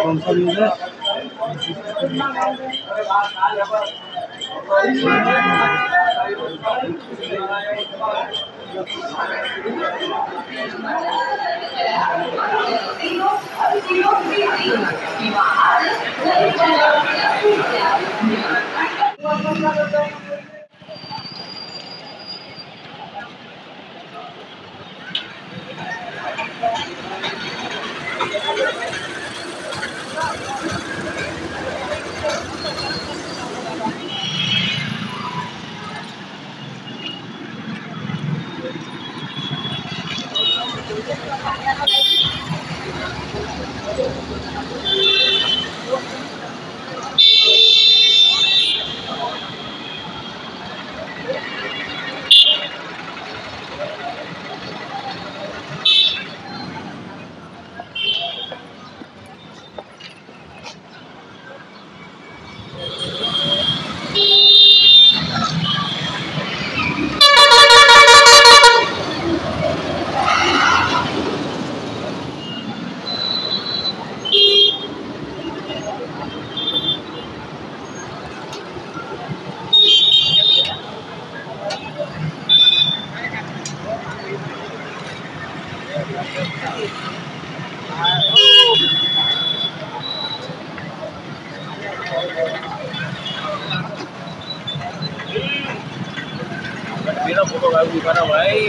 कौन सा न्यूज़ है? मेरा फोटो गायब भाई।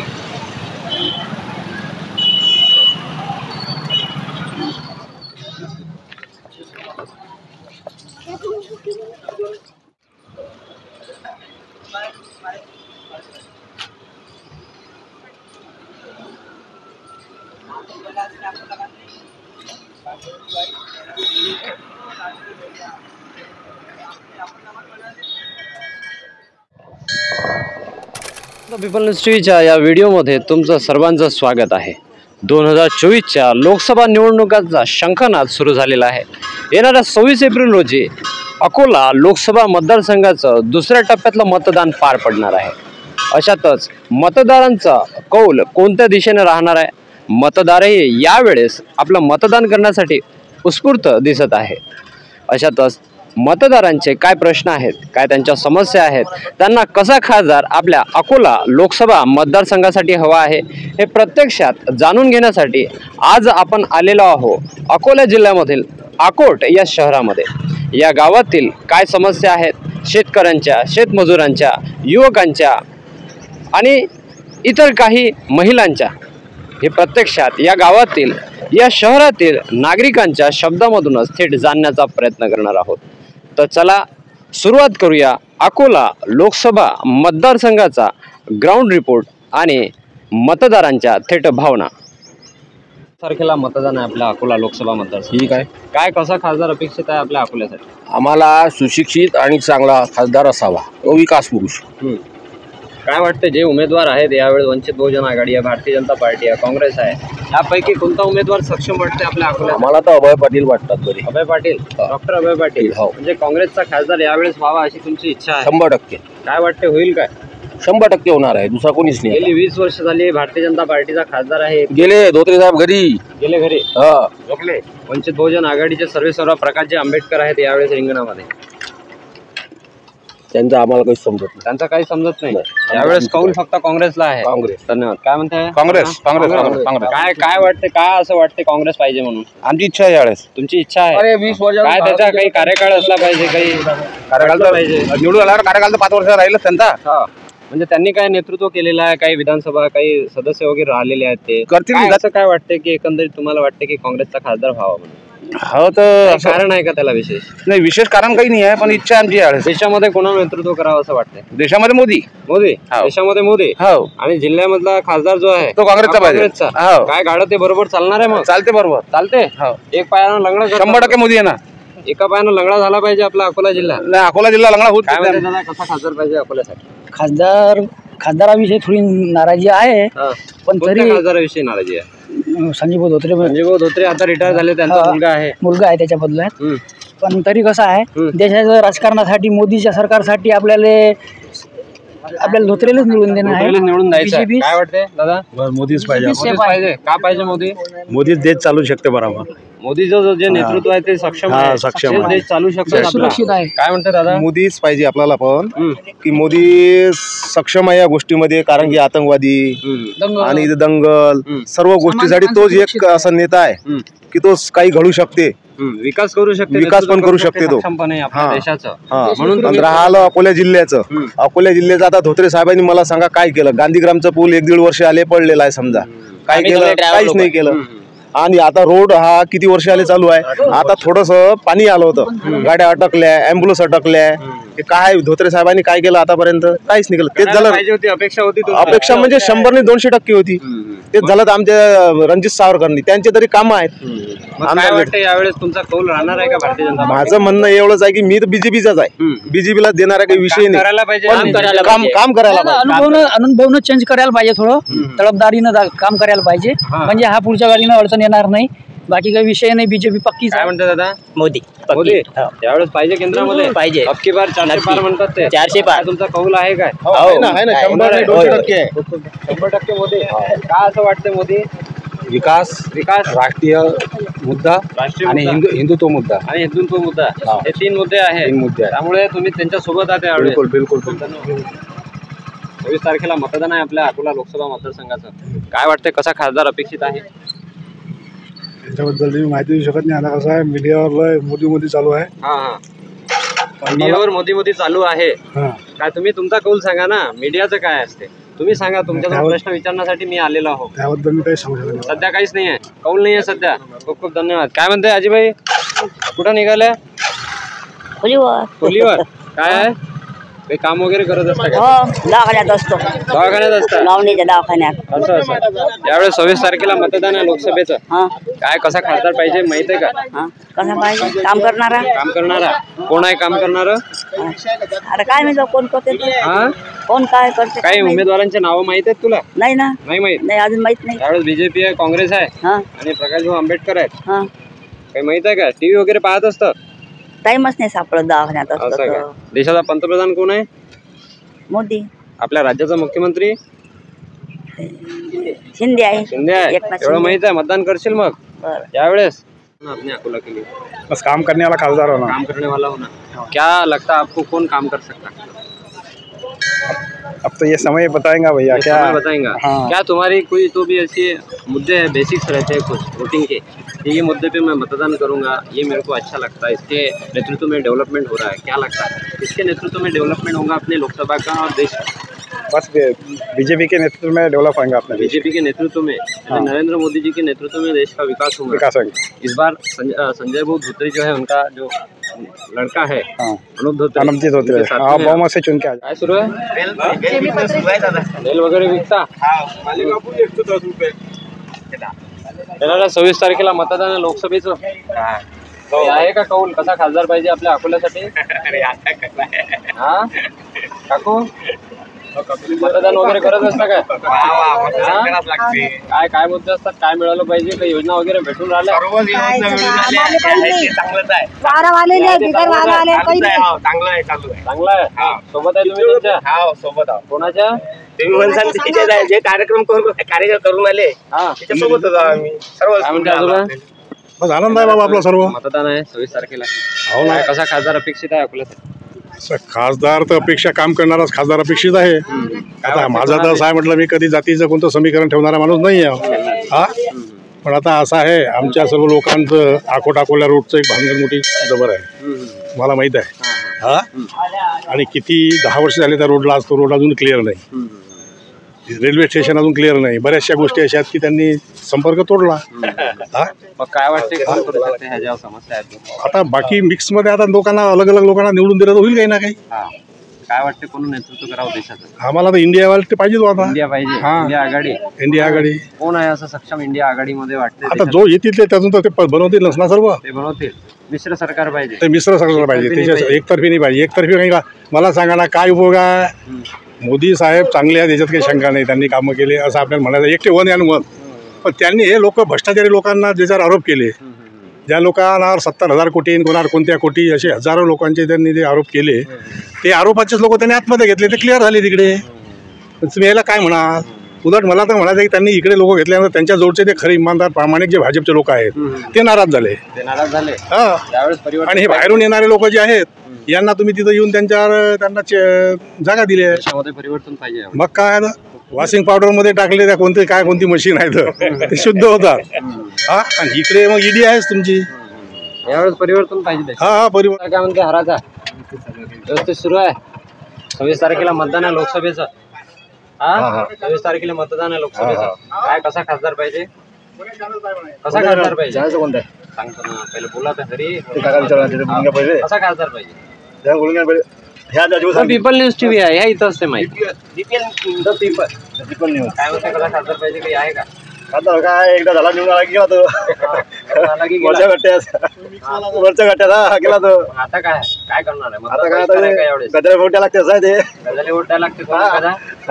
पीपल न्यूज टीव्हीच्या या व्हिडिओमध्ये तुमचं सर्वांचं स्वागत आहे। 2024च्या लोकसभा निवडणुकांचा शंखनाद सुरू झालेला आहे। येणाऱ्या 26 एप्रिल रोजी अकोला लोकसभा मतदारसंघाचं दुसऱ्या टप्प्यातलं मतदान पार पडणार आहे। अशातच मतदारांचा कौल कोणत्या दिशेने राहणार आहे, मतदारही यावेळेस आपलं मतदान करण्यासाठी उत्स्फूर्त दिसत आहे। अशातच मतदारांचे काय प्रश्न आहेत, काय त्यांच्या समस्या आहेत, त्यांना कसा खासदार आपल्या अकोला लोकसभा मतदारसंघासाठी हवा आहे हे प्रत्यक्षात जाणून घेण्यासाठी आज आपण आलेलो आहोत अकोला जिल्ह्यामधील अकोट या शहरामध्ये। या गावातील काय समस्या आहेत, शेतकऱ्यांच्या, शेतमजुरांच्या, युवकांच्या आणि इतर काही महिलांच्या, हे प्रत्यक्षात या गावातील, या शहरातील नागरिकांच्या शब्दामधूनच थेट जाणण्याचा प्रयत्न करणार आहोत। तर चला सुरुवात करूया अकोला लोकसभा मतदारसंघाचा ग्राउंड रिपोर्ट आणि मतदारांच्या थेट भावना। तारखेला मतदान आहे आपल्या अकोला लोकसभा मतदारसंघ। ठीक आहे। काय कसा खासदार अपेक्षित आहे आपल्या अकोल्यासाठी? आम्हाला सुशिक्षित आणि चांगला खासदार असावा, तो विकास पुरुष। काय वाटतं, जे उमेदवार आहेत यावेळी वंचित बहुजन आघाडी आहे, भारतीय जनता पार्टी आहे, काँग्रेस आहे, यापैकी कोणता उमेदवार सक्षम वाटते आपल्या अकोल्यात? आम्हाला तर अभय पाटील वाटतात बरे। अभय पाटील, डॉक्टर अभय पाटील, म्हणजे काँग्रेसचा खासदार यावेळेस व्हावा अशी तुमची इच्छा आहे? 100%। काय वाटते, होईल काय? 100% होणार आहे, दुसरा कोणीच नाही। गेली 20 वर्ष झाली भारतीय जनता पार्टीचा खासदार आहे, गेले धोत्रे साहेब घरी गेले घरी झोपले। वंचित बहुजन आघाडीचे सर्वेसर्वा प्रकाशजी आंबेडकर आहेत यावेळेस रिंगणामध्ये, त्यांचं आम्हाला काही समजत नाही, त्यांचं काही समजत नाही। यावेळेस कौल फक्त काँग्रेसला आहे। काँग्रेस। धन्यवाद। काय म्हणताय? काँग्रेस। काय वाटते, काय असं वाटते काँग्रेस पाहिजे म्हणून? आमची इच्छा आहे यावेळेस। तुमची इच्छा आहे? अरे 20 वर्ष काय त्याचा काही कार्यकाळ असला पाहिजे, काही कार्यकाळ पाहिजे, निवडून आल्यावर कार्यकाळ तर 5 वर्ष राहिलं त्यांचा। म्हणजे त्यांनी काय नेतृत्व केलेलं आहे, काही विधानसभा, काही सदस्य वगैरे राहिलेले आहेत, ते करतील। असं काय वाटते की एकंदरीत तुम्हाला वाटते की काँग्रेसचा खासदार व्हावा म्हणून? हो, तर कारण आहे का त्याला विशेष? नाही, विशेष कारण काही नाही आहे, पण इच्छा आमची यावेळेस। देशामध्ये कोणाला नेतृत्व करावं असं वाटतंय? देशामध्ये मोदी। देशामध्ये मोदी। हो। आणि जिल्ह्यामधला खासदार जो आहे तो काँग्रेसचा पाहिजे। काय गाडं ते बरोबर चालणार आहे? मग चालते, बरोबर चालते। एक पायानं लंगडा 100% मोदी आहे ना। एका पायानं लंगडा झाला पाहिजे आपला अकोला जिल्हा। नाही, अकोला जिल्हा लंगडा होत काय म्हणते दादा, कसा खासदार पाहिजे अकोल्यासाठी? खासदाराविषयी थोडी नाराजी आहे, पण तरी खासदाराविषयी नाराजी आहे? संजीव धोत्रे आता रिटायर झाले, त्यांचा मुलगा आहे त्याच्या बदल्यात। पण तरी कसं आहे, देशाच्या राजकारणासाठी, मोदीच्या सरकारसाठी आपल्याला आपल्याला धोत्रेलाच निवडून देणं आहे. धोत्रेलाच निवडून द्यायचं आहे. BJP काय वाटते दादा? मोदीच पाहिजे. मोदीच पाहिजे. का पाहिजे मोदी? मोदीच देश चालू शकते बरोबर. मोदीचं जो जे नेतृत्व आहे ते सक्षम आहे, सक्षम तेच आहे. देश चालू शकतो आपला. सुरक्षित आहे. काय म्हणते दादा? मोदीच पाहिजे आपल्याला पण की मोदी सक्षम आहे या गोष्टीमध्ये, कारण की आतंकवादी आणि इथे दंगल सर्व गोष्टीसाठी तोच एक असा नेता आहे की तो काही घडू शकते, विकास करू शकते, विकास पण करू शकते तो. सक्षमपणे आपल्या देशाचं. म्हणून राहिलं अकोला जिल्ह्याचं, अकोला जिल्ह्याचं आता धोत्रे साहेबांनी मला सांगा काय केलं. गांधीग्रामचं पूल 1-1.5 वर्ष आले पडलेला आहे समजा, काय केलं? काहीच नाही केलं. आणि आता रोड हा किती वर्ष आले चालू आहे. आता थोडस पाणी आलं होतं, गाड्या अटकल्या, अँब्युलन्स अटकल्या. हे काय धोत्रे साहेबांनी काय केलं आतापर्यंत? काहीच नाही केलं. तेच झालं. अपेक्षा होती, अपेक्षा म्हणजे 100 ने 200% होती. तेच झालं तर आमच्या रणजित सावरकरांनी, त्यांचे तरी कामं आहेत. काय वाटतं यावेळेस तुमचा कौल राहणार आहे का भारतीय जनता? माझं म्हणणं एवढंच आहे की मी तर बीजेपीचाच आहे. बीजेपीला देणारा काही विषय नाही. करायला पाहिजे, पण काम करायला पाहिजे. अनुभवनं चेंज करायला पाहिजे, थोडं तळपदारीनं काम करायला पाहिजे, म्हणजे हा पुढच्या गाडीनं अडचण येणार नाही. बाकी काही विषय नाही. बीजेपी पक्की. काय म्हणतात दादा? मोदी मोदी यावेळेस पाहिजे केंद्रामध्ये? पाहिजे. अबकी बार 400 पार म्हणतात ते. 400 पार. तुमचा कौल आहे काय? आहे ना, 100 ने 200% आहे. 100% मोदी. काय असं वाटतं मोदी? विकास, राष्ट्रीय मुद्दा राष्ट्रीय आणि मुद्दा हिंदुत्व मुद्दा. आणि हिंदुत्व मुद्दा, हे 3 मुद्दे आहेत. त्यामुळे तुम्ही त्यांच्या सोबत आहात यावेळेस. बिलकुल. 24 तारखेला मतदान आहे आपल्या अकोला लोकसभा मतदारसंघाचं. काय वाटतंय, कसा खासदार अपेक्षित आहे? त्याच्याबद्दल मी माहिती देऊ शकत नाही. आता कसं आहे, मीडियावर मोदी चालू आहे. मीडियावर मोदी चालू आहे. काय तुम्ही तुमचा कौल सांगा ना. मीडियाचं काय असते तुम्ही सांगा. तुमच्याजवळ प्रश्न विचारण्यासाठी मी आलेलो आहो. त्याबद्दल मी काही सांगू शकत नाही. सध्या काहीच नाही आहे, कौल नाही आहे सध्या. खूप खूप धन्यवाद. काय म्हणते आजीबाई, कुठं निघाल्या? खोलीवर. काय आहे, काही काम वगैरे करत असता का? दवाखान्यात असतो. दवाखान्यात असता? लावणीच्या दवाखान्यात. असं यावेळेस 26 तारखेला मतदान आहे लोकसभेचं. काय कसा खासदार पाहिजे माहित आहे का? कसा पाहिजे? काम करणारा. काम करणारा कोण आहे? काम करणार अरे काय माहिती कोण करते, कोण काय करते. काही उमेदवारांचे नाव माहित आहेत तुला? नाही ना, नाही माहित. नाही अजून माहित नाही. यावेळेस बीजेपी आहे, काँग्रेस आहे आणि प्रकाश भाऊ आंबेडकर आहेत. काही माहित आहे का? टीव्ही वगैरे पाहत असतं? टाइमच नाही सापडत दवाखान्यात असं असतो. काय? देशाचा पंतप्रधान कोण आहे? मोदी. आपल्या राज्याचा मुख्यमंत्री शिंदे आहे. शिंदे आहे. एवढं माहित आहे. मतदान करशील मग यावेळेस? आपने अकोला के लिए बस काम करने वाला खासदार होना. काम करने वाला होना. क्या लगता है आपको, कौन काम कर सकता है? अब तो ये समय बताएगा भैया. क्या बताएंगा? क्या तुम्हारी कोई तो भी ऐसे मुद्दे हैं, बेसिक्स रहते हैं कुछ वोटिंग के, ये मुद्दे पे मैं मतदान करूंगा, ये मेरे को अच्छा लगता है, इसके नेतृत्व में डेवलपमेंट हो रहा है, क्या लगता है इसके नेतृत्व में डेवलपमेंट होगा अपने लोकसभा का और देश का? बस बीजेपी के नेतृत्व में डेवलप होगा अपना. बीजेपी के नेतृत्व में, नरेंद्र मोदी जी के नेतृत्व में देश का विकास होगा. इस बार संजय भाऊ धोत्रे जो है, उनका जो लड़का है अनुप धोत्रे, बहुमत से चुन के. काय सुरू आहे? रेल वगैरे विकता? येणाऱ्या 26 तारखेला मतदान आहे लोकसभेचं. आहे का कौल, कसा खासदार पाहिजे आपल्या अकोल्यासाठी? हा काकू, मतदान वगैरे करत असता काय? काय काय मुद्दे असतात, काय मिळालं पाहिजे, काही योजना वगैरे भेटून राहिल्या? चांगलं आहे. सोबत आहे तुम्ही त्यांच्या? सोबत आहोत. कोणाच्या? तुम्ही म्हणता जे कार्यक्रम करून आले त्याच्यासोबत होतो आम्ही सर्व. काय म्हणते आजोबा? बस आनंद आहे बाबा आपला सर्व. मतदान आहे 26 तारखेला. हो ना. कसा खासदार अपेक्षित आहे अकोल्यासाठी? खासदार तर अपेक्षा काम करणाराच खासदार अपेक्षित आहे. आता माझा तर असं आहे, म्हटलं मी कधी जातीचं कोणतं समीकरण ठेवणारा माणूस नाही आहे. पण आता असं आहे, आमच्या सर्व लोकांचं अकोला रोडचं एक भानगड मोठी जबर आहे, मला माहीत आहे. आणि किती 10 वर्ष झाले त्या रोडला, आज तो रोड अजून क्लिअर नाही. रेल्वे स्टेशन अजून क्लिअर नाही. बऱ्याचशा गोष्टी अशा आहेत की त्यांनी संपर्क तोडला. मग काय वाटते, कोण करू शकते ह्या ज्या समस्या आहेत? आता बाकी मिक्समध्ये आता लोकांना अलग अलग लोकांना निवडून दिलं तर होईल काही ना काही. काय वाटते, कोण नेतृत्व करावं देशाचं? आम्हाला तर इंडियावाले पाहिजे तो आता. इंडिया पाहिजे. इंडिया आघाडी. इंडिया आघाडी कोण आहे असं सक्षम इंडिया आघाडीमध्ये वाटते? आता जो येतील ते त्यातून तर ते बनवतील ना सर्व. ते बनवतील. मिश्र सरकार पाहिजे. ते मिश्र सरकार पाहिजे, त्याच्या एकतर्फी नाही पाहिजे. एकतर्फी काही का मला सांगा ना, काय उपयोग आहे? मोदी साहेब चांगले आहेत, त्याच्यात काही शंका नाही, त्यांनी कामं केले असं आपल्याला म्हणायचं. एकटे वन आणि वन. पण त्यांनी हे लोक भ्रष्टाचारी लोकांना ज्याच्यावर आरोप केले, ज्या लोकांवर 70,000 कोटी कोणावर कोणत्या कोटी असे हजारो लोकांचे त्यांनी जे आरोप केले, ते आरोपाचेच लोक त्यांनी आतमध्ये घेतले, ते क्लिअर झाले तिकडे. तुम्ही याला काय म्हणाल? उलट मला तर म्हणायचं की त्यांनी इकडे लोक घेतल्यानंतर त्यांच्या जोडचे ते खरे इमानदार प्रामाणिक जे भाजपचे लोक आहेत ते नाराज झाले. आणि हे बाहेरून येणारे लोक जे आहेत यांना तुम्ही तिथं येऊन त्यांना जागा दिली आहे. परिवर्तन पाहिजे. मग काय वॉशिंग पावडरमध्ये टाकले त्या कोणती मशीन आहे तर ते शुद्ध होतात. हा, आणि इकडे मग ईडी आहेच तुमची. यावेळेस परिवर्तन पाहिजे. हा, परिवर्तन काय म्हणते हराचा व्यवस्थित सुरू आहे. 26 तारखेला मतदान आहे लोकसभेचं. 26 तारखेला मतदान आहे लोकसभेचं. काय कसा खासदार पाहिजे? कसा खासदार पाहिजे? कोणता सांगतो ना, पहिले बोला तर खरी. पहिले कसा खासदार पाहिजे? पीपल न्यूज टीव्ही आहे, ह्या इथं असते माहिती. पीपल न्यूज काय म्हणते, कसा खासदार पाहिजे? काही आहे का? खासदार काय एकदा झाला निवडून गेला तो वरच्या गट्ट्यात गेला तो. आता काय करणार आहे? आता काय गजरे फोट्या लागते असं ते गजाले ओढायला लागते.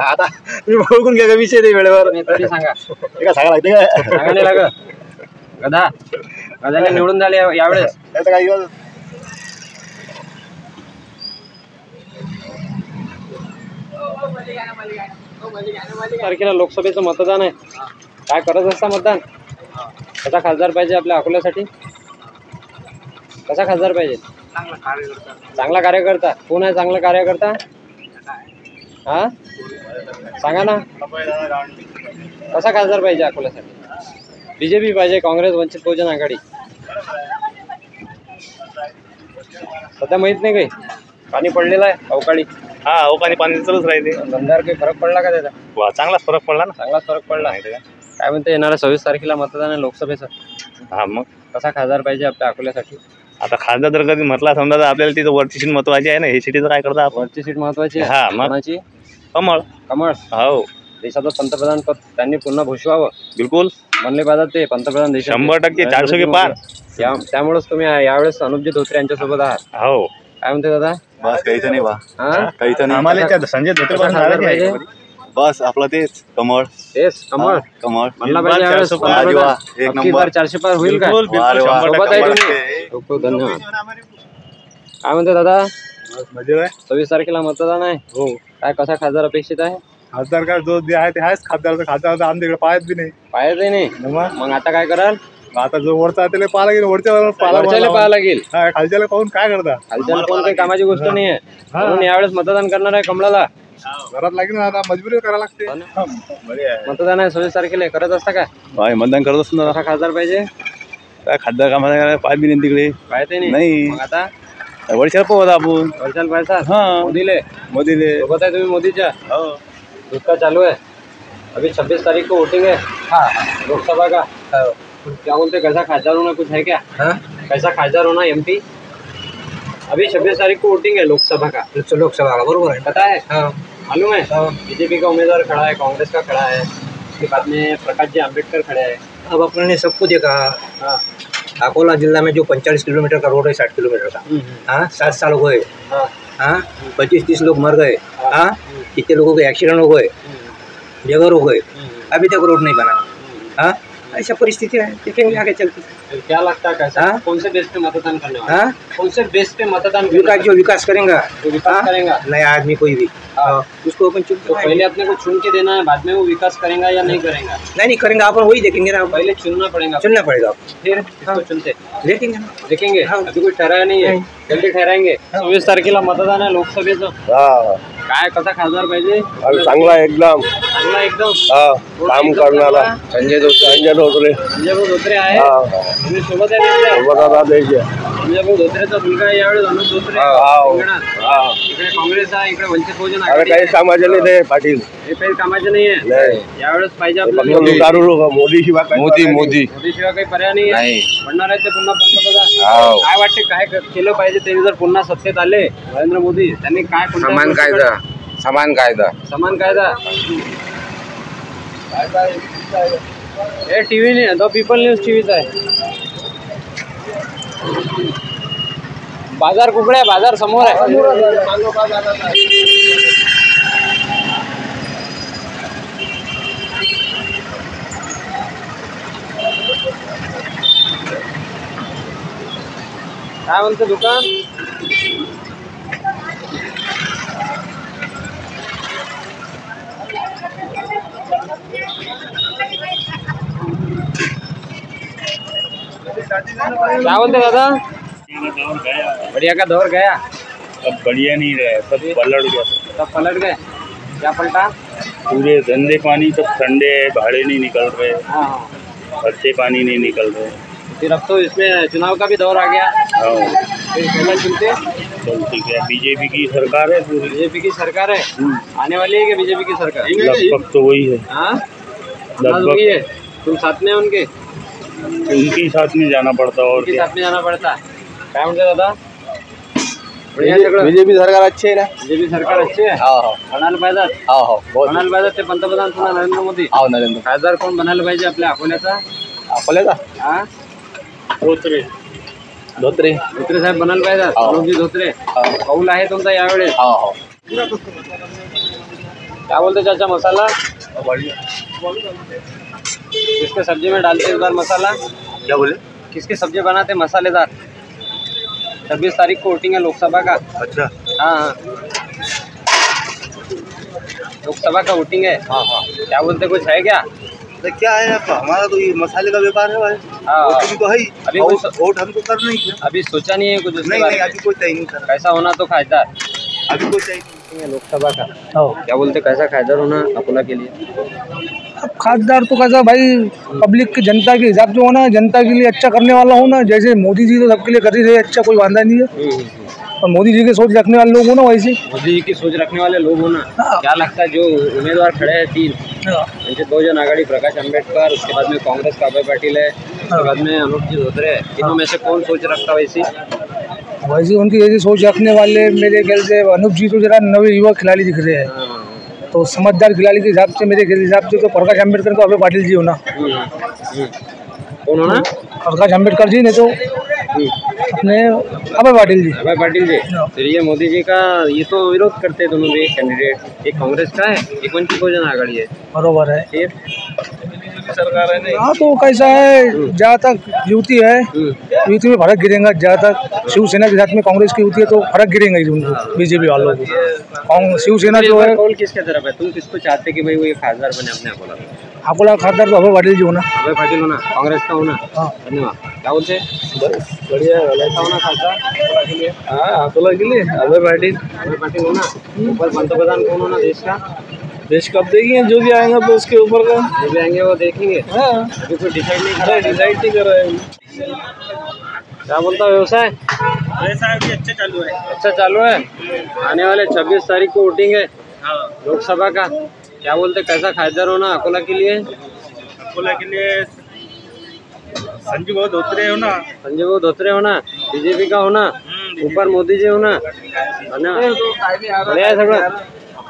आता मी बघून घ्या विषय ते वेळेवर तरी सांगा. काय सांगा लागते काय सांगा नाही लागत. गजाले निवडून झाले यावेळेस. काही तारखेला लोकसभेचं मतदान आहे. काय करत असता मतदान? कसा खासदार पाहिजे आपल्या अकोल्यासाठी? कसा खासदार पाहिजे? चांगला कार्यकर्ता. कोण आहे चांगला कार्यकर्ता? हा, सांगा ना. कसा खासदार पाहिजे अकोल्यासाठी? बीजेपी पाहिजे, काँग्रेस, वंचित बहुजन आघाडी? सध्या माहित नाही काही. पाणी पडलेलं आहे अवकाळी. हा, अवकाळी पाणी चालूच राहते. धंद्यावर काही फरक पडला का त्याचा? चांगलाच फरक पडला ना. चांगलाच फरक पडला. काय म्हणते, येणाऱ्या 26 तारखेला मतदान आहे लोकसभेचं. हा, मग कसा खासदार पाहिजे आपल्या अकोल्यासाठी? आता खासदार जर कधी म्हटला समजा तर आपल्याला तिथं वरची सीट महत्वाची आहे ना. हे सिटीचं काय करता आपण? वरची सीट महत्वाची आहे. हा, मग कोणाची? कमळ. कमळ. हो, देशाचं पंतप्रधान पद त्यांनी पुन्हा भूषवावं. बिलकुल म्हणले पाहिजे ते पंतप्रधान देश 100% 400 के पार. त्यामुळेच तुम्ही यावेळेस अनुपजी धोत्रे यांच्यासोबत आहात. हो. काय म्हणते दादा? बस काहीच नाही बा. काहीच नाही. आम्हाला संजय धोत्रे पाहिजे. बस आपलं तेच कमळ. तेच कमळ. कमळ म्हणला पाहिजे यावेळेस एक नंबर 400 पार होईल का? बिलकुल, बिलकुल, 100% आहे तुम्ही. खूप खूप धन्यवाद. काय म्हणते दादा? 26 तारखेला मतदान आहे. हो. काय कसा खासदार अपेक्षित आहे? खासदार काय जो जे आहे ते आहेच. खासदार आमच्याकडे पाहत बी नाही. पाहायचं नाही. मग आता काय कराल? आता जो वरचा आहे त्याला पाहा लागेल. वरच्याला पाहावं लागेल. खालच्याला पाहून काय करता? खालच्याला कोण काही कामाची गोष्ट नाही आहे. म्हणून यावेळेस मतदान करणार आहे कमळाला. घरात लागेल ना, आता मजबुरी करावं लागते. मतदान आहे 26 तारखेला. करत असता काय? मतदान करत असतो ना. कसा खासदार पाहिजे? काय खासदार कामाला पाय बी नाही तिकडे. पाहते नाही. मग आता वर्षाला पोहत आपण. वर्षाला पाहिजे. हा, मोदीले सोबत आहे तुम्ही मोदीच्या. दुष्काळ चालू है. अभी 26 तारीख को वोटिंग है लोकसभा का. क्या बोलते, कैसा खासदार होना कुछ है क्या? कैसा खासदार होना एमपी? अभी 26 तारीख को वोटिंग है लोकसभा का. लोकसभा का बरोबर है, पता है? मालूम है. बीजेपी का उम्मीदवार खड़ा है, कांग्रेस का खड़ा है, उसके बाद में प्रकाश जी आम्बेडकर खड़े हैं. अब अपने ने सबको देखा. अकोला जिला में जो 45 किलोमीटर का रोड है, 60 किलोमीटर का, हाँ 7 साल हो गए. हाँ 25-30 लोग मर गए. हाँ कितने लोगों के एक्सीडेंट हो गए, जगह हो गए, अभी तक रोड नहीं बना. हाँ ऐसा परिस्थिति है. देखेंगे आगे चलते. क्या लगता है कैसा? कौन से बेस पे मतदान करने वाला? हाँ कौन से बेस पे मतदान? विकास, जो विकास करेगा, जो विकास करेगा, नया आदमी कोई भी, उसको अपन चुन. तो पहले अपने को चुन के देना है, बाद में वो विकास करेगा या नहीं करेगा? नहीं करेंगे, अपन वही देखेंगे ना. पहले चुनना पड़ेगा. फिर किसको चुनते देखेंगे. अभी कुछ ठहराया नहीं है, जल्दी ठहराएंगे. 26 तारखेला मतदान आहे लोकसभेचं. काय कसा खासदार पाहिजे? चांगला एकदम. चांगला एकदम. काम करणारा संजय धोत्रे. संजय धोत्रे आहे. तुम्ही सोबत आहे. संजय धोत्रेचा मुलगा आहे यावेळेस अनुप धोत्रे. इकडे काँग्रेस आहे, इकडे वंचित बहुजन आघाडी. काही कामाचे नाही ते पाटील. हे काही कामाचे नाही आहे. यावेळेस पाहिजे आपल्याला मोदीशिवाय काही पर्याय नाही. म्हणणार आहे ते पुन्हा पंतप्रधान. काय वाटते, काय केलं पाहिजे त्यांनी जर पुन्हा सत्तेत आले नरेंद्र मोदी? त्यांनी काय समान कायदा. हे टीव्ही नाही, द पीपल न्यूज टीव्हीचा आहे. बाजार कुकडे आहे, बाजार समोर आहे. काय म्हणते दुकान? क्या बोलते दादा? बढ़िया का दौर गया? अब बढ़िया नहीं रहे, सब पलट गया। सब पलट गए। क्या पलटा? पूरे धंधे पानी सब ठंडे है, भाड़े नहीं निकल रहे, हाँ, खर्चे पानी नहीं निकल रहे। फिर अब तो इसमें चुनाव का भी दौर आ गया। हाँ, फिर कैसा चुनते? सब ठीक है। बीजेपी की सरकार है पूरी। बीजेपी की सरकार है। आने वाली है कि बीजेपी की सरकार? लगभग तो वही है। हाँ, लगभग वही है। तुम साथ में उनके? उनके साथ में जाना पड़ता और उनके क्या। साथ में जाना पड़ता है। काय म्हणते दादा? बढ़िया सगळं? बीजेपी सरकार अच्छी आहे ना. बीजेपी सरकार अच्छी आहे. बनायला पाहिजे. बनायला पाहिजे. ते पंतप्रधान पुन्हा नरेंद्र मोदी. नरेंद्र खासदार कोण बनायला पाहिजे आपल्या अकोल्याचा? अकोल्याचा हा, धोत्रे धोत्रे. धोत्रे साहेब बनायला पाहिजे. मनोजी धोत्रे कौल आहे तुमचा यावेळेस. क्या बोलते चाचा? मसाला किसके सब्जी में डालते इस बार मसाला? क्या बोले? किसकी सब्जी बनाते मसालेदार? 26 तारीख को वोटिंग है लोकसभा का. अच्छा. हाँ, लोकसभा का वोटिंग है. क्या बोलते, कुछ है क्या? तो क्या है आपका? हमारा तो ये मसाले का व्यापार है भाई. हाँ, तो है ही. अभी वोट हमको करना ही है. अभी सोचा नहीं है कुछ उसके नहीं बारे नहीं, में? अभी कोई चाहिए नहीं सर. कैसा होना तो खासदार? अभी कोई चाहिए नहीं. लोकसभा का. क्या बोलते, कैसा खासदार होना अकोला के लिए? अब खासदार तो कैसा भाई, पब्लिक की जनता के हिसाब से होना, जनता के लिए अच्छा करने वाला होना. जैसे मोदी जी तो सबके लिए कर ही रहे, अच्छा कोई वादा नहीं है. और मोदी जी की सोच रखने वाले लोग हो ना, वैसे मोदी जी की सोच रखने वाले लोग हो ना. क्या लगता है जो उम्मीदवार खड़े हैं 3, जैसे बहुजन आघाड़ी प्रकाश आंबेडकर, उसके बाद में कांग्रेस का अभय पाटिल है, उसके बाद में अनुपजी धोत्रे है, तीनों में से कौन सोच रखता है वैसी? उनकी जैसी सोच रखने वाले मेरे ख्याल से अनुप जी तो जरा नवे युवा खिलाड़ी दिख रहे हैं. तो समझदार खिलाड़ी के हिसाब से, मेरे हिसाब से तो प्रकाश आंबेडकर को अभय पाटिल जी होना. कौन होना? प्रकाश आंबेडकर जी, नहीं तो अपने अभय पाटिल जी. अभय पाटिल जी. फिर ये मोदी जी का ये तो विरोध करते हैं दोनों भी कैंडिडेट. एक कांग्रेस का है, एक वंचित बहुजन आघाड़ी है. बरोबर है. फिर सरकार है नहीं. हाँ, तो कैसा है, जहाँ तक युति है, युति में फर्क गिरेगा. जहाँ तक शिवसेना के साथ में कांग्रेस की युति है तो फर्क गिरेगा ही उनको, बीजेपी वालों को. शिवसेना जो है, कौन किसके तरफ है? तुम किसको चाहते कि भाई वो ये खासदार बने अपने अकोला में? अकोला खासदार तो अभय पाटिल जी होना. अभय पाटिल होना, कांग्रेस का होना. धन्यवाद. क्या बोलते? बढ़िया. कैसा होना खासदार अकोला के लिए? हाँ, अकोला के लिए अभय पाटिल. अभय पाटिल होना. ऊपर पंतप्रधान कौन होना देश का? देश कब देखेंगे, जो भी आएगा तो उसके ऊपर का जो भी आएंगे वो देखेंगे. हाँ, अभी कोई डिसाइड नहीं करा. डिसाइड नहीं कर रहा है. क्या बोलता व्यवसाय? व्यवसाय भी अच्छा चालू है. अच्छा चालू है. आने वाले 26 तारीख को वोटिंग है लोकसभा का. क्या बोलते, कैसा खासदार होना अकोला के लिए? अकोला के लिए संजय धोत्रे होना. संजय वो धोत्रे होना. बीजेपी का होना. ऊपर मोदी जी होना. बढ़िया आहे सगळं.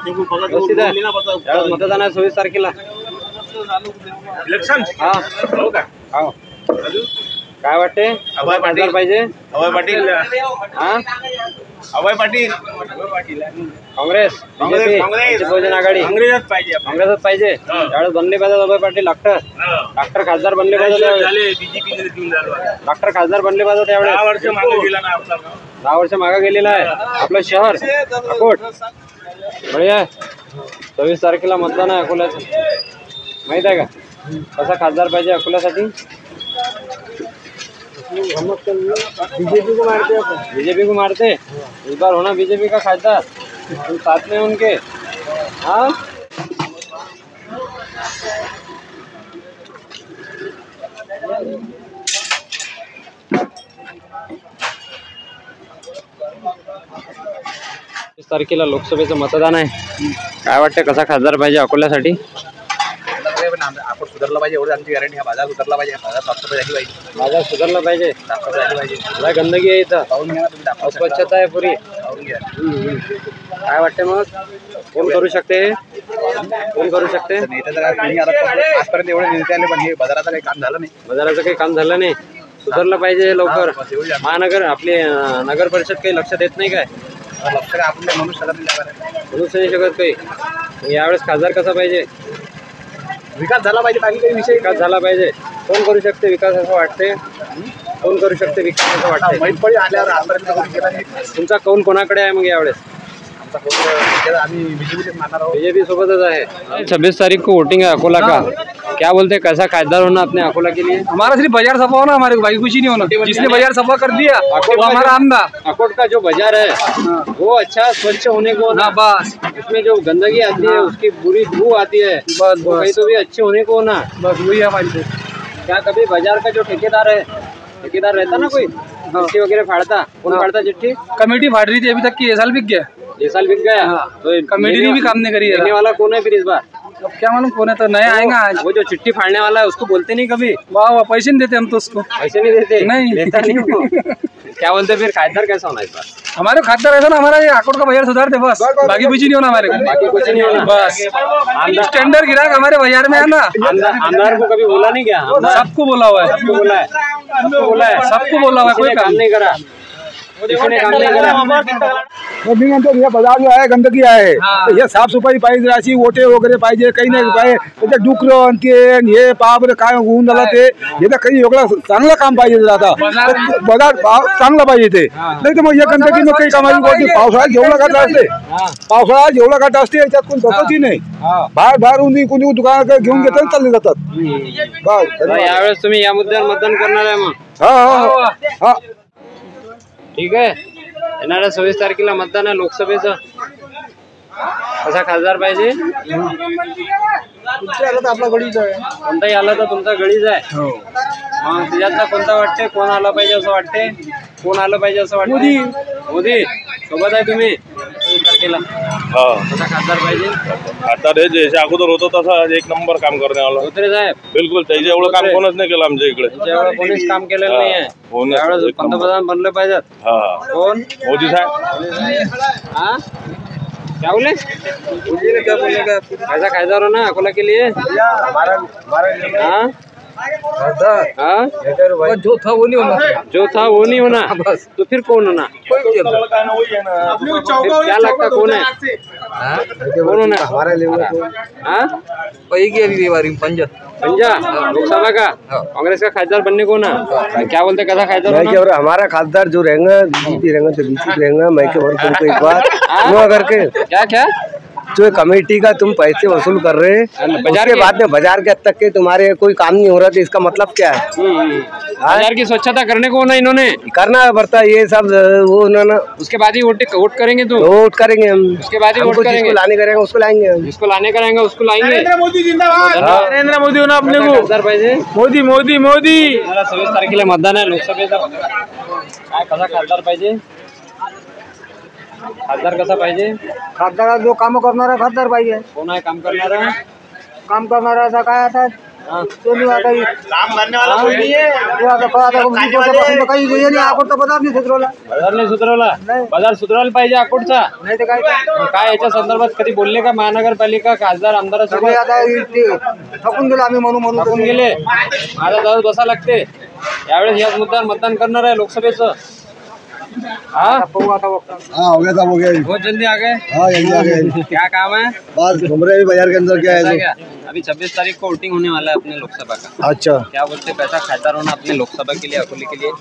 व्यवस्थित आहे. यावेळेस मतदान आहे 26 तारखेला. इलेक्शन. हा, हो का? हो. काय वाटते? अभय पाटील पाहिजे. अभय पाटील. हा, अभय पाटील. काँग्रेस, बीजेपी, बहुजन आघाडी, काँग्रेसच पाहिजे. काँग्रेसच पाहिजे. यावेळेस बनले पाहिजे अभय पाटील. डॉक्टर खासदार बनले पाहिजे. बीजेपी देऊन झालो. डॉक्टर खासदार बनले पाहिजे त्यावेळेस. 10 वर्ष मागे गेला ना आपला. 10 वर्ष मागे गेलेला आहे आपलं शहर अकोट. बढिया आहे. 26 तारखेला मतदान आहे अकोल्याचं. माहित आहे का कसा खासदार पाहिजे अकोल्यासाठी? बीजेपी को मारते. इस बार होना बीजेपी का खासदार. तुम साथ में उनके. हाँ, इस तारखेला लोकसभेचं मतदान आहे. काय वाटतं कसा खासदार पाहिजे अकोल्यासाठी? आपण सुधारला पाहिजे एवढं आमची गॅरंटी. हा बाजार सुधारला पाहिजे. बाजार साफसफाई झाली पाहिजे. बाजार सुधारला पाहिजे. साफसफाई झाली पाहिजे. लय गंदगी आहे इथं. पाहून घ्या ना तुम्ही. अस्वच्छता आहे पुरी. पाहून घ्या. काय वाटते मग कोण करू शकते? कोण करू शकते? नेते तर कोणी आता आजपर्यंत एवढे नेते आले पण हे बाजाराचं काही काम झालं नाही. बाजाराचं काही काम झालं नाही. सुधारलं पाहिजे लवकर. महानगर आपले नगर परिषद काही लक्ष देत नाही काय? लक्ष काय आपण म्हणू शकत नाही. म्हणूच नाही शकत काही. मग यावेळेस खासदार कसा पाहिजे? विकास झाला पाहिजे. बाकी काही विषय विकास झाला पाहिजे. कोण करू शकते विकास असं वाटते? कोण करू शकते विकास असं वाटतं? तुमचा कौल कोणाकडे आहे मग यावेळेस? बीजेपी सोबतच आहे। 26 तारीख को वोटिंग है अकोला का, क्या बोलते हैं कैसा कायदा होना अपने अकोला के लिए? हमारा सिर्फ बाजार सफा होना, हमारे भाई कुछ ही नहीं होना। जिसने बाजार सफा कर दिया वो हमारा आमदार। अकोट का जो बाजार है वो अच्छा स्वच्छ होने को ना, बस उसमें जो गंदगी आती है उसकी बुरी बू आती है, बस कहीं तो भी अच्छे होने को ना, बस वही है हमारी। क्या कभी बाजार का जो ठेकेदार है, ठेकेदार रहता ना कोई चिट्ठी वगैरह फाड़ता, कौन फाड़ता चिट्ठी? कमेटी फाड़ रही थी अभी तक की, ये साल बिक गया। ये साल बिक गया। तो कमेटी ने भी काम नहीं करी है। देने वाला कौन है फिर इस बार? अब क्या मालूम कौन है, तो नया आएगा आज। वो जो चिट्ठी फाड़ने वाला है उसको बोलते नहीं कभी? वाह वाह, पैसे नहीं देते हम तो उसको। पैसे नहीं देते? नहीं देता नहीं वो। क्या बोलते फिर खासदार कैसा होना इस बार? हमारे खासदार ऐसा ना, हमारा ये आकोट का बाजार सुधारते बस, बाकी कुछ ही नहीं होना हमारे को। बाकी कुछ नहीं होना बस। स्टैंडर्ड ग्राहक हमारे बाजार में आना। आमदार को कभी बोला नहीं क्या? सबको बोला हुआ है, सबको बोला है, सबको बोला है, सबको बोला हुआ है, कोई काम नहीं करा, किसी ने काम नहीं करा। मी म्हणतो हे बाजार जो आहे गंदगी आहे, हे साफसफाई पाहिजे, अशी ओटे वगैरे पाहिजे, काही नाही पाहिजे। त्याच्यात डुकरं ते हे पाप काय होऊन झाला ते, हे तर काही वेगळं चांगलं काम पाहिजे जर आता बाजार चांगला पाहिजे ते, नाही तर मग या गंदगी मग काही कामाची गोष्टी। पावसाळ्यात जेवढा घाट असते, पावसाळ्यात जेवढा घाट असते याच्यात कोण जातच नाही, बाहेर बाहेरून कोणी दुकानात घेऊन घेतात आणि चालले जातात। बस यावेळेस तुम्ही या मुद्द्यावर मतदान करणार आहे मग? हा। ठीक आहे, येणाऱ्या 26 तारखेला मतदान आहे लोकसभेचं। कसा खासदार पाहिजे? आपला गडीच आहे, कोणताही आला तर तुमचा गडीच आहे। मग त्याच्यातला कोणता वाटते, कोण आलं पाहिजे असं वाटते? कोण आलं पाहिजे असं वाटते? मोदी सोबत आहे तुम्ही 26 तारखेला? कसा खासदार पाहिजे? आता रे जसे अगोदर होतं तसं एक नंबर काम करण्यावाला धोत्रे साहेब? बिलकुल, त्याच्या एवढं काम कोणच नाही केलं आमच्या इकडे, त्याच्यावेळेस कोणीच काम केलेलं नाही आहे। त्यावेळेस पंतप्रधान बनले पाहिजेत। कोण? मोदी साहब। हाँ क्या बोले? क्या बोलेगा? कैसा कायदा हो ना अकोला के लिए? हाँ जो था वो नहीं होना, जो था वो नहीं होना, बस। तो फिर कौन होना? फिर क्या लगता कौन है? कौन होना हमारा लेवल? पंजा लोकसभा का कांग्रेस का खासदार बनने को ना, क्या बोलते कैसा खासदार होना? हमारा खासदार जो रहेगा बीजेपी रहेगा तो बीजेपी रहेगा। मैं के वर्ग तुमको एक बार वो करके क्या जो कमेटी का तुम पैसे वसूल कर रहे हैं, बाजार के बाद में बाजार के हद तक के तुम्हारे कोई काम नहीं हो रहा, तो इसका मतलब क्या है? बाजार की स्वच्छता करने को ना इन्होंने करना पड़ता है ये सब, वो उन्होंने उसके बाद ही वोट करेंगे। तो वोट करेंगे हम, उसके बाद ही वोट करेंगे। लाने करेंगे उसको लाएंगे हम, जिसको लाने करेंगे उसको लाएंगे। नरेंद्र मोदी होना अपने को, खासदार पाहिजे मोदी मोदी मोदी। 26 तारखेला मतदान आहे लोकसभेचं, काय कसा खासदार पाहिजे? खासदार कसा पाहिजे? खासदार जो काम करणारा खासदार पाहिजे। कोण आहे काम करणारा? काम करणारा असा काय आता तो नहीं आता, काम करने वाला कोई नहीं है। तो आता काही हे नाही, आकोटचा बाजार नाही सुधरवला। बाजार नाही सुधरवला? बाजार सुधरवायला पाहिजे आकोटचा, नाही तर काय याच्या संदर्भात कधी बोलले का महानगरपालिका खासदार आमदारासोबत? आता थकून गेलो आम्ही म्हणून थकून गेले, माझा दादा बसा लागते। यावेळेस याच मुद्द्यावर मतदान करणार आहे लोकसभेचं। बहुत जल्दी आ गए। आ गए। क्या काम है? बस घूम रहे बाजार के अंदर। क्या है क्या? अभी 26 तारीख को वोटिंग होने वाला है अपने लोकसभा का। अच्छा, क्या बोलते कैसा खासदार होना अपने लोकसभा के लिए, अकोले के लिए?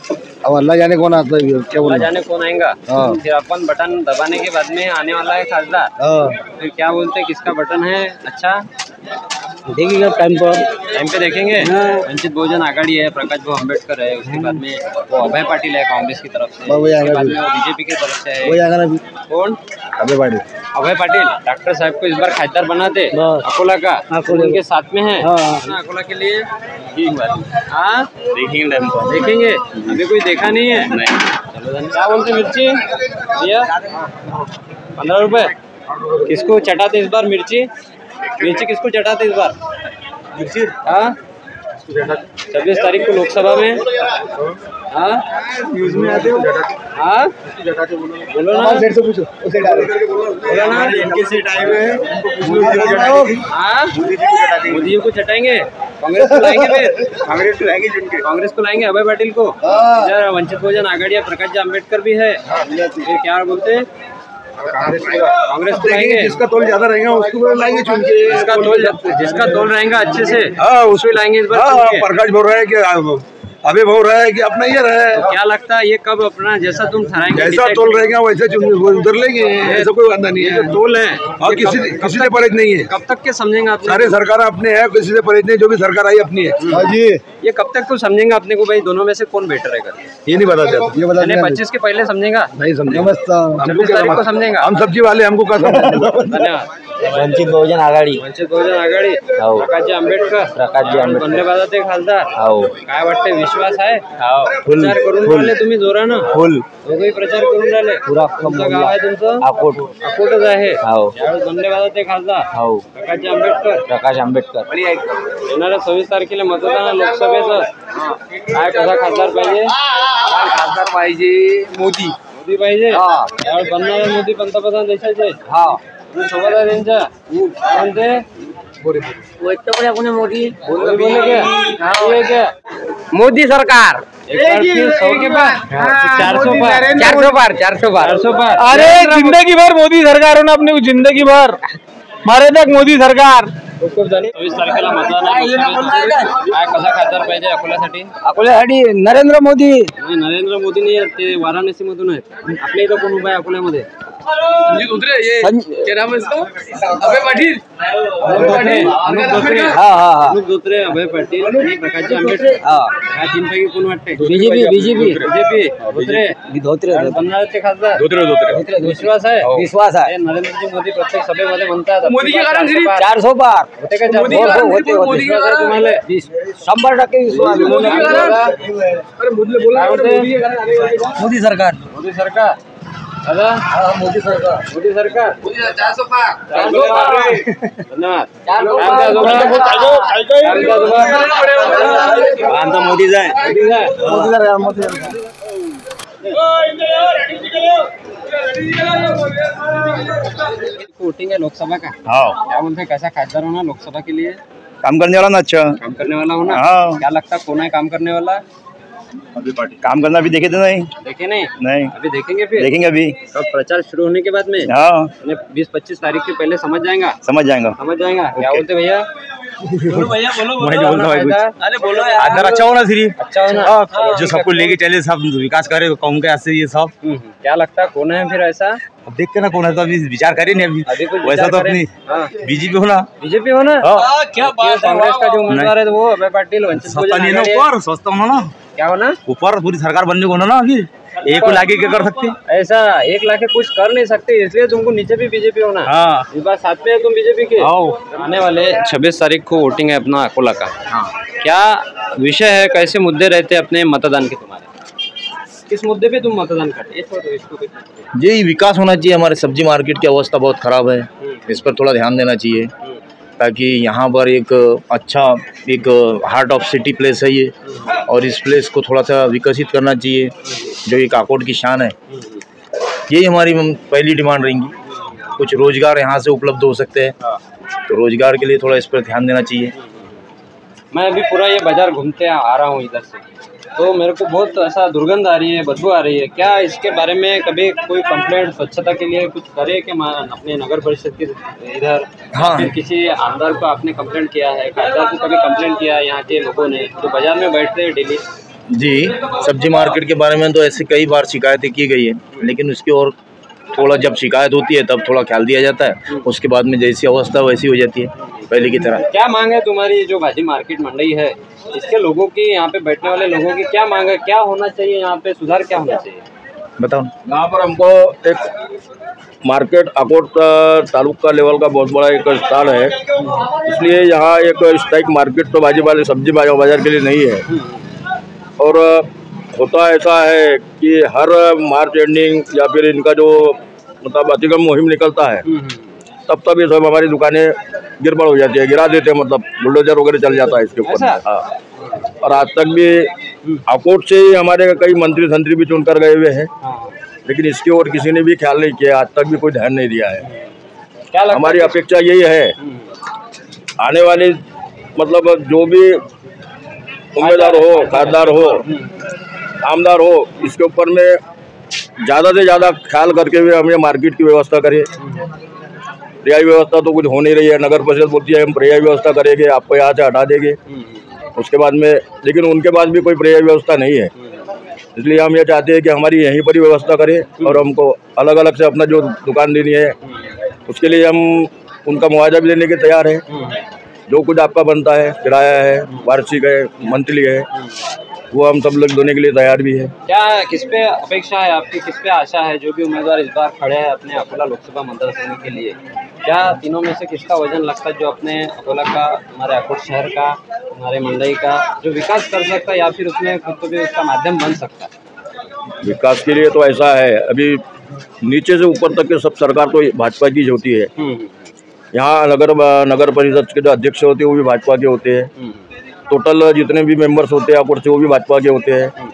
अब अल्लाह जाने कौन आता है, क्या अल्लाह जाने कौन आएगा। फिर अपन बटन दबाने के बाद में आने वाला है खासदार। फिर क्या बोलते किसका बटन है अच्छा? देखेंगे टाइम पे देखेंगे। वंचित बहुजन आघाड़ी है, प्रकाश भाऊ अम्बेडकर है, उसके बाद में वो अभय पाटिल है कांग्रेस की तरफ से, उसके बाद में वो बीजेपी की तरफ से है। कौन? अभय पाटिल। डॉक्टर साहब को इस बार खासदार बनाते अकोला का, उनके साथ में है ना अकोला के लिए। हाँ देखेंगे, अभी कोई देखा नहीं है। चलो क्या बोलते मिर्ची भैया? 15 रुपए। किसको चटाते इस बार मिर्ची? मिर्ची किसको चटाते इस बार? मिर्ची हाँ 26 तारीख को लोकसभा में। हाँ न्यूज में आते हो। हाँ बोलो ना, बोलो ना, इनके सीट आए हुए हैं। हाँ मोदी को चटाएंगे, कांग्रेस को लाएंगे, फिर कांग्रेस को लाएंगे, कांग्रेस को लाएंगे अभय पाटिल को। वंचित बहुजन आघाड़ी प्रकाश जी अम्बेडकर भी है। फिर क्या बोलते हैं? कांग्रेस को लाएंगे, जिसका तोल ज्यादा रहेगा उसको लाएंगे चुन के। जिसका तोल रहेगा अच्छे से उसको लाएंगे इस बार। प्रकाश बोल रहा है कि अभी भाव रहा है कि अपना ये रहा है। क्या लगता है ये कब अपना जैसा तुम ठहराएंगे जैसा तोल रहेगा वैसे उधर लेंगे, ऐसा कोई वादा नहीं है। तोल है और किसी से परहेज नहीं है। कब तक के समझेंगे आप? सारे सरकार अपने है, किसी से परहेज नहीं। जो भी सरकार आई अपनी है जी। ये कब तक तो समझेंगे अपने को भाई दोनों में से कौन बेटर है? ये नहीं बता देता, ये बता 25 के पहले समझेगा? नहीं समझेगा, 26 तारीख को समझेगा। हम सब्जी वाले, हमको क्या समझेगा। धन्यवाद। वंचित बहुजन आघाडी. वंचित बहुजन आघाडी. हो. प्रकाशजी आंबेडकर. प्रकाशजी आंबेडकर. धन्यवाद खासदार. हो. काय वाटते, विश्वास आहे? हो. प्रचार करून राहिले तुम्ही जोरानं? फुल. दोघंही प्रचार करून राहिले. पुरा तुमचं गाव आहे तुमचं? अकोट. अकोटच आहे. हो. यावेळेस धन्यवाद खासदार. हो. प्रकाशजी आंबेडकर. प्रकाश आंबेडकर. येणाऱ्या 26 तारखेला मतदान आहे लोकसभेचं. काय कसा खासदार पाहिजे? खासदार पाहिजे मोदी. मोदी पाहिजे. यावेळेस बनणारे मोदी पंतप्रधान देशाचे. हा. सोबत आहे त्यांच्या. म्हणते मोदी बोले क्या? मोदी सरकार. 100 के बाद 400 पार. 400 पार. अरे जिंदगी भर मोदी सरकार होना अपने को, जिंदगी भर मारे तक मोदी सरकार. 24 तारखेला मतदान आहे लोकसभेचं. काय कसा खासदार पाहिजे अकोल्यासाठी? अकोल्यासाठी नरेंद्र मोदी. नाही, नरेंद्र मोदी नाही आहेत, ते वाराणसी मधून आहेत. आपल्या इथं कोण उभा आहे अकोल्यामध्ये? अभय पाटील. अनुप धोत्रे, अभय पाटील आणि प्रकाशजी आंबेडकर. या तीनपैकी कोण वाटते? बीजेपी. धोत्रे. बनणारे खासदार धोत्रे. विश्वास आहे? विश्वास आहे. हे नरेंद्रजी मोदी प्रत्येक सभेमध्ये म्हणतात मोदी के कारण 400 पार. होते का? मोदी के कारण होते. विश्वास आहे तुम्हाला? 100% विश्वास. मोदी सरकार. मोदी सरकार. दादा, मोदी सरकार. मोदी सरकार. 400 पार. धन्यवाद. आमचा मोदीच आहे. मोदी सरकार. वोटिंग है लोकसभा का? हाँ, क्या बोलते हैं, कैसा खासदार होना लोकसभा के लिए? काम करने वाला ना अच्छा. काम करने वाला होना. हाँ. क्या लगता है कौन है काम करने वाला? काम करना भी देखे तो नहीं. देखे नहीं? नहीं अभी देखेंगे फिर. देखेंगे अभी. कब प्रचार शुरू होने के बाद में? हाँ, 20-25 तारीख के पहले समझ जाएगा. समझ जाएगा. क्या बोलते भैया? बोलो भाई कुछ. अरे बोलो यार. आधार अच्छा होना सिर्फ. अच्छा होना. जो सबको लेके चले, सब विकास करे कौन के ऐसे ये सब. क्या लगता है कौन है फिर ऐसा? अब देखते ना कौन है, तो अभी विचार करें नहीं अभी कुछ वैसा विचार तो करें. अपनी बीजेपी होना. बीजेपी होना. क्या कांग्रेस का जो उम्मीदवार है वो अभय पाटिल. वंचित सस्ता नहीं है ना, बहुजन ऊपर सस्ता होना ना. क्या होना? ऊपर पूरी सरकार बनने को होना ना. अभी एक को लाके क्या कर सकते. ऐसा 1 लाख कुछ कर नहीं सकते, इसलिए तुमको नीचे भी बीजेपी होना. हाँ, इस बार साथ पे है तुम बीजेपी के. आने वाले 26 तारीख को वोटिंग है अपना अकोला का. क्या विषय है, कैसे मुद्दे रहते हैं अपने मतदान के तुम्हारे? किस मुद्दे पे तुम मतदान करते? इसको जी, विकास होना चाहिए. हमारे सब्जी मार्केट की अवस्था बहुत खराब है, इस पर थोड़ा ध्यान देना चाहिए, ताकि यहाँ पर एक अच्छा एक हार्ट ऑफ सिटी प्लेस है ये, और इस प्लेस को थोड़ा सा विकसित करना चाहिए, जो एक अकोट की शान है. यही हमारी पहली डिमांड रहेंगी. कुछ रोजगार यहाँ से उपलब्ध हो सकते हैं, तो रोजगार के लिए थोड़ा इस पर ध्यान देना चाहिए. मैं अभी पूरा ये बाजार घूमते आ रहा हूँ इधर से, तो मेरे को बहुत ऐसा दुर्गंध आ रही है, बदबू आ रही है. क्या इसके बारे में कभी कोई कंप्लेंट स्वच्छता के लिए कुछ करे कि अपने नगर परिषद के इधर? हाँ. फिर किसी आमदार को आपने कंप्लेंट किया है, खासदार को कभी कंप्लेंट किया है यहाँ के लोगों ने जो बाजार में बैठते हैं डेली? जी, सब्जी मार्केट के बारे में तो ऐसे कई बार शिकायतें की गई है, लेकिन उसकी और थोड़ा जब शिकायत होती है तब थोड़ा ख्याल दिया जाता है. उसके बाद में जैसी अवस्था वैसी हो जाती है पहले की तरह. क्या मांग है तुम्हारी जो भाजी मार्केट मंडई है, इसके लोगों की, यहाँ पे बैठने वाले लोगों की क्या मांग है? क्या होना चाहिए यहाँ पे, सुधार क्या होना चाहिए? बताओ. यहाँ पर हमको एक मार्केट अकोट तालुका लेवल का बहुत बड़ा एक स्थान है, इसलिए यहाँ एक स्थायी मार्केट तो भाजी वाले सब्जी बाजार के लिए नहीं है. और होता ऐसा है कि हर मार्च एंडिंग या फिर इनका जो मतलब अतिक्रम मुहिम निकलता है, तब ये सब हमारी दुकानें गिरबड़ हो जाती है, गिरा देते हैं, मतलब बुलडोजर वगैरह चल जाता है इसके ऊपर. हाँ, और आज तक भी अकोट से ही हमारे कई मंत्री संतरी भी चुनकर गए हुए हैं, लेकिन इसकी ओर किसी ने भी ख्याल नहीं किया, आज तक भी कोई ध्यान नहीं दिया है. क्या हमारी अपेक्षा यही है, आने वाले मतलब जो भी उम्मीदवार हो, खासदार हो, आमदार हो, इसके ऊपर में ज़्यादा से ज़्यादा ख्याल करके हुए हमें मार्केट की व्यवस्था करें. रिहाई व्यवस्था तो कुछ हो नहीं रही है. नगर परिषद बोलती है हम रिहाई व्यवस्था करेंगे, आपको यहाँ से हटा देंगे, उसके बाद में, लेकिन उनके पास भी कोई पर्याय व्यवस्था नहीं है। इसलिए हम ये चाहते हैं कि हमारी यहीं पर ही व्यवस्था करें और हमको अलग अलग से अपना जो दुकान देनी है उसके लिए हम उनका मुआवजा भी देने के तैयार है। जो कुछ आपका बनता है, किराया है, वार्षिक है, मंथली है, वो हम सब लोग देने के लिए तैयार भी है। क्या किस पे अपेक्षा है आपकी, किस पे आशा है जो भी उम्मीदवार इस बार खड़े हैं अपने अकोला लोकसभा मतदान के लिए? क्या तीनों में से किसका वजन लगता है जो अपने अकोला का, हमारे अकोट शहर का, हमारे मंडई का जो विकास कर सकता है या फिर उसमें खुद को भी उसका माध्यम बन सकता है? विकास के लिए तो ऐसा है, अभी नीचे से ऊपर तक के सब सरकार तो भाजपा की होती है। यहाँ नगर परिषद के जो अध्यक्ष होते हैं वो भी भाजपा के होते हैं। टोटल जितने भी मेंबर्स होते हैं अकोट से वो भी भाजपा के होते हैं।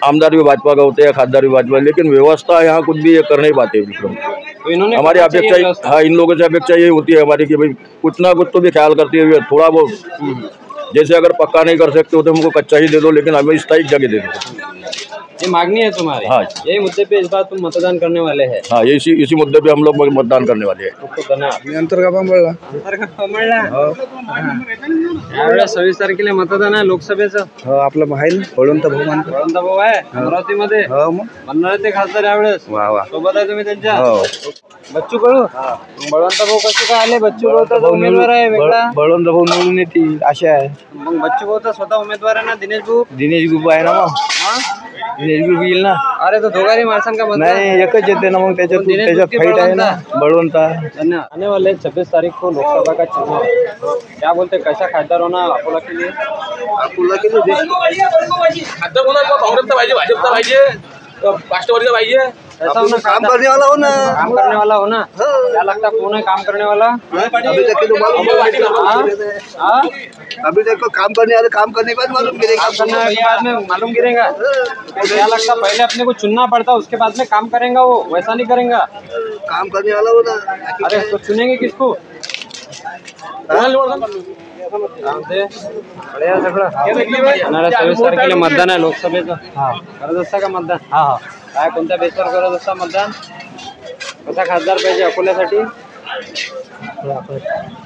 आमदार भी भाजपा का होते हैं, खासदार भी भाजपा, लेकिन व्यवस्था यहाँ कुछ भी ये कर नहीं पाते बिल्कुल। तो हमारी अपेक्षा, हाँ, इन लोगों से अपेक्षा ये होती है हमारी कि भाई कुछ ना कुछ तो भी ख्याल करते हुए थोड़ा बहुत, जैसे अगर पक्का नहीं कर सकते हो तो हमको कच्चा ही दे दो, लेकिन हमें स्थायी जगह दे दो। ये मांगनी है तुम्हारी? हाँ, यही मुद्दे पे इस बार तुम मतदान करने वाले हैं? हाँ, इसी मुद्दे पे हम लोग मतदान करने वाले हैं। यावेळेस 26 तारखेला मतदान आहे लोकसभेचं. आपलं माहिती बळवंत भाऊ आहे अमरावतीमध्ये म्हणणार ते खासदार यावेळेस. सोबत आहे तुम्ही त्यांच्या? बच्चू कडू. बळवंत भाऊ कसे काय आले? बच्चू भाऊ तर उमेदवार आहे वेगळा. बळवंत भाऊ निवडून येतील अशा आहे. मग बच्चू भाऊ तर स्वतः उमेदवार आहे ना. दिनेश ग्रुप आहे ना. मग दिनेश ग्रुप येईल ना. अरे तो दोघांनी माणसांका नाही, एकच येते ना. मग त्याच्यात फाईट आहे ना. बळवंत आने वाले 26 तारीख को लोकसभा का चुनाव है. क्या बोलते, कैसा खासदार होना अकोला के लिए? अकोला के लिए खासदार होना काँग्रेसचा पाहिजे, भाजपचा पाहिजे, राष्ट्रवादीचा पाहिजे. ऐसा होना, काम करने वाला हो ना. काम करने वाला हो ना. क्या लगता कौन है काम करने वाला? अभी तक तो मालूम अभी तक तो काम करने वाले काम करने के बाद मालूम गिरेगा. काम करने के बाद में मालूम गिरेगा. क्या लगता पहले अपने को चुनना पड़ता उसके बाद में काम करेगा वो? वैसा नहीं करेगा. काम करने वाला हो ना. अरे तो चुनेंगे किसको? बढिया सगळं. 26 तारखेला मतदान आहे लोकसभेचं. करत असता का मतदान? काय कोणत्या बेसवर करत असता मतदान? कसा खासदार पाहिजे अकोल्यासाठी?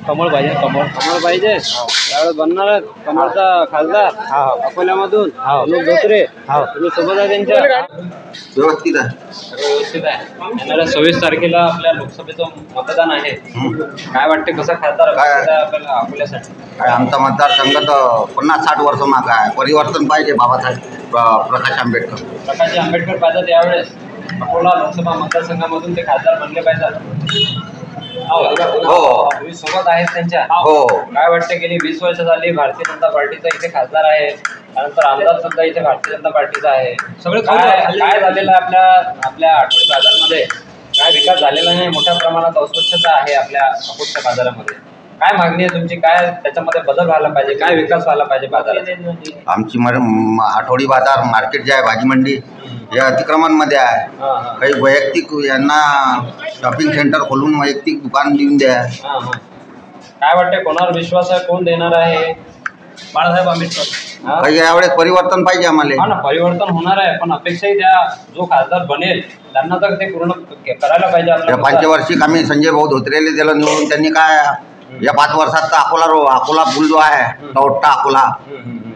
कमळ पाहिजे. कमळ पाहिजे. त्यावेळेस बनणार आहे कमळचा खासदार अकोल्यामधून अनूप धोत्रे. तुम्ही सोबत आहे त्यांच्या? व्यवस्थित आहे. व्यवस्थित आहे. येणाऱ्या 26 तारखेला आपल्या लोकसभेचं मतदान आहे. काय वाटते कसं खासदार आपल्याला अकोल्यासाठी? आमचा मतदारसंघ तर 50-60 वर्ष मागे आहे. परिवर्तन पाहिजे बाबासाहेब प्रकाश आंबेडकर. प्रकाश आंबेडकर पाहिजेत यावेळेस अकोला लोकसभा मतदारसंघामधून ते खासदार बनले पाहिजेत. हो, तुम्ही सोबत आहेत त्यांच्या? हो. काय वाटतं, गेली 20 वर्ष झाली भारतीय जनता पार्टीचा इथे खासदार आहे, त्यानंतर आमदार सुद्धा इथे भारतीय जनता पार्टीचा आहे. सगळं काय झालेलं आपल्या आठवडी बाजारमध्ये? काय विकास झालेला नाही? मोठ्या प्रमाणात अस्वच्छता आहे आपल्या अकोटच्या बाजारामध्ये. काय मागणी आहे तुमची? काय त्याच्यामध्ये बदल व्हायला पाहिजे? काय विकास व्हायला पाहिजे बाजारात? आमची आठवडी बाजार मार्केट जे आहे, भाजी मंडी, हे अतिक्रमणमध्ये आहे. काही वैयक्तिक यांना शॉपिंग सेंटर खोलून वैयक्तिक दुकान देऊन द्या. काय वाटते कोणावर विश्वास आहे? कोण देणार आहे? बाळासाहेब आंबेडकर. काही यावेळेस परिवर्तन पाहिजे आम्हाला. हा ना, परिवर्तन होणार आहे, पण अपेक्षाही त्या जो खासदार बनेल त्यांना तर ते पूर्ण करायला पाहिजे. या 5 वर्षी आम्ही संजय भाऊ धोत्रेले दिलं निवडून. त्यांनी काय या 5 वर्षात तर अकोला पूल जो आहे, टवट्टा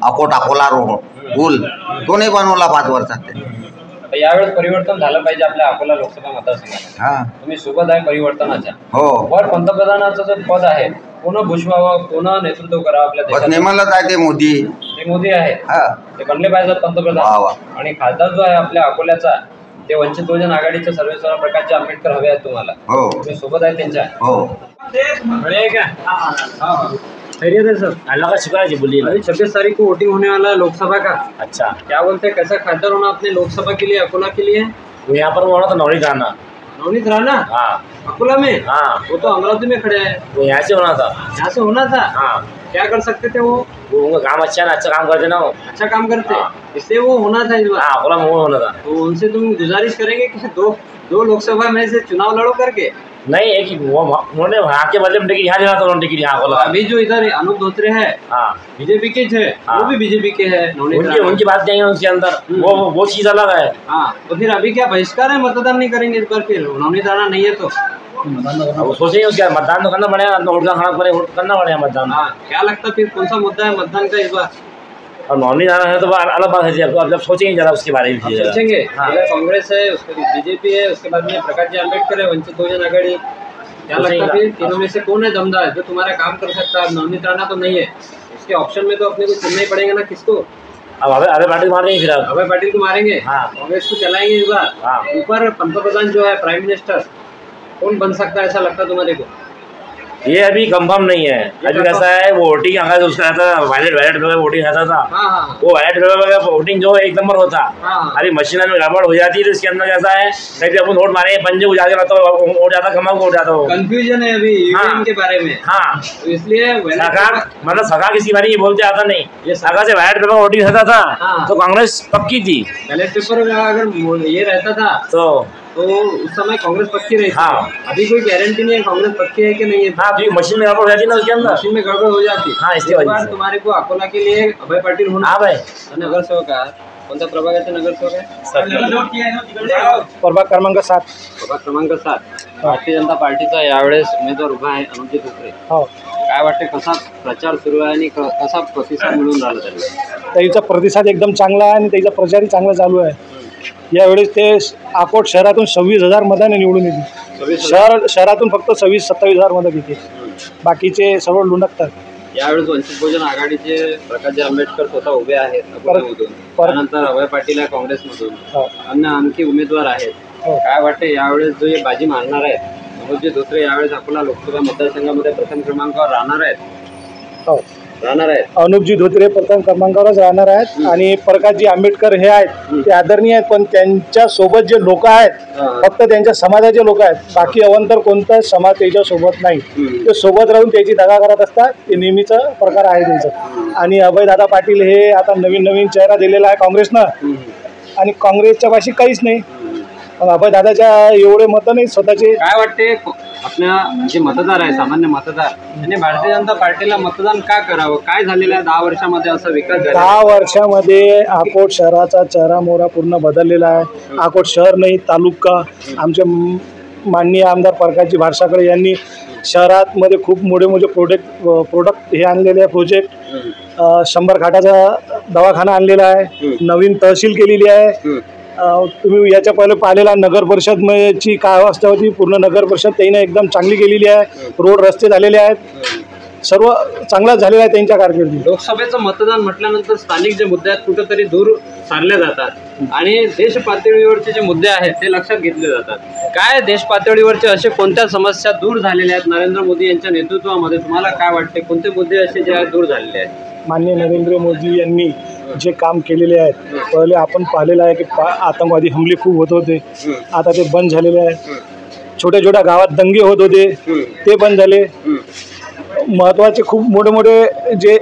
अकोट अकोला पूल तो नाही बनवला 5 वर्षात. यावेळेस परिवर्तन झालं पाहिजे आपल्या अकोला लोकसभा मतदारसंघात. तुम्ही सोबत आहे परिवर्तनाच्या. हो. वर पंतप्रधानाचं जे पद आहे, कोण भूषवावं, कोण नेतृत्व करावं आपल्या देशात? नेमलंच आहे ते मोदी. ते मोदी आहे, ते बनले पाहिजेत पंतप्रधान. आणि खासदार जो आहे आपल्या अकोल्याचा ते वंचित बहुजन आघाडीचे सर्वेश्वर प्रकाश आंबेडकर हवे आहेत तुम्हाला. हो. तुम्ही सोबत आहे त्यांच्या? हो. खैरियत है सर? अल्लाह का शुक्र है बोलिए. 26 तारीख को वोटिंग होने वाला है लोकसभा का. अच्छा, क्या बोलते हैं, कैसा खासदार होना अपने लोकसभा के लिए, अकोला के लिए? यहाँ पर होना तो नवनीत राणा. नवनीत राणा? हाँ. अकोला में? हाँ. वो तो अमरावती में खड़े हैं. वो यहाँ से होना था. यहाँ से होना था? हाँ. क्या कर सकते थे वो? उनका काम अच्छा है ना, अच्छा काम करते ना वो. अच्छा काम करते, इसलिए वो होना था इस बार. हाँ, अकोला में वो होना था. तो उनसे तुम गुजारिश करेंगे कि दो लोकसभा में से चुनाव लड़ो करके? नहीं, एक ही उन्होंने वहाँ के बदले में टिकट यहाँ लेना था. उन्होंने टिकट यहाँ अकोला. अभी जो इधर अनूप धोत्रे है, बीजेपी के है, वो भी बीजेपी के है. उनकी बात नहीं है उसके अंदर. वो चीज अलग है. हाँ, तो फिर अभी क्या बहिष्कार है? मतदान नहीं करेंगे इस बार? फिर नवनीत राणा नहीं है तो वो सोचेंगे उसके मतदान तो करना पड़ेगा. वोट का खाना पड़ेगा, वोट करना पड़ेगा मतदान. क्या लगता है फिर कौन सा मुद्दा है मतदान का इस बार? और नॉमिनी जाना है तो वो अलग बात है, अब जब सोचेंगे जरा उसके बारे में सोचेंगे। हाँ। कांग्रेस है, उसके बाद बीजेपी है, उसके बाद में प्रकाश जी आम्बेडकर है, वंचित बहुजन आघाड़ी। क्या लगता है फिर तीनों में से कौन है दमदार जो तुम्हारा काम कर सकता है? नॉमिनेट रहना तो नहीं है, उसके ऑप्शन में तो अपने को चुनना ही पड़ेगा ना किसको। अब अभय पाटिल मारेंगे, फिर अभय पाटिल को मारेंगे। हाँ। कांग्रेस को चलाएंगे इस बार। हाँ। ऊपर पंतप्रधान जो है प्राइम मिनिस्टर कौन बन सकता है ऐसा लगता है तुम्हारे को? ये अभी कंफर्म नहीं है। अभी कैसा है, वो वोटिंग अगर उसका रहता था वायलेट पेपर वोटिंग रहता था, वो वायलेट पेपर का वोटिंग जो एक नंबर होता। अरे मशीन में गड़बड़ हो जाती है तो इसके अंदर कैसा है, कभी अपन वोट मारेंगे पंजे को जाके रहता हो, वोट जाता कमा वोट जाता हो, कंफ्यूजन है अभी ईवीएम के बारे में। हाँ, तो इसलिए सरकार मतलब सरकार किसी बारे ये बोलते आता नहीं, ये सरकार से वायलेट पेपर वोटिंग रहता था तो कांग्रेस पक्की थी। बैलेट पेपर अगर ये रहता था तो उस समय कांग्रेस पक्की रही। हाँ। अभी कोई गारंटी नहीं है कांग्रेस पक्की है कि नहीं है। हाँ, मशीन में गड़बड़ हो जाती है ना उसके अंदर, मशीन में गड़बड़ हो जाती। हाँ, इसके वजह से तुम्हारे को अकोला के लिए अभय पाटिल होना। हाँ भाई, नगर सेवक आहे, कोणत्या प्रभागाचे नगर सेवक आहे? प्रभाग क्रमांक 7। प्रभाग क्रमांक 7। भारतीय जनता पार्टीचा यावेळेस उमेदवार उभा आहे अनुजी धोत्रे। हो, काय वाटते कसा प्रचार सुरू आहे आणि कसा प्रतिसाद मिळून राहिला त्यांना? त्याचा प्रतिसाद एकदम चांगला आहे आणि त्याचा प्रचारही चांगला चालू आहे। यावेळेस ते अकोट शहरातून 26,000 मतांनी निवडून येतील। शहरातून फक्त 26-27,000 मतं घेतील, बाकीचे सर्व लुणकतात। यावेळेस वंचित बहुजन आघाडीचे प्रकाश आंबेडकर स्वतः उभे आहेत अकोल्यामधून, त्यानंतर अभय पाटील आहे काँग्रेसमधून, आणखी उमेदवार आहेत। काय वाटते यावेळेस जो हे बाजी मारणार आहेत अनुजी धोत्रे यावेळेस अकोला लोकसभा मतदारसंघामध्ये प्रथम क्रमांकावर राहणार आहेत? अनुपजी धोत्रे प्रथम क्रमांकावरच राहणार आहेत आणि प्रकाशजी आंबेडकर हे आहेत ते आदरणीय आहेत, पण त्यांच्या सोबत जे लोक आहेत फक्त त्यांच्या समाजाचे लोक आहेत, बाकी अवंतर कोणताच समाज त्याच्या सोबत नाही। ते सोबत राहून त्याची दगा करत असतात, ते नेहमीचा प्रकार आहे त्यांचा। आणि अभयदादा पाटील हे आता नवीन चेहरा दिलेला आहे काँग्रेसनं आणि काँग्रेसच्या पाशी काहीच नाही। अभयदादाच्या एवढे मतं नाही स्वतःचे। काय वाटते आपल्या जे मतदार आहे सामान्य मतदार त्यांनी भारतीय जनता पार्टीला मतदान का करावं? काय झालेलं आहे 10 वर्षामध्ये असा विकास झाला? 10 वर्षामध्ये अकोट शहराचा चेहरा मोहरा पूर्ण बदललेला आहे। अकोट शहर नाही तालुका, आमचे माननीय आमदार प्रकाशजी भारसाकडे यांनी शहरामध्ये खूप मोठे प्रोडक्ट हे आणलेले आहे। प्रोजेक्ट 100 खाटाचा दवाखाना आणलेला आहे, नवीन तहसील केलेली आहे। तुम्ही याच्या पहिले पाहिलेला नगर परिषदची काय अवस्था होती, पूर्ण नगर परिषद त्यांनी एकदम चांगली केलेली आहे। रोड रस्ते झालेले आहेत, सर्व चांगलं झालेलं आहे त्यांच्या कारकिर्दीत। लोकसभेचं मतदान म्हटल्यानंतर स्थानिक जे मुद्दे आहेत कुठेतरी दूर सारले जातात आणि देश पातळीवरचे जे मुद्दे आहेत ते लक्षात घेतले जातात। काय देश पातळीवरचे असे कोणत्या समस्या दूर झालेल्या आहेत नरेंद्र मोदी यांच्या नेतृत्वामध्ये? तुम्हाला काय वाटते कोणते मुद्दे असे जे दूर झालेले आहेत? माननीय नरेंद्र मोदी यांनी जे काम केलेले आहेत, पहिले आपण पाहिलेलं आहे की आतंकवादी हमले खूप होत होते, आता ते बंद झालेले आहे। छोट्या गावात दंगे होत होते, ते बंद झाले। महत्त्वाचे खूप मोठे जे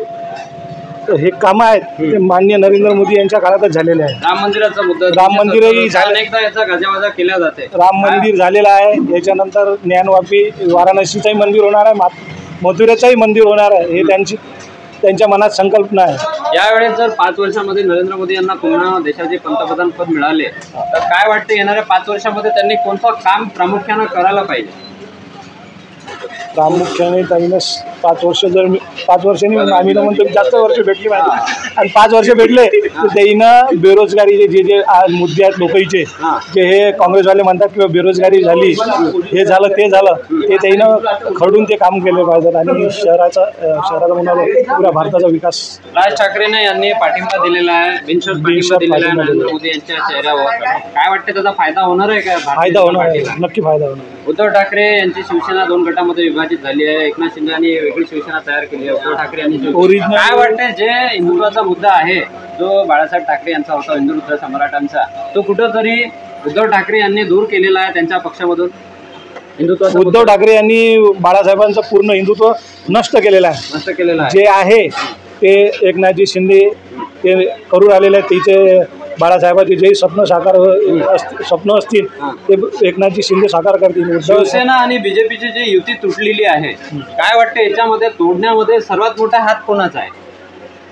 हे कामं आहेत ते माननीय नरेंद्र मोदी यांच्या काळातच झालेले आहेत। राम मंदिराचा मुद्दा, राम मंदिरही अनेकदा याचा गाजावाजा केला जाते। राम मंदिर झालेलं आहे, याच्यानंतर ज्ञानवापी वाराणसीचंही मंदिर होणार आहे, मथुरेचंही मंदिर होणार आहे, हे त्यांच्या मनात संकल्पना आहे। यावेळेस जर 5 वर्षामध्ये नरेंद्र मोदी यांना पुन्हा देशाचे पंतप्रधान पद मिळाले तर काय वाटते येणाऱ्या 5 वर्षामध्ये त्यांनी कोणतं काम प्रामुख्याने करायला पाहिजे? प्रामुख्याने त्यांनी 5 वर्ष जर 5 वर्षांनी आम्ही म्हणतो जास्त वर्ष भेटली पाहिजे आणि 5 वर्ष भेटले तर त्यानं बेरोजगारीचे जे मुद्दे आहेत लोकांचे, जे हे काँग्रेसवाले म्हणतात किंवा बेरोजगारी झाली, हे झालं ते झालं, ते त्यानं खडून ते काम केले पाहिजेत आणि शहराचा म्हणालो पुऱ्या भारताचा विकास। राज ठाकरेंनी यांनी पाठिंबा दिलेला आहे, बिनशर्त पाठिंबा दिलेला आहे नरेंद्र मोदी यांच्या चेहऱ्यावर। काय वाटते त्याचा फायदा होणार आहे का? फायदा होणार आहे, नक्की फायदा होणार आहे। उद्धव ठाकरे यांची शिवसेना 2 गटामध्ये विभाजित झाली आहे, एकनाथ शिंदे यांनी वेगळी शिवसेना तयार केली आहे, उद्धव ठाकरे यांनी काय वाटते जे हिंदुत्वाचा मुद्दा आहे जो बाळासाहेब ठाकरे यांचा होता हिंदुत्व सम्राटांचा, तो कुठंतरी उद्धव ठाकरे यांनी दूर केलेला आहे त्यांच्या पक्षामधून? उद्धव ठाकरे यांनी बाळासाहेबांचं पूर्ण हिंदुत्व नष्ट केलेलं आहे, जे आहे ते एकनाथजी शिंदे ते करू राहिलेले आहेत। तिचे बाळासाहेबांचे जे स्वप्न असतील ते एकनाथजी शिंदे साकार करतील। शिवसेना आणि बीजेपीची जी युती तुटलेली आहे, काय वाटते याच्यामध्ये तोडण्यामध्ये सर्वात मोठा हात कोणाचा आहे?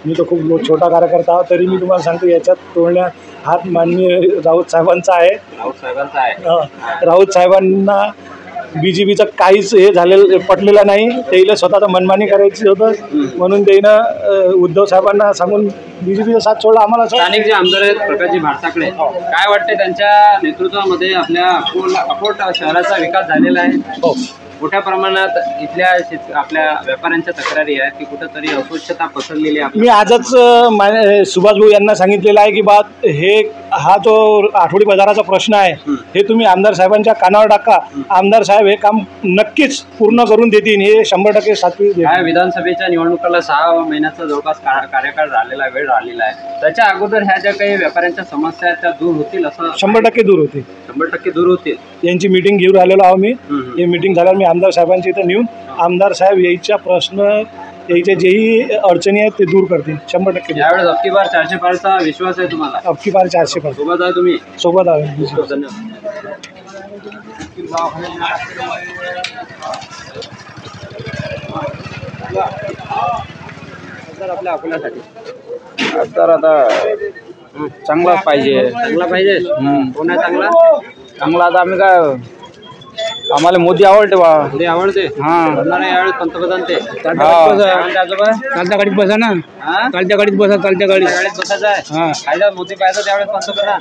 मी तो खूप छोटा कार्यकर्ता तरी मी तुम्हाला सांगतो याच्यात तोडण्यात हात माननीय राऊत साहेबांचा आहे। राऊत साहेबांचा आहे। राऊत साहेबांना BJPचं काहीच हे झालेलं पटलेलं नाही. त्याला स्वतःचं मनमानी करायची होतं म्हणून त्यानं उद्धव साहेबांना सांगून BJPचा साथ सोडला. आम्हाला स्थानिक जे आमदार आहेत प्रकाशजी भाटसाकडे, काय वाटते त्यांच्या नेतृत्वामध्ये आपल्या अकोट शहराचा विकास झालेला आहे? हो, मोठ्या प्रमाणात इथल्या आपल्या व्यापाऱ्यांच्या तक्रारी आहेत की कुठंतरी अस्वच्छता पसरलेली आहे. मी आजच सुभाष भाऊ यांना सांगितलेलं आहे की बा हा जो आठवडी बाजाराचा प्रश्न आहे हे तुम्ही आमदार साहेबांच्या कानावर टाका. आमदार साहेब हे काम नक्कीच पूर्ण करून देतील, हे 100% सातवी. काय विधानसभेच्या निवडणुकाला 6 महिन्याचा जवळपास कार्यकाळ झालेला वेळ राहिलेला आहे. त्याच्या अगोदर ह्या ज्या काही व्यापाऱ्यांच्या समस्या त्या दूर होतील असं? 100% दूर होतील. 100% दूर होतील. यांची मीटिंग घेऊन राहिलेलो आहो मी. ही मीटिंग झाल्यावर मी आमदार साहेबांची इथं नेऊन आमदार साहेब यायच्या प्रश्न यायच्या जेही अडचणी आहेत ते दूर करतील 100%. यावेळेस अबकी बार 400 पारचा विश्वास आहे तुम्हाला? अबकी बार 400 पार. सोबत आहे तुम्ही? सोबत आहे. धन्यवाद. आपल्या अकोल्यासाठी तर आता चांगलाच पाहिजे. चांगला पाहिजे. कोण आहे चांगला? चांगला आता आम्ही काय, आम्हाला मोदी आवडते बा. मोदी आवडते. हा, यावेळेस पंतप्रधान ते आजोबा चालत्या गाडीत बसा ना. चालत्या गाडीत बसा. चालत्या गाडीत बसायचं आहे. फायदा मोदी पाहिजे त्यावेळेस पंतप्रधान.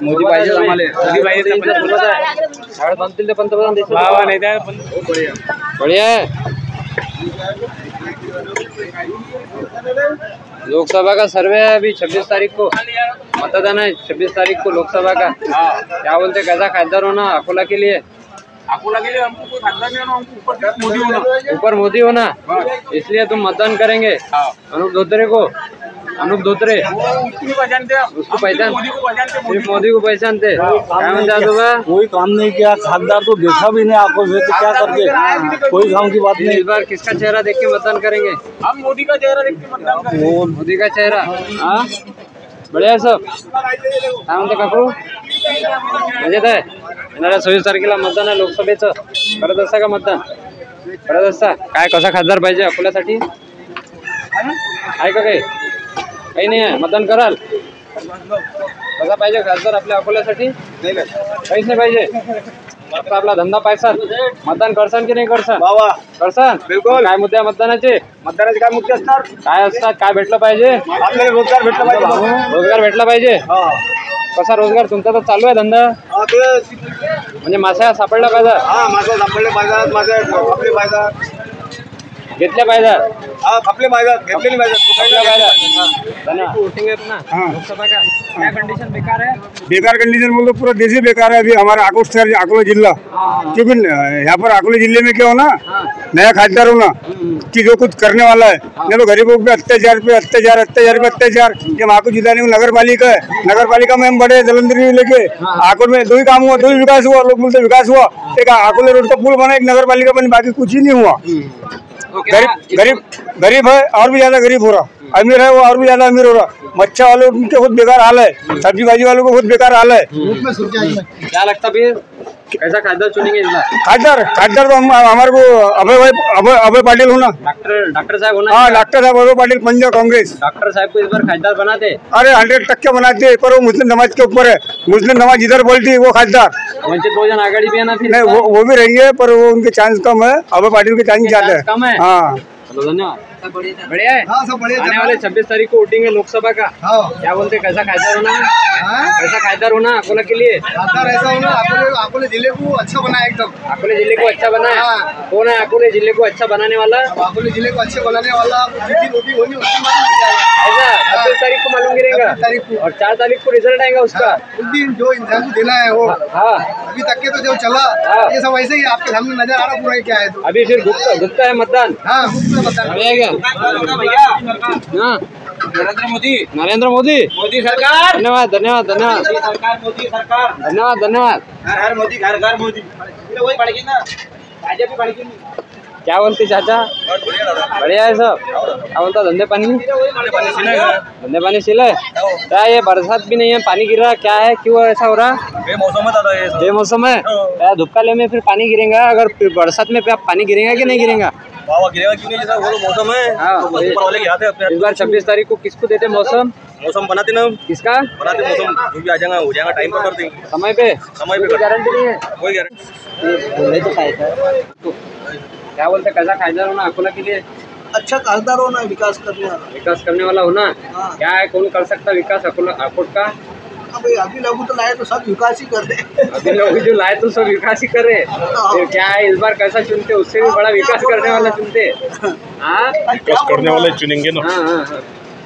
मोदी पाहिजे आम्हाला. मोदी पाहिजे त्यावेळेस बनतील ते पंतप्रधान देश. नाही त्या बढिया है. लोकसभा का सर्वे है अभी 26 तारीख को मतदान है. 26 तारीख को लोकसभा का. क्या बोलते कैसा खासदार होना अकोला के लिए? अकोला के लिए हमको कोई खासदार नहीं होना, हमको ऊपर मोदी होना. ऊपर मोदी होना, इसलिए तुम मतदान करेंगे अनूप धोत्रे को. अनूप धोत्रे उसको पहचानते, उसको पहचान, मोदी को पहचानते. सिर्फ मोदी को पहचानते. क्या म्हणते आजोबा? कोई काम नहीं किया, खासदार तो देखा भी नहीं आपको, तो क्या करके कोई काम की बात नहीं. इस बार किसका चेहरा देख के मतदान करेंगे? हम मोदी का चेहरा देख के मतदान करेंगे. मोदी का चेहरा. हाँ, बढिया सब. काय म्हणते काकू? मजेत आहे. येणाऱ्या 26 तारखेला मतदान आहे लोकसभेचं. करत असता का मतदान? करत असता. काय कसा खासदार पाहिजे अकोल्यासाठी? आहे का काही नाही आहे? मतदान कराल? कसा पाहिजे खासदार आपल्या अकोल्यासाठी? काहीच नाही पाहिजे. फक्त आपला धंदा पैसा. मतदान करसान की नाही करसान? करसान. बिलकुल. काय मुद्दे आहे मतदानाचे? मतदानाचे काय मुद्दे असणार? काय असतात? काय भेटलं पाहिजे? आपल्याला रोजगार भेटला पाहिजे. रोजगार भेटला पाहिजे. कसा रोजगार? तुमचा तर चालू आहे धंदा. म्हणजे मासा सापडला पाहिजे. माझं सापडले पाहिजे. माझं आपले पाहिजे. घेतल्या पाहिजे. आपले पाहिजे. घेतलेली पाहिजे. धन्यवाद. वोटिंग है अपना लोकसभा का. क्या कंडीशन बेकार है? बेकार कंडीशन बोल तो पूरा देश ही बेकार है. अभी हमारा अकोट शहर अकोला जिला, क्योंकि यहाँ पर अकोले जिले में क्या होना, नया खासदार होना कि जो कुछ करने वाला है. नहीं तो गरीबों पे अत्याचार पे अत्याचार, अत्याचार पे अत्याचार. जब अकोट जिला में नगर पालिका है, नगर पालिका में हम बड़े जलंधरी लेके अकोट में 2 ही काम हुआ, 2 ही विकास हुआ. लोग बोलते विकास हुआ. एक अकोले रोड का पुल बना, एक नगर पालिका बनी, बाकी कुछ ही नहीं हुआ. गरीब है और भी ज्यादा गरीब हो रहा, अमीर है वो और भी ज्यादा अमीर हो रहा. मच्छा वालों उनके बहुत बेकार हाल है, सब्जी भाजी वालों को बहुत बेकार हाल है. क्या लगता फिर कैसा खासदार चुनेंगे इस बार? खासदार तो हमारे को अभय पाटिल होना. डॉक्टर साहब होना. हाँ, डॉक्टर साहब अभय पाटिल, पंजाब कांग्रेस. डॉक्टर साहब को इस बार खासदार बनाते? अरे 100% बनाते, पर वो मुस्लिम समाज के ऊपर है. मुस्लिम समाज जिधर बोलती है वो खासदार. वंचित बहुजन आघाड़ी भी है ना फिर? नहीं, वो भी रहेंगे, पर वो उनके चांस कम है. अभय पाटिल के चांस ज्यादा है. कम है. हाँ, चलो धन्यवाद. बढ़िया है. हाँ, सब बढ़िया. आने वाले 26 तारीख को वोटिंग है लोकसभा का. क्या बोलते कैसा खासदार होना? कैसा खासदार होना अकोला के लिए? खासदार ऐसा होना अकोले जिले को अच्छा बनाए एकदम. अकोले जिले को अच्छा बनाए. कौन है अकोले जिले को अच्छा बनाने वाला? अकोले जिले को अच्छे बनाने वाला जितनी रोटी होनी उसकी ऐसा 26 तारीख को मालूम गिरेगा और 4 तारीख को रिजल्ट आएगा उसका. उस दिन जो इंसान को देना है वो. हाँ, अभी तक के तो जो चला ये सब ऐसे ही आपके सामने नजर आ रहा पूरा क्या है. अभी फिर गुप्ता है मतदान. हाँ, मतदान नरेंद्र मोदी सरकार. धन्यवाद. सरकार मोदी सरकार. धन्यवाद. हर मोदी घर मोदी. वही पड़ेगी ना, भाजपा पड़ेगी. क्या बोलते चाचा? बढ़िया है सब. क्या बोलता धंधे पानी? धंधे पानी सिले. क्या ये बरसात भी नहीं है, पानी गिर रहा, क्या है, क्यों ऐसा हो रहा? बेमौसम है. क्या धुपकाले में फिर पानी गिरेगा? अगर बरसात में पानी गिरेगा कि नहीं गिरेगा? भाव गिरेगा क्यों नहीं, जैसा वो तो मौसम है। हाँ, तो ऊपर वाले के हाथ है अपने। इस बार 26 तारीख को किसको देते मौसम? मौसम बनाते ना, किसका बनाते मौसम, जो भी आ जाएगा हो जाएगा, टाइम पर करते हैं, समय पे कोई गारंटी नहीं है। कोई गारंटी। तो खायचा क्या बोलते, कैसा खासदार होना अकोला के लिए? अच्छा खासदार होना, विकास करने वाला होना। क्या है, कौन कर सकता विकास अकोला अकोट का? अभी लोग तो लाए तो सब विकास ही कर रहे। अभी लोग जो लाए तो सब विकास ही कर रहे। तो क्या है, इस बार कैसा चुनते, उससे भी बड़ा विकास करने वाला चुनते। हाँ, विकास करने वाले चुनेंगे ना। हाँ।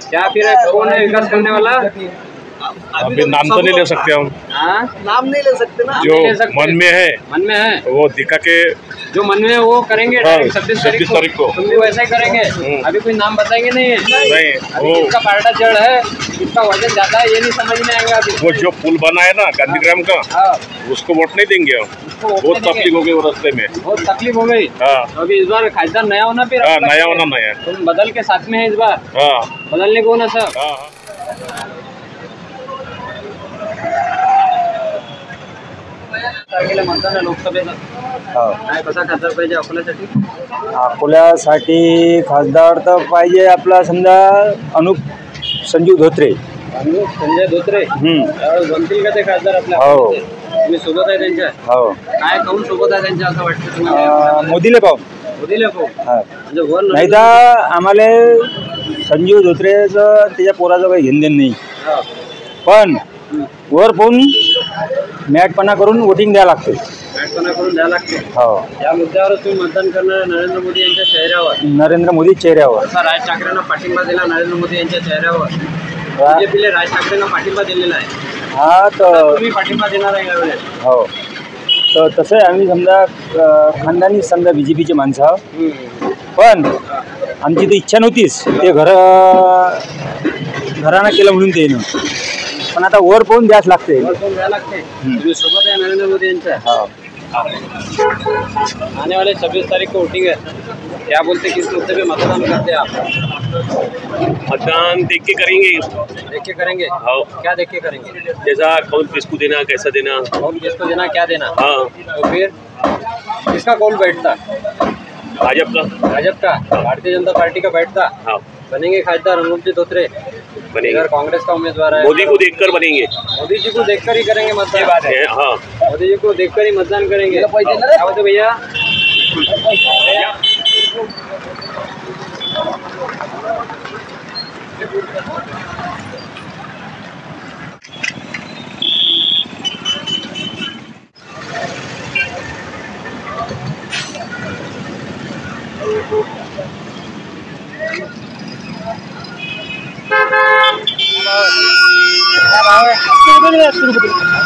क्या फिर कौन है विकास करने वाला? अभी नाम तो नहीं ले सकते हम। नाम नहीं ले सकते ना, जो मन में है वो दिखा के, जो मन में है वो करेंगे। 26 तारीख को तुम भी वैसा ही करेंगे। अभी कोई नाम बताएंगे नहीं वो किसका पार्टा जड़ है, किसका वजन ज्यादा है, ये नहीं समझ में आएगा अभी। वो जो पुल बना है ना गांधीग्राम का, उसको वोट नहीं देंगे हम। बहुत तकलीफ हो गई वो रास्ते में, बहुत तकलीफ हो गई। तो अभी इस बार खासदार नया होना, फिर नया होना नया। तुम बदल के साथ में है इस बार। बदलने को ना सर। तारखेला मतदान आहे लोकसभेला। काय कसा खासदार पाहिजे अकोल्यासाठी? अकोल्यासाठी खासदार तर पाहिजे आपला समजा संजीव धोत्रे। संजय धोत्रे यावेळेस बनतील का ते खासदार आपल्या? हो, तुम्ही सोबत आहे त्यांच्या? हो। काय काऊन सोबत आहे त्यांच्या असं वाटतं तुम्हाला? मोदीले पाहू म्हणजे वर नाही तर आम्हाला संजीव धोत्रेचं त्याच्या पोराचं काही घेणदेण नाही, पण वर पाहून मॅटपणा करून वोटिंग द्यावं लागते। हो, या मुद्द्यावर तुम्ही मतदान करणार नरेंद्र मोदी यांच्या चेहऱ्यावर? नरेंद्र मोदी चेहऱ्यावर। राज ठाकरेंना पाठिंबा दिला नरेंद्र मोदी यांच्या चेहऱ्यावर, बीजेपीला राज ठाकरेंना पाठिंबा दिलेला आहे। हा, तर तुम्ही पाठिंबा देणार आहे यावेळेस? हो, तर तसं आहे, आम्ही समजा खानदानी समजा बीजेपीचे माणसं आहोत, पण आमची तर इच्छा नव्हतीच, ते घरानं केलं म्हणून ते ना, पण आता वर पाहून द्यास लागते। तुम्ही सोबत आहे नरेंद्र मोदी यांच्या? आने वाले 26 तारीख को वोटिंग है, क्या बोलते, किस मुद्दे पे मतदान करते हैं आप? मतदान देख के करेंगे। देख के करेंगे? हाँ। क्या देख के करेंगे? जैसा कौन किसको देना, कैसा देना, कौन किसको देना, क्या देना। हाँ। तो फिर किसका कौन बैठता? भाजपा का, भारतीय जनता पार्टी का बैठता। हाँ। बनेंगे खासदार अनुपजी धोत्रे? बनेंगे। कांग्रेस का उम्मीदवार है, मोदी को देखकर बनेंगे। मोदी जी को देखकर ही करेंगे मतदान। बात है। हाँ, मोदी जी को देखकर ही मतदान करेंगे। क्या बोलते भैया?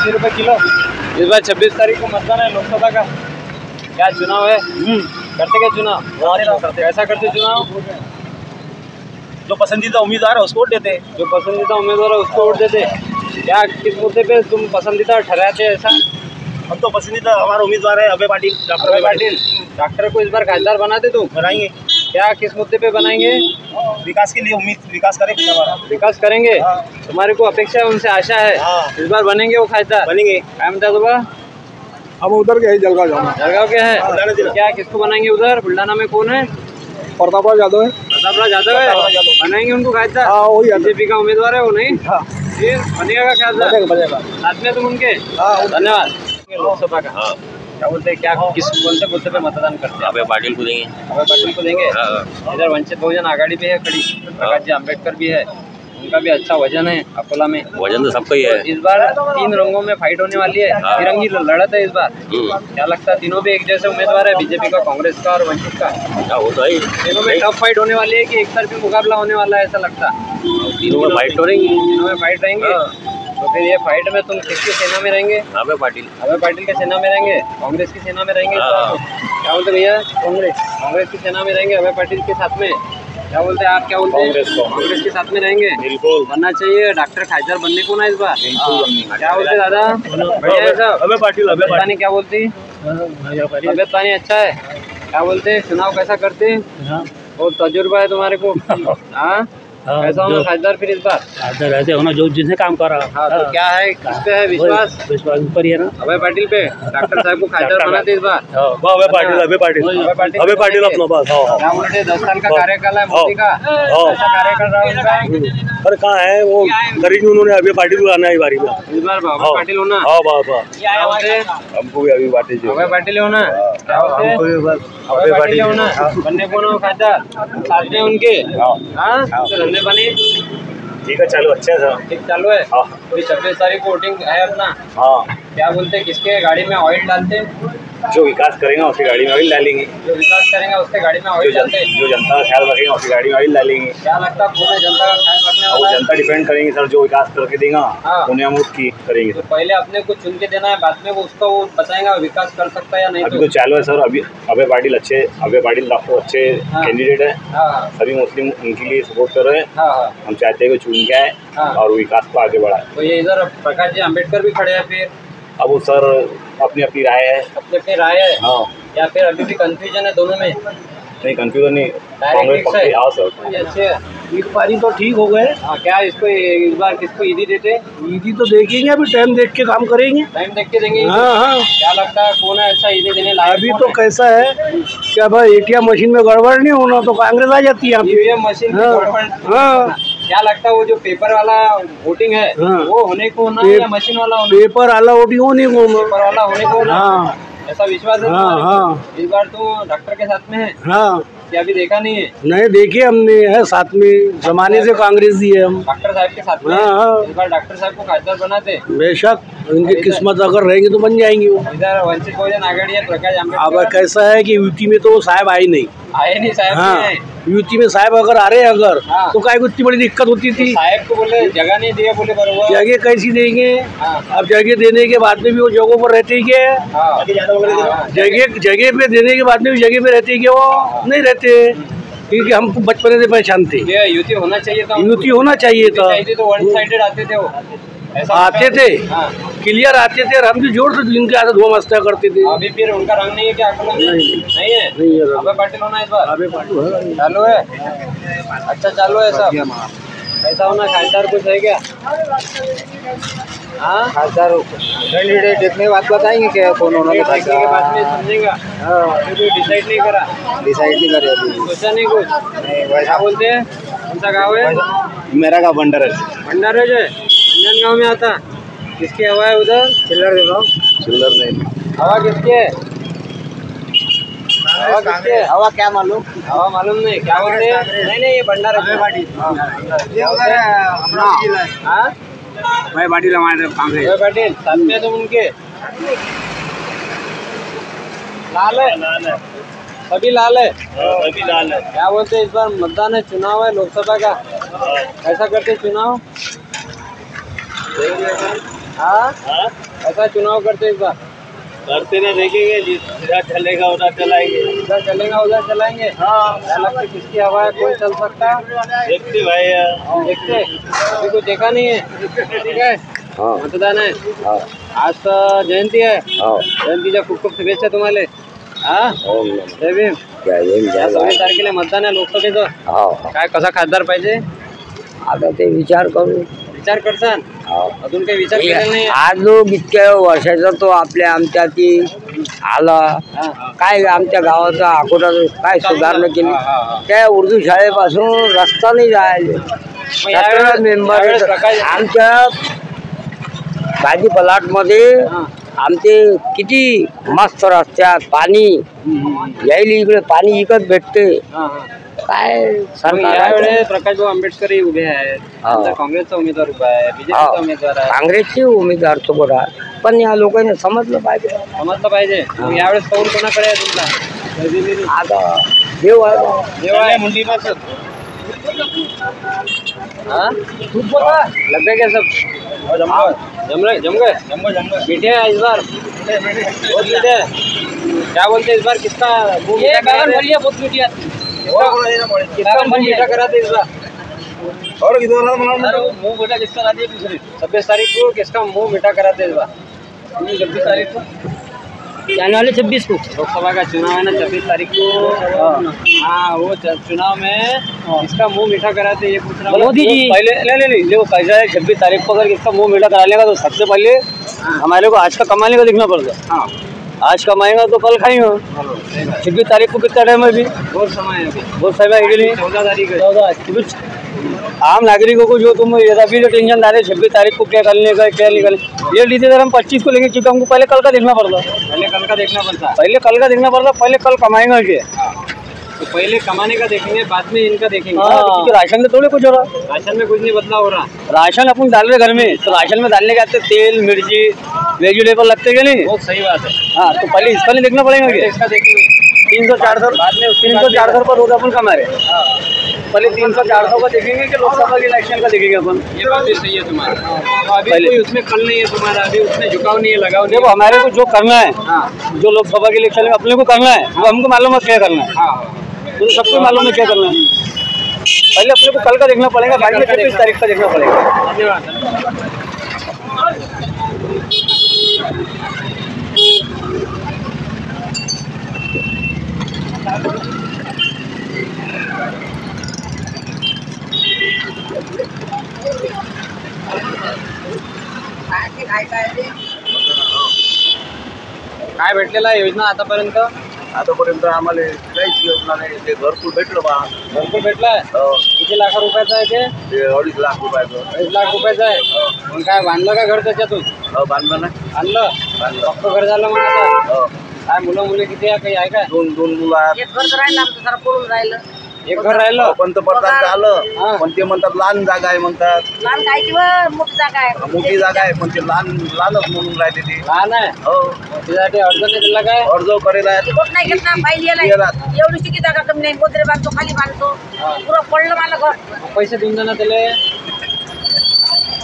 ₹80 किलो। इस बार 26 तारीख को मतदान है लोकसभा का। क्या चुनाव है? करते क्या चुनाव? कैसा करते चुनाव? जो पसंदीदा उम्मीदवार है उसको वोट देते। जो पसंदीदा उम्मीदवार है उसको वोट देते। क्या किस मुद्दे पे तुम पसंदीदा ठहराते हैं ऐसा? हम तो पसंदीदा हमारा उम्मीदवार है अभय पाटिल। अभय पाटिल डॉक्टर को इस बार खासदार बनाते तुम? बनाएंगे। क्या किस मुद्दे पे बनाएंगे? विकास के लिए उम्मीद, विकास करेंगे हमारा। विकास करेंगे। तुम्हारे को अपेक्षा है, उनसे आशा है इस बार बनेंगे वो खासदार? बनेंगे। क्या म्हणता तुम्हा? हम उधर के है, जलगांव के है। क्या किसको बनाएंगे उधर? बुल्ढाना में कौन है? प्रतापराव यादव है। प्रतापराव यादव है, बनाएंगे उनको खासदार? हाँ, वही बीजेपी का उम्मीदवार है वो, नहीं? फिर बनेगा का खासदार? साथ में तुम उनके? धन्यवाद। लोकसभा का क्या बोलते हैं, क्या किस कौन से मुद्दे पे मतदान करते हैं? अभय पाटिल को देंगे। अभय पाटिल को देंगे। इधर वंचित बहुजन आघाड़ी भी है खड़ी, प्रकाश जी अम्बेडकर भी है, उनका भी अच्छा वजन है अकोला में। वजन तो सबका ही है। इस बार 3 रंगों में फाइट होने वाली है, तिरंगी लड़त है इस बार। क्या लगता है, तीनों भी एक जैसे उम्मीदवार है, बीजेपी का, कांग्रेस का और वंचित का? वो तो है, तीनों में टफ फाइट होने वाली है कि एक तरफी मुकाबला होने वाला है, ऐसा लगता? तीनों में फाइट रहेंगे। तीनों में फाइट रहेंगे। तो फिर ये फाइट में तुम किसकी सेना में रहेंगे? अभय पाटिल। अभय पाटिल की सेना में रहेंगे, कांग्रेस की सेना में रहेंगे? क्या बोलते भैया? कांग्रेस की सेना में रहेंगे अभय पाटिल के साथ में। क्या बोलते हैं आप, क्या बोलते हैं? कांग्रेस के साथ में रहेंगे। बिल्कुल बनना चाहिए। डॉक्टर खासदार बनने को ना इस बार? क्या बोलते दादा? बढ़िया है सब। अभय पाटिल। अभय पानी क्या बोलती? अभय पानी अच्छा है। क्या बोलते? चुनाव कैसा करते? बहुत तजुर्बा है तुम्हारे को। हाँ, कैसा होना खासदार फिर इस बार? खासदार ऐसे होना जो जिसने काम करा। हाँ, तो क्या है, किस पे है विश्वास? विश्वास ऊपर ही है ना, अभय पाटिल पे। डॉक्टर साहब को खासदार बनाते इस बार? अभय पाटिल अपना बस। क्या बोलते 10 साल का कार्यकाल है मोदी का, ऐसा कार्यकाल रहा उनका? अरे कहाँ है वो, करेंगे उन्होंने अभय पाटिल को आना है बारी में इस बार। अभय पाटिल होना? क्या होते? हमको भी अभी पाटिल अभय पाटिल होना। क्या होते? अभय पाटिल होना। बनने कौन हो खासदार? साथ में उनके। हाँ, धंधे पानी ठीक है, चालू अच्छा है, ठीक चालू है। पूरी 26 तारीख को वोटिंग है अपना। हाँ, क्या बोलते हैं, किसके गाड़ी में ऑयल डालते? जो विकास करेगा उसकी गाड़ी में ऑयल डालेंगे। जो विकास करेंगे उसके गाड़ी में ऑयल डालते हैं। जो जनता का ख्याल रखेगा उसकी गाड़ी में ऑयल डालेंगे। क्या लगता है कौन है जनता का ख्याल रखने वो वाला? जनता डिपेंड करेंगे सर, जो विकास करके देगा उन्हें हम उसकी करेंगे। तो पहले अपने को चुन के देना है, बाद में वो उसका वो बताएगा विकास कर सकता है या नहीं। अभी तो चालू है सर। अभी अभय पाटिल डॉक्टर अच्छे कैंडिडेट है। सभी मुस्लिम उनके लिए सपोर्ट कर रहे हैं। हम चाहते हैं कि चुन के आए और विकास को आगे बढ़ाए। तो ये इधर प्रकाश जी अम्बेडकर भी खड़े हैं फिर? अब वो सर अपनी अपनी राय है। अपनी राय है? हाँ, या फिर अभी भी कंफ्यूजन है दोनों में? नहीं, कंफ्यूजन नहीं, कांग्रेस पक्ष है। हाँ सर, अच्छे एक पारी तो ठीक हो गए। हाँ, क्या इसको इस बार किसको ईदी देते? ईदी तो देखेंगे, अभी टाइम देख के काम करेंगे। टाइम देख के देंगे? हाँ हाँ। क्या लगता है कौन है अच्छा ईदी देने लायक? अभी तो कैसा है क्या भाई, एटीएम मशीन में गड़बड़ नहीं होना तो कांग्रेस आ जाती है। ईवीएम मशीन में गड़बड़? हाँ। क्या लगता है वो जो पेपर वाला वोटिंग है वो होने को ना या मशीन वाला होने? पेपर वाला वोटिंग होने को। पेपर वाला होने को ना? हाँ, ऐसा विश्वास है? हाँ। इस बार तो डॉक्टर के साथ में है? हाँ। क्या अभी देखा नहीं है? नहीं देखे हमने, है साथ में, जमाने से कांग्रेस ही है हम। डॉक्टर साहब के साथ में? हाँ। इस बार डॉक्टर साहब को खासदार बनाते? बेशक, उनकी किस्मत अगर रहेंगी तो बन जाएंगी वो। इधर वंचित बहुजन आघाड़ी है, प्रकाश अब अम्बेडकर। कैसा है कि यूटी में तो वो साहब आए नहीं। आए नहीं साहब? हाँ, यूटी में साहब अगर आ रहे तो काय को इतनी बड़ी दिक्कत होती थी। साहब को बोले जगह नहीं दिया, बोले बरोबर। जगह कैसी देंगे? अब जगह देने के बाद में भी वो जगहों पर रहते ही क्या? जगह पे देने के बाद में भी जगह पे रहते ही क्या? वो नहीं रहते, क्योंकि हमको बचपन से पहचान थे। ये युति होना चाहिए था। युति होना चाहिए था। तो वन साइडेड आते थे वो, आते थे, क्लियर आते थे और हम भी जोर से इनके आदत धुआं मस्ता करते थे। अभी फिर उनका रंग नहीं है क्या? नहीं है? नहीं है। अभय पाटिल होना इस बार? अभय पाटिल चालू है? अच्छा चालू है सब। ऐसा होना खासदार कुछ है क्या? हाँ, खासदार कैंडिडेट देखने बात बताएंगे क्या कौन होना? देखने के बाद में समझेगा। अभी डिसाइड नहीं करा? डिसाइड नहीं करे अभी, सोचा नहीं कुछ? नहीं। वैसा बोलते हैं? कौन सा गाँव है? मेरा गाँव भंडारा है। गाँव में आता। किसकी हवा है उधर? चिल्लर गाँव? चिल्लर नहीं। हवा किसकी है? हवा क्या मालूम? हवा मालूम नहीं। क्या बोलते हैं? नहीं, ये भंडारा है। भाई पाटिल हमारे कांग्रेस। अभय पाटिल साथ में तुम उनके? लाल है? सभी लाल है? सभी लाल है। क्या बोलते हैं इस बार मतदान है, चुनाव है लोकसभा का, कैसा करते चुनाव? हाँ, ऐसा चुनाव करते इस बार? करते ना, देखेंगे जिधर चलेगा उधर चलाएंगे। इधर चलेगा उधर चलाएंगे। हाँ, क्या लगता है किसकी हवा है, कोई चल सकता है? देखते भाई, देखते। अभी कुछ देखा नहीं है? ठीक है, मतदान है। आज तो जयंती है। जयंतीच्या खूप खूप शुभेच्छा तुम्हाला. जय भीम. 26 तारखेला मतदान आहे लोकसभेचं. काय कसा खासदार पाहिजे? आता ते विचार करू. विचार करसान? अजून काही विचार केलेला नाही? आज लोक इतक्या वर्षाचा तो आमच्या ती आला, काय आमच्या गावाचा अकोटाचं काय सुधारणा केली, त्या उर्दू शाळेपासून रस्ता नाही जायला. मेंबर आमच्या भाजी प्लॉटमध्ये आमचे किती मस्त रस्त्यात पाणी यायला, इकडे पाणी विकत भेटते. काय यावेळेस प्रकाश भाऊ आंबेडकर उभे आहेत, काँग्रेसचा उमेदवार उभा आहे, बीजेपीचा उमेदवार आहे, काँग्रेसचे उमेदवार तो बघा, पण या लोकांनी समजलं पाहिजे. यावेळेस कौल कोणाकडे आहे तुमचा? आता देव आहे. देव आहे मुंडीपासून. खूप बोला लग गया सब. जम गए मीठे हैं इस बार, बहुत मीठे हैं. क्या बोलते इस बार किसका मुँह मीठा करा दे? बहुत मीठी है. किसका मुँह मीठा करा दे इस बार? और मुँह मीठा किसका करा दे? 26 तारीख को किसका मुँह मीठा करा दे इस बार? 26 तारीख को जाने वाले 26 को लोकसभा का चुनाव है ना 26 तारीख को। हाँ वो चुनाव में इसका मुंह मीठा कराते ये पूछ रहा हूँ। मोदी जी पहले नहीं देखो कैसा है 26 तारीख को अगर इसका मुंह मीठा करा लेगा तो सबसे पहले हमारे को आज का कमाने का देखना पड़ता है। आज कमाएगा तो कल खाएंगे। 26 तारीख को कितना टाइम है अभी? बहुत समय है कि नहीं? 14 तारीख है। 14 आम नागरिकों को जो तुम अभी जो टेंशन डाले 26 तारीख को क्या करने का क्या निकल ये डिसीजन हम 25 को लेंगे क्योंकि हमको पहले कल का देखना पड़ता। पहले कल का देखना पड़ता। पहले कल कमाएंगे क्या? तो पहले कमाने का देखेंगे बाद में इनका देखेंगे। क्योंकि राशन में थोड़े कुछ हो रहा। राशन में कुछ नहीं बदलाव हो रहा। राशन अपन डाल रहे घर में तो राशन में डालने के आते तेल मिर्ची वेजिटेबल लगते क्या नहीं? बहुत सही बात है। हाँ तो पहले इसका नहीं देखना पड़ेगा क्या? इसका देखेंगे 300-400 बाद में 300-400 पर रोज अपन कमा रहे। पहले 300-400 का देखेंगे कि लोकसभा के इलेक्शन का देखेंगे अपन। ये बात भी सही है तुम्हारा। अभी कोई उसमें कल नहीं है तुम्हारा, अभी उसमें झुकाव नहीं है लगाओ। देखो हमारे को जो करना है जो लोकसभा के इलेक्शन में अपने को करना है वो हमको मालूम है क्या करना है। तो सबको मालूम है क्या करना है। पहले अपने को कल का देखना पड़ेगा बाद में 26 तारीख का देखना पड़ेगा। धन्यवाद। काय भेटलेला आहे योजना आतापर्यंत? आम्हाला काहीच योजना नाही. ते घरकुल भेटलं बा. घरकुल भेटलाय? किती लाख रुपयाचं आहे ते? 2.5 लाख रुपयाचं. 2.5 लाख रुपयाचं आहे. मग काय बांधलं का घर त्याच्यातून? बांधलं ना. आणलं फक्त घर झालं मग आता? काय मुलं मुली किती आहे काही आहे का? दोन मुलं आहेत. एक घर राहिलं आमचं जरा पडून राहिलं. एक घर राहिलं. पंतप्रधान आलं पण ते म्हणतात लहान जागा आहे म्हणतात. लहान काय किंवा मोठी जागा आहे? मोठी जागा आहे पण ते लहानच म्हणून राहते ते. लहान आहे त्यासाठी अर्ज नाही दिला काय? अर्ज करेल आहे. कोण नाही घेतला पाहिजे एवढी किती जागा कमी नाही. गोदरे बांधतो खाली बांधतो पुरं पडलं मला घर. पैसे देऊन जाणार त्याला.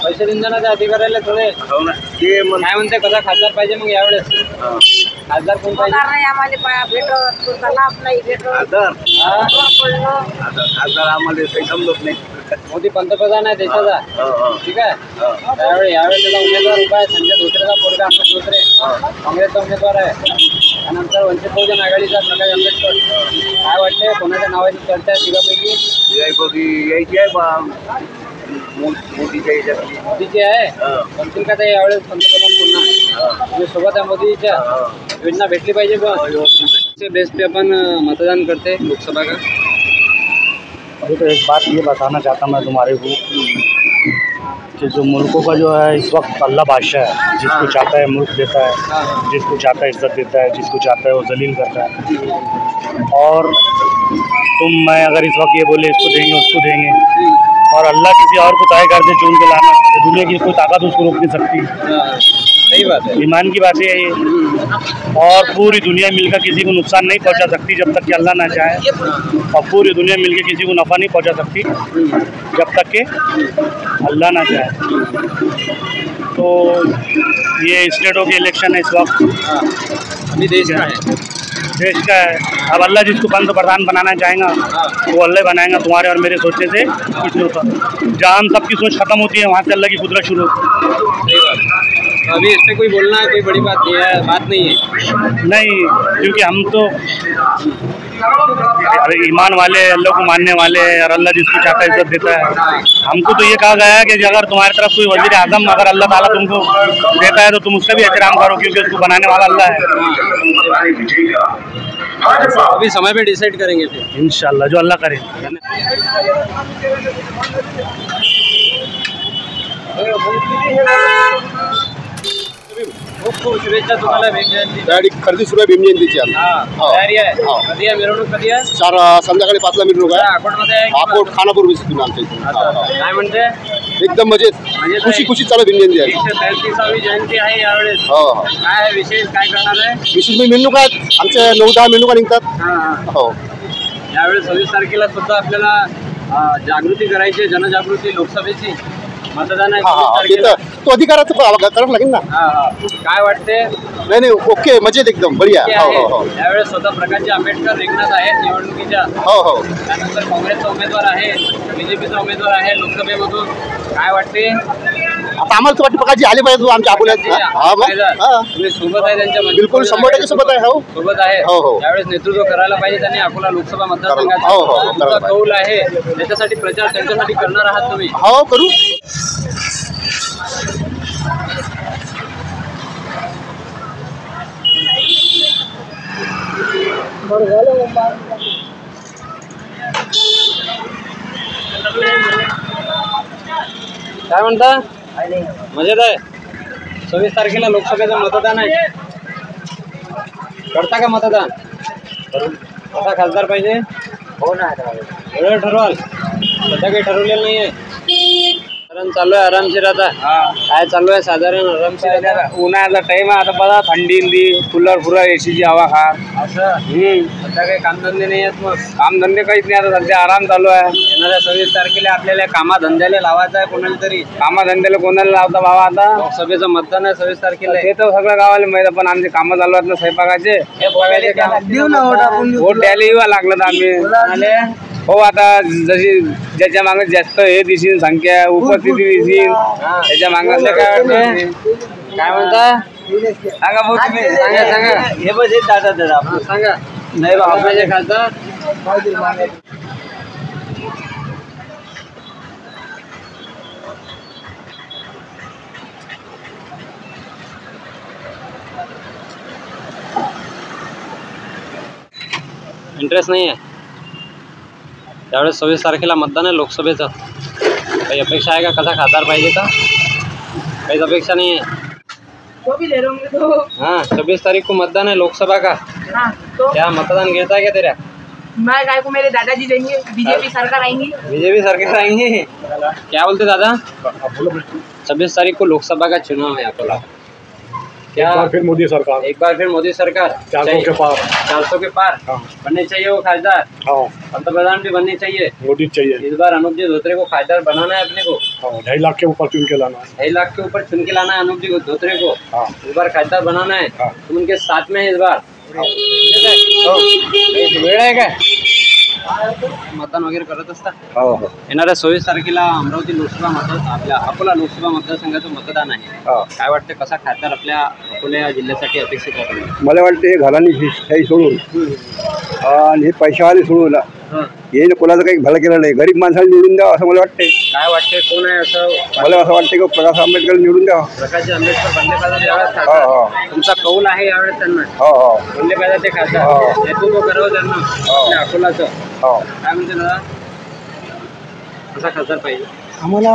पैसे देऊन जाणार त्या अधिकाऱ्याला थोडे. ते काय म्हणते कसा खासदार पाहिजे मग यावेळेस? खासदार कोण पाहिजे? नाही आम्हाला भेटत कोणता लाभ नाही भेटत. खासदार आम्हाला काही समजत नाही. मोदी पंतप्रधान आहे देशाचा. ठीक आहे. यावेळी त्याला उमेदवार उभा आहे संजय धोत्रेचा पोरगा अमित धोत्रे काँग्रेसचा उमेदवार आहे. त्यानंतर वंचित बहुजन आघाडीचा प्रकाश आंबेडकर. काय वाटतंय कोणाच्या नावाची चर्चा आहे तिघापैकी? यायची आहे बा मोदीच्या याच्यात. मोदीची आहे. बनतील का ते यावेळेस पंतप्रधान पुन्हा? तुम्ही सोबत आहे मोदीच्या. योजना भेटली पाहिजे पण बेस पे अपन मतदान करते लोकसभा का. अभी तो एक बात ये बताना चाहता मैं तुम्हारे को कि जो मुल्कों का जो है इस वक्त अल्लाह बादशाह है. जिसको चाहता है मुल्क देता है, जिसको चाहता है इज्जत देता है, जिसको चाहता है वो जलील करता है. और तुम मैं अगर इस वक्त ये बोले इसको देंगे उसको देंगे और अल्लाह किसी और को तय कर दे चुन के लाना तो दुनिया की कोई ताकत उसको रोक नहीं सकती. सही बात है. ईमान की बात है ये. और पूरी दुनिया मिलकर किसी को नुकसान नहीं पहुंचा सकती जब तक कि अल्लाह ना चाहे. और पूरी दुनिया मिलकर किसी को नफ़ा नहीं पहुंचा सकती जब तक कि अल्लाह ना चाहे. तो ये स्टेटों के इलेक्शन है इस वक्त. अभी देश का है. देश का है. अब अल्लाह जिसको पंतप्रधान बनाना चाहेगा वो अल्लाह बनाएगा. तुम्हारे और मेरे सोचने से कुछ नहीं होता. जहाँ हम सबकी सोच खत्म होती है वहाँ से अल्लाह की कुदरत शुरू होती है. सही बात. अभी इस पर कोई बोलना है कोई बड़ी बात नहीं है. नहीं क्योंकि हम तो ईमान वाले अल्लाह को मानने वाले हैं और अल्लाह जिसको चाहता है इज्जत देता है. हमको तो ये कहा गया है कि अगर तुम्हारी तरफ कोई वजीर आजम अगर अल्लाह ताला तुमको देता है तो तुम उसका भी एहतराम करो क्योंकि उसको बनाने वाला अल्लाह है. अभी समय पे डिसाइड करेंगे फिर इंशाल्लाह जो अल्लाह करे. खूप खूप शुभेच्छा तुम्हाला भीम जयंती. तयारी खरेदी सुरू आहे भीम जयंतीची. तयारी आहे. कधी आहे मिरवणूक? कधी आहे? संध्याकाळी 5ला मिरवणूक आहे. अकोटमध्ये आहे? अकोट खानापूर विस्तीतून आमच्या इथे. काय म्हणते? एकदम मजेत खुशी चालू भीम जयंती आहे. 133वी जयंती आहे यावेळेस. काय विशेष काय करणार आहे? विशेष मिरवणूक आहेत आमच्या 9-10 मिरवणुका निघतात. हो यावेळेस 26 तारखेला सुद्धा आपल्याला जागृती करायची जनजागृती लोकसभेची मतदान आहे. तो अधिकाराचं करावं लागेल ना. काय वाटते? नाही ओके मजेत एकदम बढिया. हो. यावेळेस स्वतः प्रकाश आंबेडकर रिंगणात आहेत निवडणुकीच्या. हो. त्यानंतर काँग्रेसचा उमेदवार आहे, बीजेपीचा उमेदवार आहे लोकसभेमधून. काय वाटते? आता आम्हाला वाटतं प्रकाशजी आले पाहिजे आमच्या अकोल्यात. तुम्ही सोबत आहे त्यांच्या? बिलकुल 100% सोबत आहे. हो सोबत आहे. यावेळेस नेतृत्व करायला पाहिजे त्यांनी अकोला लोकसभा मतदारसंघाचा. तुमचा कौल आहे त्याच्यासाठी प्रचार त्यांच्यासाठी करणार आहात तुम्ही? हो करू. काय म्हणता? मजेत आहे. 26 तारखेला लोकसभेचं मतदान आहे. करता का मतदान? आता खासदार पाहिजे? हो ना. वेळ ठरवाल? सध्या काही ठरवलेलं नाहीये. चालू आहे आरामशीर. आता काय चालू आहे साधारण आरामशीर? उन्हाळ्याचा टाइम आहे आता बघा. थंडी कूलर फुला एसीची हवा खा. असं सध्या काही कामधंदे नाही आहेत? मग कामधंदे काहीच नाही आता सध्या आराम चालू आहे. येणाऱ्या 26 तारखेला आपल्याला कामाधंद्याला लावायचं आहे कोणाला तरी. कामाधंद्याला कोणाला लावता बाबा? आता लोकसभेचं मतदान आहे 26 तारखेला. ते तर सगळं गावाला माहिती पण आमचे कामं चालू आहेत ना स्वयंपाकाचे. वोट द्यायला येऊ लागलं तर आम्ही. हो आता जशी ज्याच्या मागे जास्त हे दिसेल संख्या उपस्थिती दिसेल त्याच्या मागे. काय वाटते? काय म्हणता? सांगा भाऊ तुम्ही. सांगा. हे बस हे दादा आपण सांगा. नाही बा आपल्याचे खासदार इंटरेस्ट नाही आहे. त्यावेळेस 26 तारखेला मतदान आहे लोकसभेचं. काही अपेक्षा आहे का? कसा खासदार पाहिजे का? काहीच अपेक्षा नहीं है। वो भी ले रहे तो हाँ 26 तारीख को मतदान है लोकसभा का। हाँ तो क्या मतदान गिरता है क्या तेरा? मैं गाय को मेरे दादाजी देंगे, बीजेपी सरकार आएंगी। बीजेपी सरकार आएंगे। क्या बोलते दादा? 26 तारीख को लोकसभा का चुनाव है अकोला। क्या एक बार फिर मोदी सरकार? एक बार फिर मोदी सरकार 400 के पार। 400 के पार बनने चाहिए वो खासदार। पंतप्रधान भी बनने चाहिए। मोदी चाहिए। इस बार अनूप जी धोत्रे को खासदार बनाना है अपने को। 2.5 लाख के ऊपर चुन के लाना है। 2.5 लाख के ऊपर चुन के लाना है अनूप जी धोत्रे को। इस बार खासदार बनाना है। तुम उनके साथ में है इस बार। वेळ आहे काय मतदान वगैरे करत असता? येणाऱ्या 26 तारखेला अमरावती लोकसभा मतदार आपल्या अकोला लोकसभा मतदारसंघाचं मतदान आहे। काय वाटतं कसा खासदार आपल्या अकोला जिल्ह्यासाठी अपेक्षित आहे? मला वाटते घराणी शाही सोडून आणि हे पैशावाले सोडून हे कोणाचं काही भलं केलं नाही, गरीब माणसाला निवडून द्यावं असं मला वाटते। काय वाटते कोण आहे असं? मला असं वाटते की प्रकाश आंबेडकर निवडून द्यावं। प्रकाश आंबेडकर बनले पाहिजे यावेळेस खासदार। तुमचा कौल आहे यावेळेस त्यांना? बनले पाहिजे ते खासदार, नेतृत्व करावं त्यांना आपल्या अकोलाचं। काय म्हणते दादा कसा खासदार पाहिजे? आम्हाला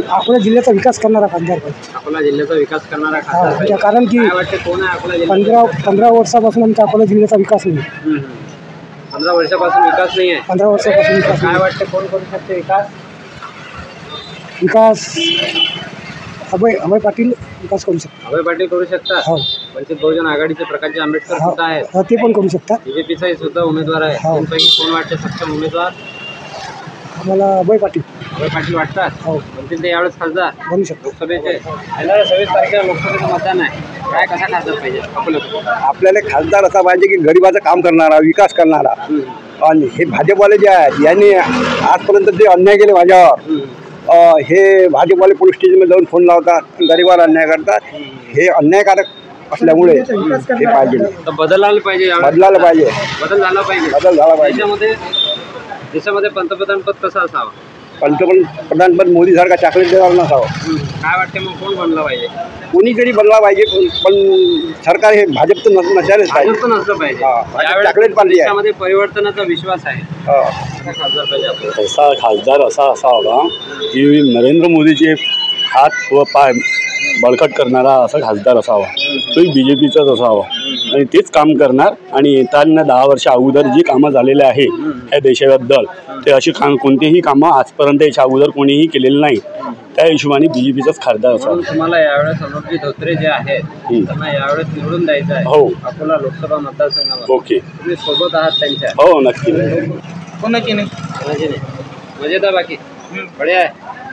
अकोला जिल्ह्याचा विकास करणारा खासदार पाहिजे। अकोला जिल्ह्याचा विकास करणारा खासदार पाहिजे। कारण की काय वाटते कोण आहे अकोला जिल्ह्यात? 15 वर्षापासून आमच्या अकोला जिल्ह्याचा विकास नाही। 15 वर्षापासून विकास नाही आहे। 15 वर्षापासून विकास काय वाटते कोण करू शकते विकास? विकास अभय पाटील विकास करू शकतात। अभय पाटील करू शकतात। वंचित बहुजन आघाडीचे प्रकाश आंबेडकर सुद्धा आहेत, ते पण करू शकतात। बीजेपीचाही सुद्धा उमेदवार आहे। त्यांपैकी कोण वाटते सक्षम उमेदवार? आम्हाला अभय पाटील वाटतात। बनतील ते यावेळेस खासदार बनू शकतात लोकसभेचे। येणाऱ्या 26 तारखेला लोकसभेचं मतदान आहे। काय कसा खासदार पाहिजे अकोल्यात? आपल्याला खासदार असा पाहिजे की गरिबाचं काम करणारा, विकास करणारा। आणि हे भाजपवाले जे आहेत यांनी आजपर्यंत जे अन्याय केले माझ्यावर, हे भाजपवाले पोलीस स्टेशनमध्ये जाऊन फोन लावतात, गरिबाला अन्याय करतात। हे अन्यायकारक असल्यामुळे हे पाहिजे बदलायला पाहिजे, बदलायला पाहिजे, बदल झाला पाहिजे, बदल झाला पाहिजे। देशामध्ये पंतप्रधान पद कसं असावं? पंतप्रधानपद मोदी सारखा चॉकलेट देणार नसावं। काय वाटते मग कोण बनला पाहिजे? कोणीतरी बनला पाहिजे, पण सरकार हे भाजपचं नसायलाच पाहिजे। भाजपचं नसलं पाहिजे। चॉकलेट पाहिजे। देशामध्ये परिवर्तनाचा विश्वास आहे। खासदार पाहिजे आपल्याला। असा खासदार असा असावा की नरेंद्र मोदीचे हात व पाय बळकट करणारा असा खासदार असावा। तोही बीजेपीचाच असावा आणि तेच काम करणार। आणि येताना 10 वर्ष अगोदर जी कामं झालेले आहे या देशाबद्दल, ते अशी कोणतेही कामं आजपर्यंत याच्या अगोदर कोणीही केलेलं नाही। त्या हिशोबाने बीजेपीचाच खासदार असावा। तुम्हाला यावेळेस अनूपजी धोत्रे जे आहेत त्यांना यावेळेस निवडून द्यायचं आहे। हो, अकोला लोकसभा मतदारसंघामध्ये। ओके, तुम्ही सोबत आहात त्यांच्या? हो नक्की। कोणाची नाही? कोणाची नाही? मजेदार बाकी बढिया आहे।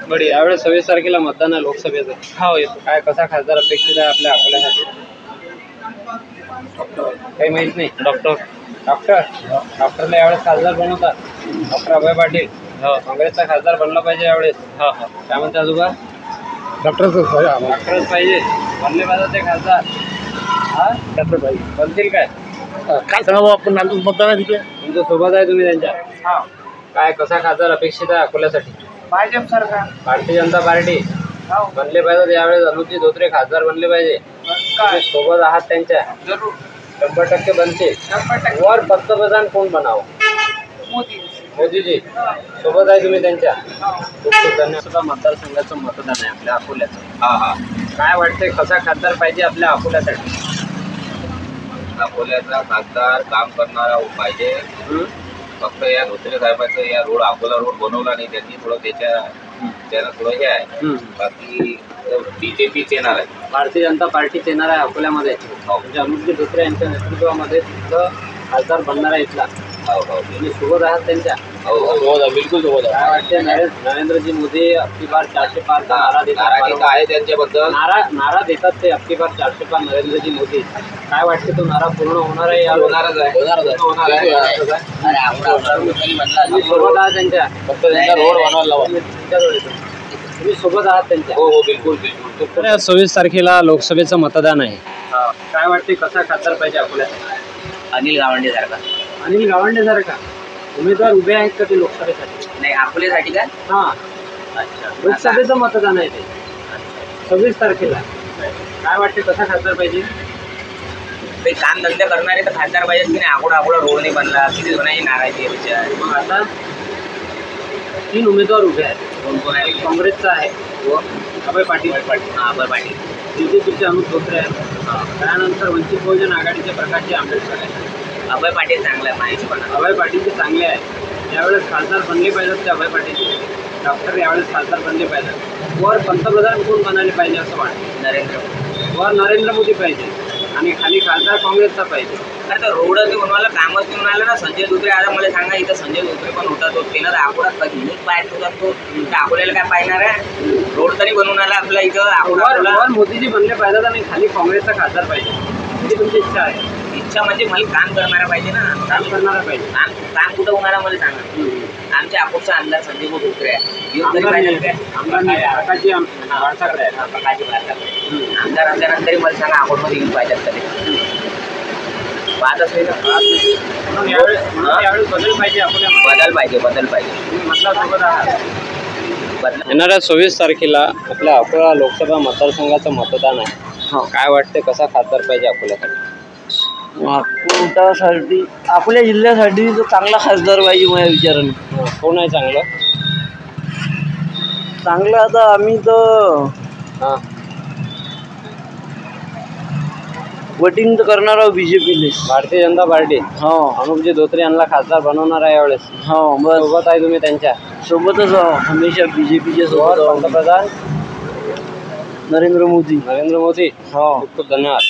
बढिया. यावेळेस 26 तारखेला मतदान आहे लोकसभेचं. हो येतो. काय कसा खासदार अपेक्षित आहे आपल्या अकोल्यासाठी? काही माहित नाही. डॉक्टरला यावेळेस खासदार बनवतात. डॉक्टर अभय पाटील काँग्रेसचा खासदार बनला पाहिजे यावेळेस. काय म्हणते आजोबा? डॉक्टरच पाहिजे. बनले पाहिजे ते खासदार. डॉक्टर पाहिजे. बनतील काय सांगा आपण मतदान आहे तिथे. तुमच्या सोबत आहे तुम्ही त्यांच्या. काय कसा खासदार अपेक्षित आहे अकोल्यासाठी? भाजप सरकार. भारतीय जनता पार्टी बनले पाहिजे यावेळेस. अनुपजी धोत्रे खासदार बनले पाहिजे. तुम्ही सोबत आहात त्यांच्या. 100% बनते. वर पंतप्रधान कोण बनावं? मोदीजी सोबत आहे तुम्ही त्यांच्या. धन्यवाद. मतदारसंघाचं मतदान आहे आपल्या अकोल्याचं. काय वाटतंय कसा खासदार पाहिजे आपल्या अकोल्यासाठी? अकोल्याचा खासदार काम करणारा पाहिजे. फक्त या धोत्रे साहेबांचं या रोड अकोला रोड बनवला नाही त्यांनी. थोडं त्यानं थोडं हे आहे. बाकी BJP येणार आहे. भारतीय जनता पार्टीच येणार आहे अकोल्यामध्ये. म्हणजे अनुपजी धोत्रे यांच्या नेतृत्वामध्ये तिथं खासदार बनणार आहे इथला. तुम्ही सोबत आहात त्यांच्या. बिलकुल सोबत काय वाटते? नरेंद्रजी मोदी अबकी बार 400 पारचा नारा देतात आहे त्यांच्याबद्दल. नारा देतात ते अबकी बार 400 पार नरेंद्रजी मोदी. काय वाटते तो नारा पूर्ण होणार आहे? होणारच आहे. सोबत आहात त्यांच्या. फक्त त्यांचा रोड बनवायला लावा. तुम्ही सोबत आहात त्यांच्या. हो बिलकुल बिलकुल. 26 तारखेला लोकसभेचं मतदान आहे. काय वाटते कसा खासदार पाहिजे अकोल्यासाठी? अनिल गावंडे सारखा. अनिल गावंडे सारखा उमेदवार उभे आहेत का ते लोकसभेसाठी? नाही अकोल्यासाठी का? हां. अच्छा. लोकसभेचं मतदान आहे ते 26 तारखेला. काय वाटते कसा खासदार पाहिजे? काम धंदे करणारे तर खासदार पाहिजेत की नाही. आकोडा रोड नाही बनला. किती जणांची नाराजी आहे विचार. मग आता 3 उमेदवार उभे आहेत. कोण आहे? काँग्रेसचा आहे अभय पाटील. अभय पाटील. BJPचे अनुप धोत्रे आहेत. त्यानंतर वंचित बहुजन आघाडीचे प्रकाशजी आंबेडकर आहेत. अभय पाटील चांगला आहे माहिती पण. अभय पाटीलचे चांगले आहे. यावेळेस खासदार बनले पाहिजेत ते अभय पाटील. डॉक्टर यावेळेस खासदार बनले पाहिजेत. वर पंतप्रधान कोण बनायला पाहिजे असं वाटतं? वर नरेंद्र मोदी पाहिजे आणि खाली खासदार काँग्रेसचा पाहिजे. आता रोड ते बनवायला कामच घेऊन आलं ना संजय धोत्रे. आता मला सांगा इथं संजय धोत्रे पण होता. तो त्यानं अकोला कधीच पाहिजे होता. तो अकोल्याला काय पाहणार आहे? रोड तरी बनवून आला आपला इथं अकोला. मोदीजी बनले पाहिजेत आणि खाली काँग्रेसचा खासदार पाहिजे. ही तुमची इच्छा आहे? इच्छा म्हणजे मला काम करणारा पाहिजे ना. काम करणारा पाहिजे. काम कुठं होणार मला सांगा. आमच्या अकोटचा आमदार संजय धोत्रे आहे. प्रकाशजी बाळसाकडे आहे. प्रकाशजी बाळसाकडे आमदार तरी मला सांगा अकोटमध्ये येऊन पाहिजेत तरी. पाहतच नाही ना. यावेळेस बदल पाहिजे आपल्या. बदल पाहिजे. मतदारसोबत आहात. येणाऱ्या 26 तारखेला आपल्या अकोला लोकसभा मतदारसंघाचं मतदान आहे. काय वाटते कसा खासदार पाहिजे अकोल्यासाठी? अकोटासाठी आपल्या जिल्ह्यासाठी तर चांगला खासदार पाहिजे माझ्या विचाराने. कोण आहे चांगलं? चांगलं आता आम्ही तर वोटिंग तर करणार आहोत BJPले. भारतीय जनता पार्टी. हो. अनुपजी धोत्रे यांना खासदार बनवणार आहे यावेळेस. हो बस. सोबत आहे तुम्ही त्यांच्या. सोबतच हमेशा BJPच्या सोबत. पंतप्रधान नरेंद्र मोदी. हो. खूप खूप धन्यवाद.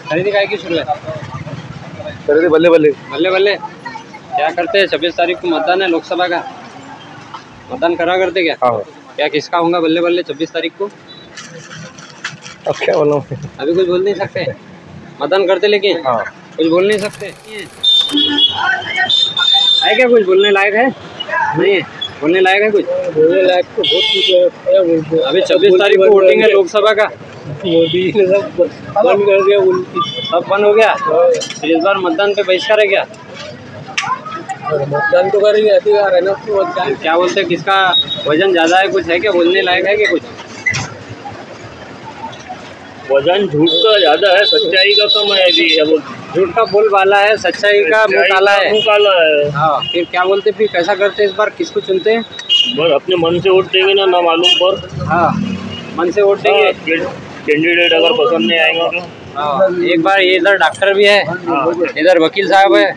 खरीदी काय की शुरू है? खरीदी बल्ले बल्ले बल्ले बल्ले. क्या करते हैं? 26 तारीख को मतदान है लोकसभा का. मतदान करा करते क्या? क्या किसका होगा बल्ले बल्ले 26 तारीख को? अब क्या बोलूं? अभी कुछ बोल नहीं सकते. मतदान करते लेकिन कुछ बोल नहीं सकते. है क्या कुछ बोलने लायक है? नहीं है. बोलने लायक है कुछ? बोलने लायक तो बहुत कुछ है. क्या बोलते? अभी 26 तारीख को वोटिंग है लोकसभा का. मोदी ने सब बंद कर दिया. सब बंद हो गया. फिर इस बार मतदान पे बहिष्कार है क्या? मतदान तो करेंगे. अधिकार है ना उसको मतदान. क्या बोलते हैं? किसका वजन ज्यादा है? कुछ है क्या बोलने लायक है क्या कुछ? वजन झूठ का ज्यादा है, सच्चाई का कम है. अभी झूठ का बोल वाला है, सच्चाई का मुँह काला है. हाँ, फिर क्या बोलते? फिर कैसा करते इस बार? किसको चुनते हैं? बस अपने मन से वोट देंगे ना मालूम पर. हाँ, मन से वोट देंगे. कैंडिडेट अगर पसंद नहीं आएगा तो. हाँ, एक बार इधर डॉक्टर भी है, इधर वकील साहब है,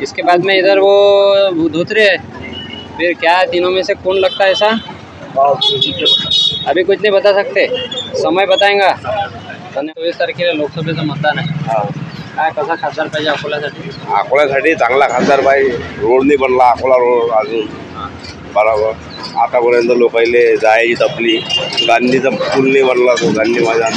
इसके बाद में इधर वो धोत्रे है. फिर क्या है तीनों में से कौन लगता है ऐसा? अभी कुछ नहीं बता सकते, समय बताएंगा. 26 तारखेला लोकसभेचं मतदान आहे. काय कसा खासदार पाहिजे अकोल्यासाठी? अकोल्यासाठी चांगला खासदार पाहिजे. रोड नाही बनला अकोला रोड अजून बरोबर. आतापर्यंत लोकांले जायची तपली. गांधीचा पूल नाही बनला तो गांधी मैदान.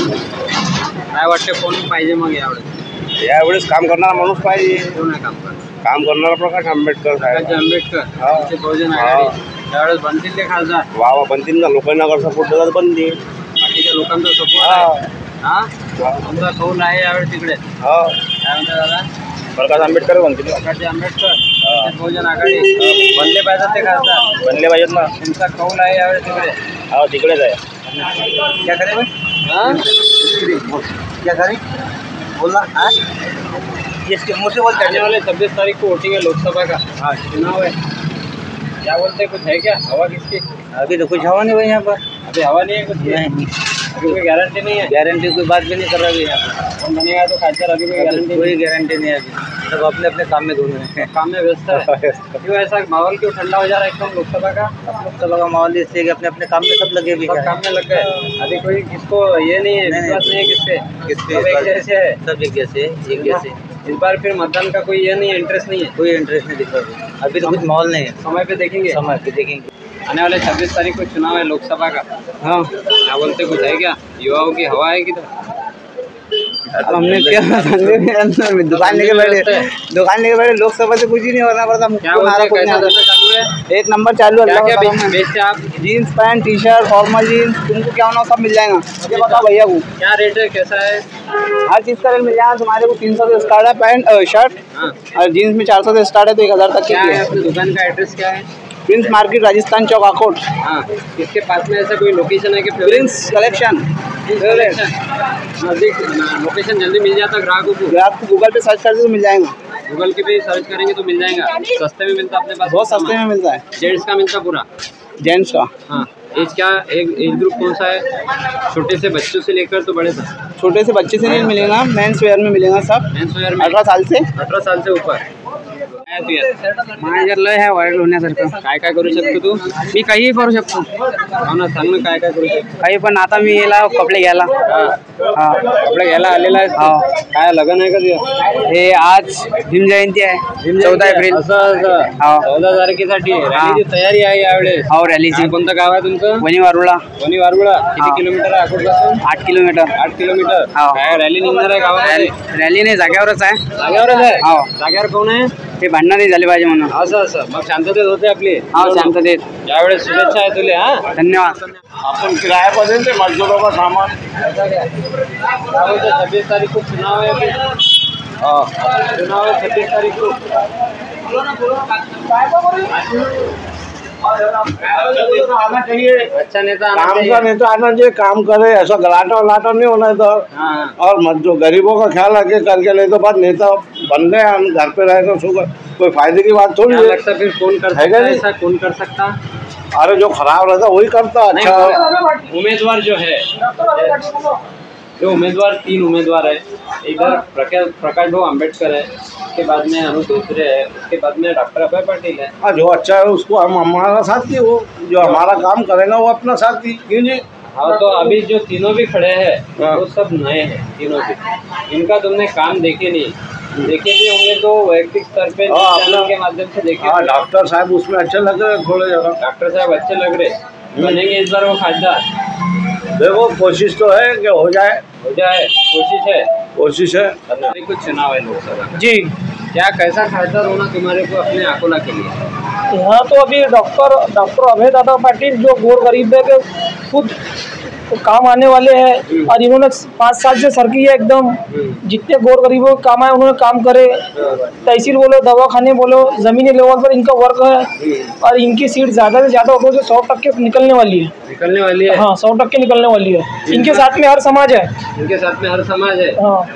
काय वाटते कोण पाहिजे मग यावेळेस? यावेळेस काम करणारा माणूस पाहिजे. कोण आहे काम करणार? काम करणारा प्रकाश आंबेडकर साहेब. आंबेडकर बहुजन आघाडी यावेळेस बनतील ते खासदार? वा बनतील ना. लोकांना अगर सपोर्ट दिला तर बनतील. बाकीच्या लोकांचा सपोर्ट आहे. हा तुमचा कौल आहे यावेळेस तिकडे? काय म्हणता दादा? प्रकाश आंबेडकर बनतील. प्रकाश आंबेडकर बहुजन आघाडी बनले पाहिजेत ते खासदार? बनले पाहिजेत ना. तुमचा कौल आहे यावेळेस तिकडे? हा तिकडेच आहे. क्या करे भाई? क्या करे बोलना हाँ इसके मुँह से बोलते आने वाले 26 तारीख को वोटिंग है लोकसभा का। हाँ चुनाव है, क्या बोलते हैं? कुछ है क्या हवा किसकी? अभी तो कुछ हवा नहीं भाई यहाँ पर। अभी हवा नहीं है कुछ? नहीं अभी कोई गारंटी नहीं है? गारंटी कोई बात भी नहीं कर रहा है यहाँ पर। कौन बनेगा तो खासदार? अभी कोई गारंटी? कोई गारंटी नहीं है अभी। सब अपने अपने काम में दोनों हैं। काम में व्यस्त है। क्यों ऐसा माहौल क्यों ठंडा हो जा रहा है एकदम लोकसभा का? लोकसभा का माहौल इसलिए कि अपने अपने काम में सब लगे भी सब काम में लग गए। अभी कोई किसको ये नहीं है, विश्वास नहीं है किसपे? सब एक जैसे है? सब एक जैसे एक जैसे। इस बार फिर मतदान का कोई ये नहीं है, इंटरेस्ट नहीं है? कोई इंटरेस्ट नहीं दिख रहा अभी तो कुछ माहौल नहीं है। समय पे देखेंगे? समय पे देखेंगे। आने वाले 26 तारीख को चुनाव है लोकसभा का। हाँ क्या बोलते, कुछ है क्या? युवाओं की हवा है किधर? हमने क्या दुकान लेके बैठे लोकसभा से कुछ ही नहीं होना पड़ता। क्या बोलते हैं, कैसा धंधा चालू है? एक नंबर चालू है। क्या बेचते आप? Jeans pant T shirt formal jeans, तुमको क्या होना सब मिल जाएगा। ये बताओ भैया को क्या रेट है, कैसा है? हर चीज़ का रेट मिल जाएगा तुम्हारे को। 300 से स्टार्ट है पैंट शर्ट और जीन्स में 400 से स्टार्ट है तो 1000 तक की है। अपनी दुकान का एड्रेस क्या है? प्रिंस मार्केट राजस्थान चौक आकोट। हाँ इसके पास में ऐसा कोई लोकेशन है कि प्रिंस कलेक्शन? लोकेशन जल्दी मिल जाता ग्राहकों को? ग्राहक को गूगल पे सर्च करते तो मिल जाएगा। गूगल के पे सर्च करेंगे तो मिल जाएगा। सस्ते में मिलता अपने पास? बहुत सस्ते में मिलता है। जेंट्स का मिलता पूरा? जेंट्स का। हाँ एज क्या, एज ग्रुप कौन सा है? छोटे से बच्चों से लेकर तो बड़े तक? छोटे से बच्चे से नहीं मिलेगा, मेंस वेयर में मिलेगा सब। मेंस वेयर में 18 साल से? 18 साल से ऊपर। माझ्याकडे लय आहे व्हायरल होण्यासारखं। काय काय करू शकतो तू? मी काहीही करू शकतो। हो ना, सांग ना काय काय करू शकतो? काही पण आता मी याला कपडे घ्यायला कपडे घ्यायला आलेला आहे? काय लग्न आहे का तुझं? हे आज भीम जयंती आहे 14 एप्रिल। असं 14 तारखेसाठी रॅलीची तयारी आहे यावेळेस? हो रॅलीची। कोणतं गाव आहे तुमचं? वणी वारुळा। वणी वारुळा किती किलोमीटर आहे अकोटपासून? 8 किलोमीटर। 8 किलोमीटर। काय रॅली निघणार आहे गावामध्ये? रॅली नाही, जाग्यावरच आहे। जाग्यावरच आहे? हो जाग्यावर कोण आहे? ते भांडणं नाही झाले पाहिजे म्हणून। असं मग शांततेत होते आपली? हा शांततेत। यावेळेस शुभेच्छा आहे तुले। हा धन्यवाद। अपन किराए पर देते मजदूरों का सामान। ऐसा क्या? 26 तारीख को चुनाव है। चुनाव है 26 तारीख को। आना चाहिए, अच्छा नेता काम का नेता आना चाहिए, काम करे, ऐसा गलाटा वलाटा नहीं होना तो। और जो गरीबों का ख्याल रखे करके ले तो बात नेता बन गए, हम घर पे रहे तो कोई फायदे की बात थोड़ी है। लगता फिर कौन कर सकता है ऐसा? कौन कर सकता? अरे जो खराब रहता वही करता। अच्छा उम्मीदवार जो है, जो उम्मीदवार 3 उम्मीदवार है, इधर प्रकाश भाऊ आम्बेडकर है, उसके बाद में अनु दूसरे है, उसके बाद में डॉक्टर अभय पाटिल है। जो अच्छा है उसको हम हमारा साथी, वो जो हमारा काम करेगा वो अपना साथी। क्यों जी? हाँ तो अभी जो तीनों भी खड़े हैं वो सब नए हैं तीनों भी। इनका तुमने काम देखे नहीं, देखे भी होंगे तो वैयक्तिक स्तर पे चैनल के माध्यम से देखे। हाँ डॉक्टर साहब उसमें अच्छे लग रहे थोड़े जगह। डॉक्टर साहब अच्छे लग रहे, बनेंगे इस बार वो खासदार? देखो कोशिश तो है कि हो जाए। कोशिश है। कुछ चुनाव है लोकसभा जी। क्या कैसा खासदार होना तुम्हारे को अपने अकोला के लिए? यहाँ तो अभी डॉक्टर अभय दादा पाटिल जो गोर गरीब है के खुद काम आने वाले हैं और इन्होंने 5 साल से सरकी है एकदम। जितने गोर गरीबों के काम आए उन्होंने काम करे। तहसील बोलो, दवाखाने बोलो, ज़मीनी लेवल पर इनका वर्क है और इनकी सीट ज़्यादा से ज़्यादा होगी तो 100% निकलने वाली है। हाँ 100% निकलने वाली है। इनके साथ में हर समाज है। इनके साथ में हर समाज है।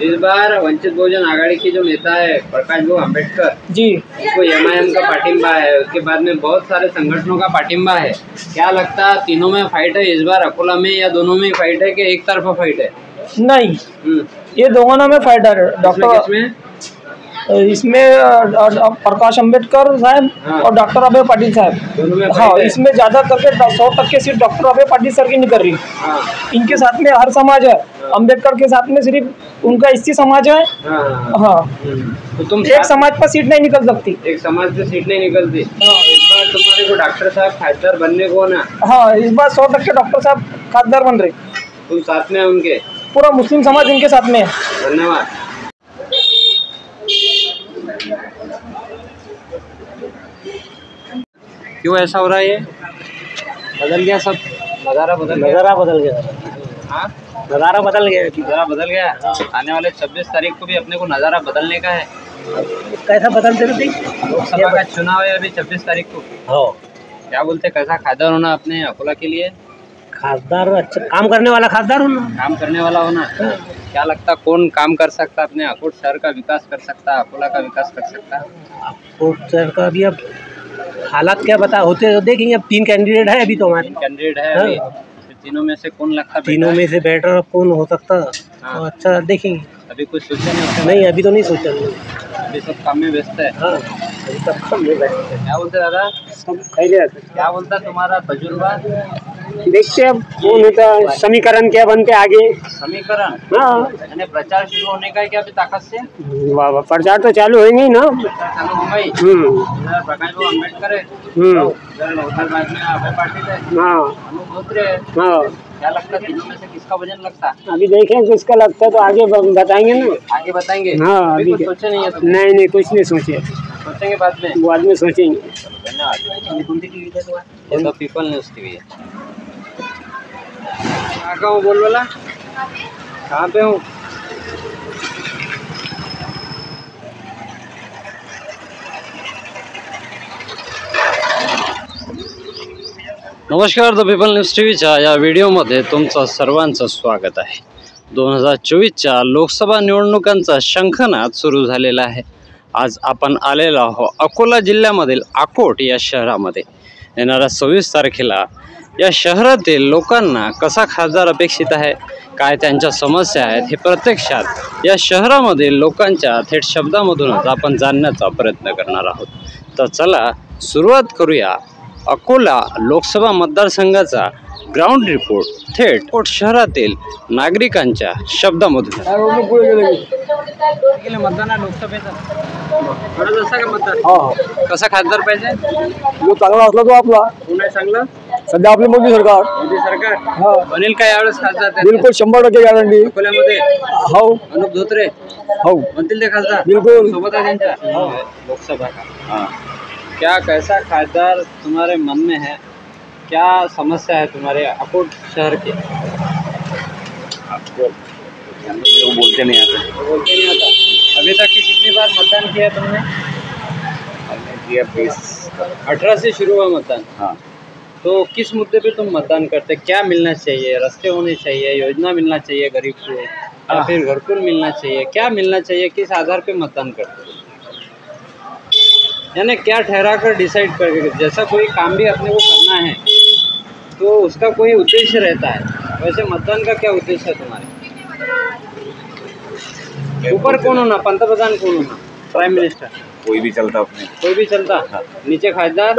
इस बार वंचित बहुजन आघाड़ी की जो नेता है प्रकाश भाऊ आम्बेडकर जी, उनको MIM का पाटिंबा है, उसके बाद में बहुत सारे संगठनों का पाटिंबा है। क्या लगता है तीनों में फाइट है इस बार अकोला में, या दोनों में फाइट है कि एक तरफा फाइट है? नहीं, ये दोनों में फाइट है। डॉक्टर इसमें प्रकाश अंबेडकर साहब और डॉक्टर अभय पाटिल साहब। हाँ, इसमें ज़्यादा करके 100% सीट डॉक्टर अभय पाटिल सर की निकल रही। इनके साथ में हर समाज है, अंबेडकर के साथ में सिर्फ उनका एससी समाज है। हाँ, तो तुम एक समाज पर सीट नहीं निकल सकती। एक समाज से सीट नहीं निकलती। इस बार तुम्हारे को डॉक्टर साहब खासदार बनने को ना। हाँ, इस बार 100% डॉक्टर साहब खासदार बन रहे। तुम साथ में उनके? पूरा मुस्लिम समाज इनके साथ में है। धन्यवाद। क्यों ऐसा हो रहा है? ये बदल गया सब, नज़ारा बदल गया। नज़ारा बदल गया। हाँ, नज़ारा बदल गया। नज़ारा बदल गया। आने वाले 26 तारीख को भी अपने को नज़ारा बदलने का है। कैसा बदलते रहते? लोकसभा का चुनाव है अभी 26 तारीख को। हाँ, क्या बोलते, कैसा खासदार होना अपने अकोला के लिए? खासदार अच्छा काम करने वाला खासदार होना। काम करने वाला होना। क्या लगता कौन काम कर सकता, अपने अकोट शहर का विकास कर सकता, अकोला का विकास कर सकता? अकोट शहर का भी अब हालात क्या बता होते तो देखेंगे। अब 3 कैंडिडेट है अभी तो हमारे। 3 कैंडिडेट है अभी। तीनों में से कौन लगता? तीनों में से बेटर कौन हो सकता? तो अच्छा देखेंगे। अभी कुछ सोचा नहीं? नहीं, अभी तो नहीं सोचा। अभी सब काम में व्यस्त है। हाँ, अभी सब काम में व्यस्त है। क्या बोलते दादा? सब खैरियत। क्या बोलता तुम्हारा तजुर्बा? देखते अब कौन होता है, समीकरण क्या बनते आगे। समीकरण? हाँ, यानी प्रचार शुरू होने का है क्या अभी ताकत से? वाह, प्रचार तो चालू होंगे ही ना। चालू हो गई। प्रकाश अंबेडकर है, उधर बाद में अभय पाटिल है, अनूप धोत्रे है। क्या लगता है तीनों में से किसका वजन लगता है? अभी देखें किसका लगता है तो आगे बताएंगे ना। आगे बताएंगे। हाँ, अभी कुछ सोचे नहीं है? नहीं, कुछ नहीं सोचे। सोचेंगे बाद में सोचेंगे। धन्यवाद। ये तो पीपल न्यूज़ टीवी है। कहाँ हूँ बोल वाला? कहाँ पे हूँ? नमस्कार, द पीपल न्यूज टीव्हीच्या या व्हिडिओमध्ये तुमचं सर्वांचं स्वागत आहे। 2024च्या लोकसभा निवडणुकांचा शंखनाद सुरू झालेला आहे। आज आपण आलेलो आहोत अकोला जिल्ह्यामधील अकोट या शहरामध्ये। येणाऱ्या 26 तारखेला या शहरातील लोकांना कसा खासदार अपेक्षित आहे, काय त्यांच्या समस्या आहेत, हे प्रत्यक्षात या शहरामधील लोकांच्या थेट शब्दामधूनच आपण जाणण्याचा प्रयत्न करणार आहोत। तर चला सुरुवात करूया अकोला लोकसभा मतदारसंघाचा ग्राउंड रिपोर्ट थेट अकोट शहरातील नागरिकांच्या शब्दामधून। मतदान आहे लोकसभेचा, असा का मतदार? कसा खासदार पाहिजे? जो चांगला असला तो आपला। कोण आहे चांगलं? सध्या आपली मोदी सरकार। मोदी सरकार बनेल का यावेळेस खासदार? बिलकुल 100% गॅरंटी। अकोल्यामध्ये हो, अनुप धोत्रे हो बनतील ते खासदार? बिलकुल सोबत आहे त्यांच्या लोकसभा का। क्या कैसा खासदार तुम्हारे मन में है? क्या समस्या है तुम्हारे अकोट शहर के? आपको बोलते नहीं आता। बोलते नहीं आता। अभी तक कितनी बार मतदान किया तुमने? हमने किया 18 से शुरू हुआ मतदान। हाँ, तो किस मुद्दे पे तुम मतदान करते? क्या मिलना चाहिए? रास्ते होने चाहिए, योजना मिलना चाहिए गरीब को, या फिर घरकुल मिलना चाहिए? क्या मिलना चाहिए? किस आधार पे मतदान करते? यानी क्या ठहरा कर डिसाइड करके, जैसा कोई काम भी अपने को करना है तो उसका कोई उद्देश्य रहता है, वैसे मतदान का क्या उद्देश्य है तुम्हारे? ऊपर कौन होना? पंतप्रधान कौन होना? Prime minister? कोई भी चलता अपने। कोई भी चलता? नीचे खासदार?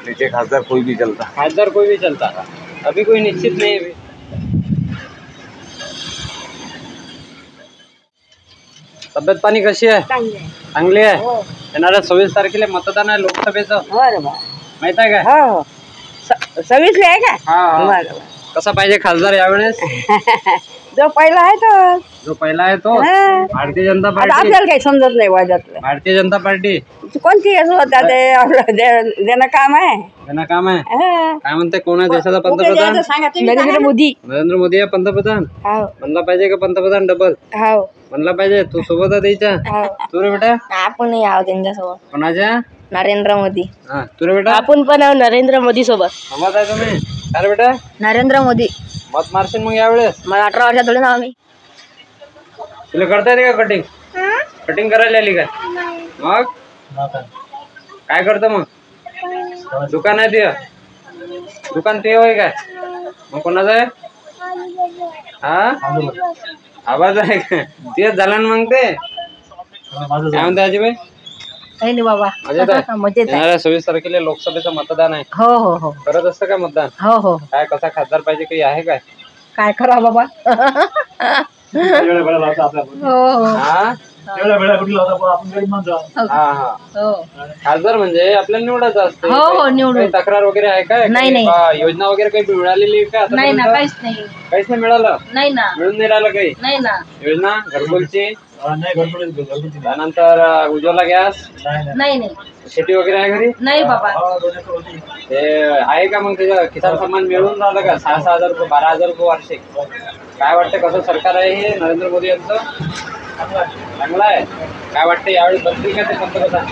नीचे खासदार कोई भी चलता। खासदार कोई भी चलता। अभी कोई निश्चित नहीं है। तब्येत पाणी कशी आहे? चांगली आहे। येणाऱ्या 26 तारखेला मतदान आहे लोकसभेचं, माहित आहे का? 26 आहे का? हा, कसा पाहिजे खासदार यावेळेस? जो पहिला आहे तो। जो पहिला आहे तो भारतीय जनता आता पार्टी। आपल्याला काही समजत नाही वाजतलं। भारतीय जनता पार्टी कोणती असो देणं काम आहे। त्यांना काम आहे। काय म्हणते, कोण आहे देशाचा पंतप्रधान? नरेंद्र मोदी। नरेंद्र मोदी आहे पंतप्रधान। बनला पाहिजे का पंतप्रधान डबल? बनला पाहिजे। तू सोबत आहे त्याच्या? तू रे बेटा? आपण आहोत त्यांच्यासोबत। कोणाच्या? नरेंद्र मोदी। तू रे बेटा? आपण पण आहोत नरेंद्र मोदी सोबत। सोबत आहे तुम्ही? अरे बेटा नरेंद्र मोदी। मत मारशील मग यावेळेस? मला 18 वर्षात थोडी ना आम्ही। तुला करता येते का कटिंग? कटिंग करायला आली काय? मग काय करतं मग? दुकान आहे ते? दुकान ते होय काय? मग कोणाचं आहे? हा, आवाज आहे का? तेच झाला ना मग ते? काय म्हणते आजीबाई? काही नाही बाबा. मजेत आहे? मजेत आहे. येणाऱ्या 26 तारखेला लोकसभेचं मतदान आहे. हो हो हो करत असतं का मतदान? हो हो. काय कसा खासदार पाहिजे काही आहे काय? काय करा बाबा. हो हो. हा खासदार म्हणजे आपल्याला निवडायचं असतं. हो हो निवडून. काही तक्रार वगैरे आहे काय? नाही, नाही. काही योजना वगैरे काही मिळालेली आहे का? नाही ना काहीच नाही. काहीच नाही मिळालं. नाही ना मिळून नाही राहिलं काही नाही ना. योजना घरकुलची त्यानंतर उज्ज्वला गॅस नाही नाही शेती वगैरे आहे घरी? नाही बाबा. ते आहे का मग त्याच्या किसान सन्मान मिळून राहिलं का? 6,000 रुपये 12,000 रुपये वार्षिक. काय वाटतं कसं सरकार आहे हे नरेंद्र मोदी यांचं? चांगलं आहे. काय वाटतं यावेळी बनतील का ते पंतप्रधान?